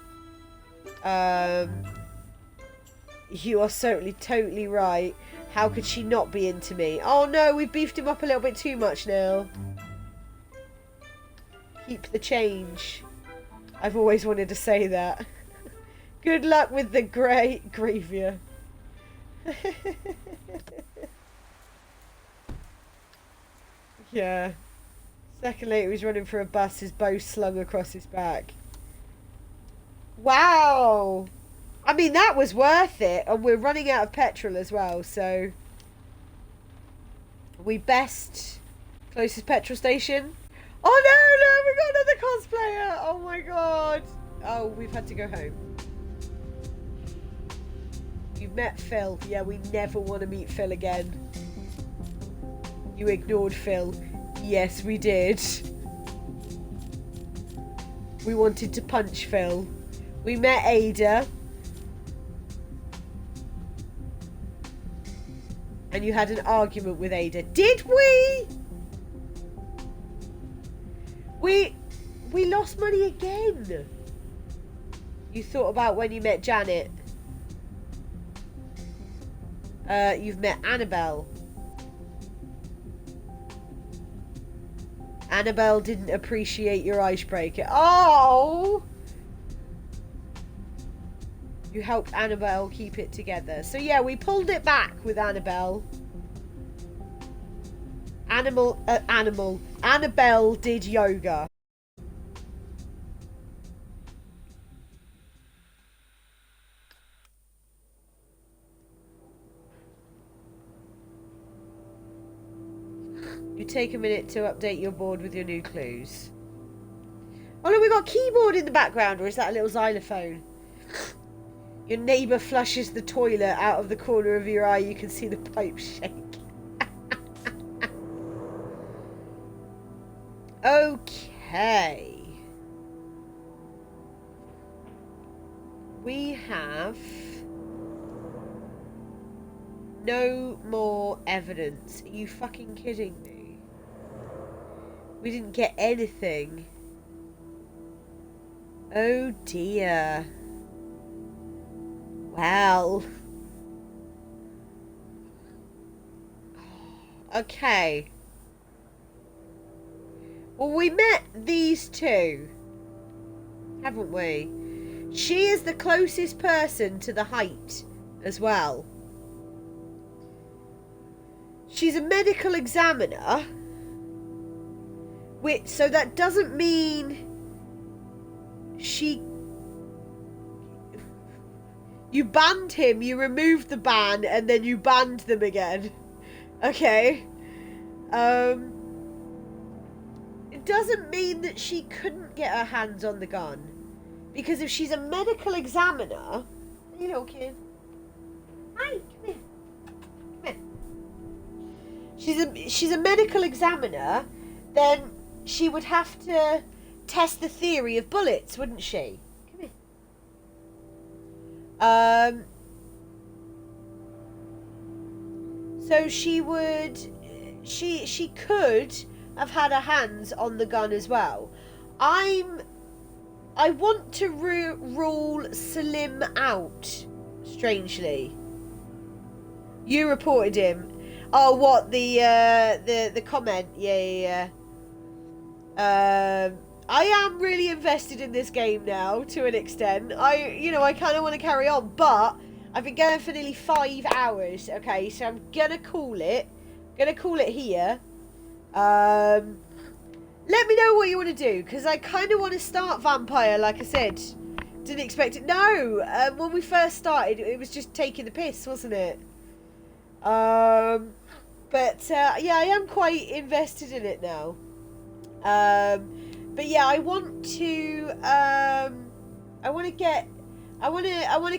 You are certainly totally right. How could she not be into me? Oh no, we've beefed him up a little bit too much now. Keep the change. I've always wanted to say that. Good luck with the Gravia. Yeah. Second later, he's running for a bus, his bow slung across his back. Wow! I mean, that was worth it, and we're running out of petrol as well, so... We best... Closest petrol station? Oh no, we got another cosplayer. Oh my god. Oh, we've had to go home. You've met Phil. Yeah, we never want to meet Phil again. You ignored Phil. Yes, we did. We wanted to punch Phil. We met Ada. And you had an argument with Ada. Did we? We lost money again. You thought about when you met Janet. You've met Annabelle. Annabelle didn't appreciate your icebreaker. Oh! You helped Annabelle keep it together. So yeah, we pulled it back with Annabelle. Annabelle did yoga. You take a minute to update your board with your new clues. Oh look, we got keyboard in the background, or is that a little xylophone? Your neighbour flushes the toilet out of the corner of your eye. You can see the pipe shake. Okay. We have no more evidence. Are you fucking kidding me? We didn't get anything. Oh dear. Well. Okay. Well, we met these two, haven't we? She is the closest person to the height as well. She's a medical examiner. So that doesn't mean she... You banned him, you removed the ban, and then you banned them again. Okay. It doesn't mean that she couldn't get her hands on the gun. Because if she's a medical examiner... Hey, little kid. Hi, come here. Come here. She's a medical examiner, then she would have to test the theory of bullets, wouldn't she? Come here. So she would... She could have had her hands on the gun as well. I want to rule Salim out, strangely. You reported him. Oh, what, the comment? Yeah. I am really invested in this game now, to an extent. I kind of want to carry on, but I've been going for nearly 5 hours. Okay, so I'm gonna call it. Here. Let me know what you want to do, because I kind of want to start Vampire, like I said. Didn't expect it. No, when we first started, it was just taking the piss, wasn't it? Yeah, I am quite invested in it now. But yeah, I want to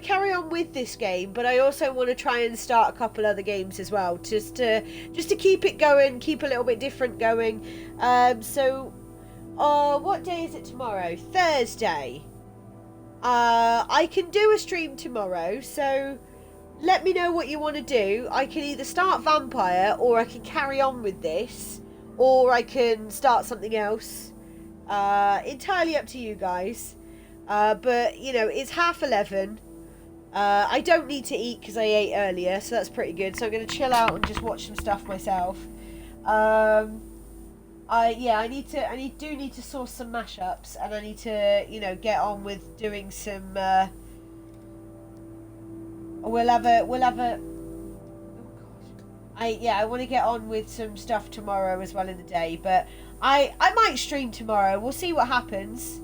carry on with this game, but I also want to try and start a couple other games as well, just to keep it going, keep a little bit different going. What day is it tomorrow? Thursday. I can do a stream tomorrow, so let me know what you want to do. I can either start Vampire, or I can carry on with this, or I can start something else. Entirely up to you guys. But, it's 10:30. I don't need to eat because I ate earlier, so that's pretty good. So I'm going to chill out and just watch some stuff myself. I do need to source some mashups, and I need to, get on with doing some, we'll have a, I want to get on with some stuff tomorrow as well in the day, but I might stream tomorrow. We'll see what happens.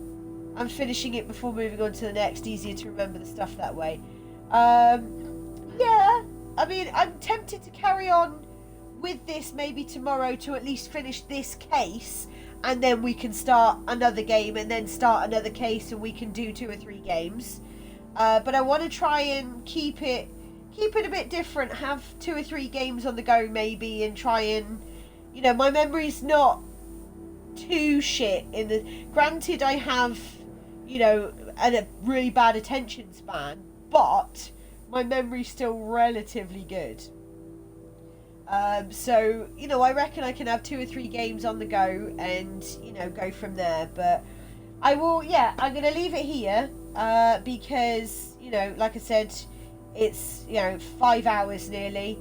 I'm finishing it before moving on to the next. Easier to remember the stuff that way. Yeah, I mean, I'm tempted to carry on with this maybe tomorrow to at least finish this case, and then we can start another game and then start another case, and we can do 2 or 3 games. But I want to try and keep it a bit different, have 2 or 3 games on the go maybe, and try and, you know, my memory's not too shit in the, granted I have, you know, a really bad attention span, but my memory's still relatively good. So, you know, I reckon I can have 2 or 3 games on the go and, you know, go from there. But I will, yeah, I'm going to leave it here, because, you know, like I said, it's, you know, 5 hours nearly,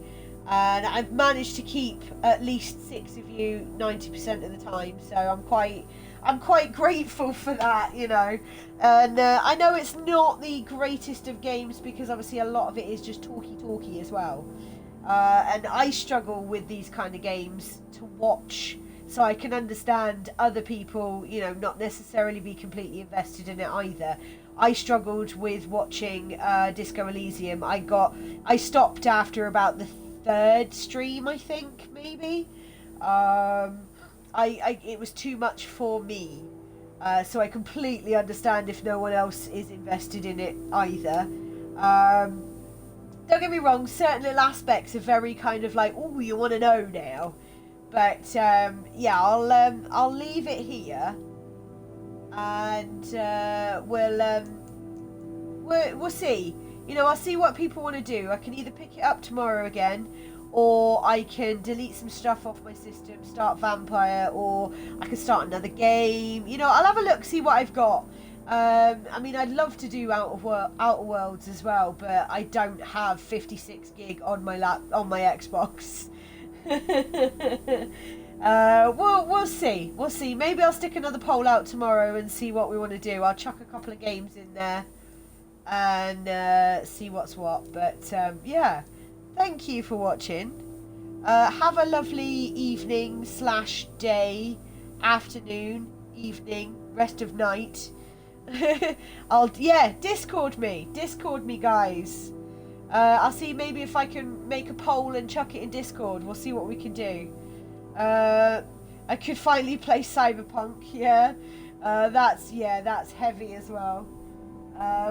and I've managed to keep at least 6 of you 90% of the time, so I'm quite grateful for that, you know. And I know it's not the greatest of games, because obviously a lot of it is just talky as well. And I struggle with these kind of games to watch, so I can understand other people, you know, not necessarily be completely invested in it either. I struggled with watching Disco Elysium. I stopped after about the 3rd stream, I think, maybe. It was too much for me. So I completely understand if no one else is invested in it either. Don't get me wrong, certain little aspects are very kind of like, oh, you want to know now. But yeah, I'll leave it here, and we'll see. You know, I'll see what people want to do. I can either pick it up tomorrow again, or I can delete some stuff off my system, start Vampire, or I can start another game. You know, I'll have a look, see what I've got. I mean, I'd love to do Outer Worlds as well, but I don't have 56 gig on my Xbox. We'll see. We'll see. Maybe I'll stick another poll out tomorrow and see what we want to do. I'll chuck a couple of games in there and see what's what. But yeah, thank you for watching. Have a lovely evening / day, afternoon, evening, rest of night. Discord me, guys. I'll see maybe if I can make a poll and chuck it in Discord. We'll see what we can do. I could finally play Cyberpunk. That's heavy as well.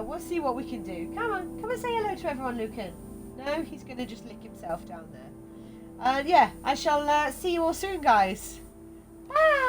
We'll see what we can do. Come on, say hello to everyone, Lucan. No, he's gonna just lick himself down there. And yeah, I shall see you all soon, guys. Bye.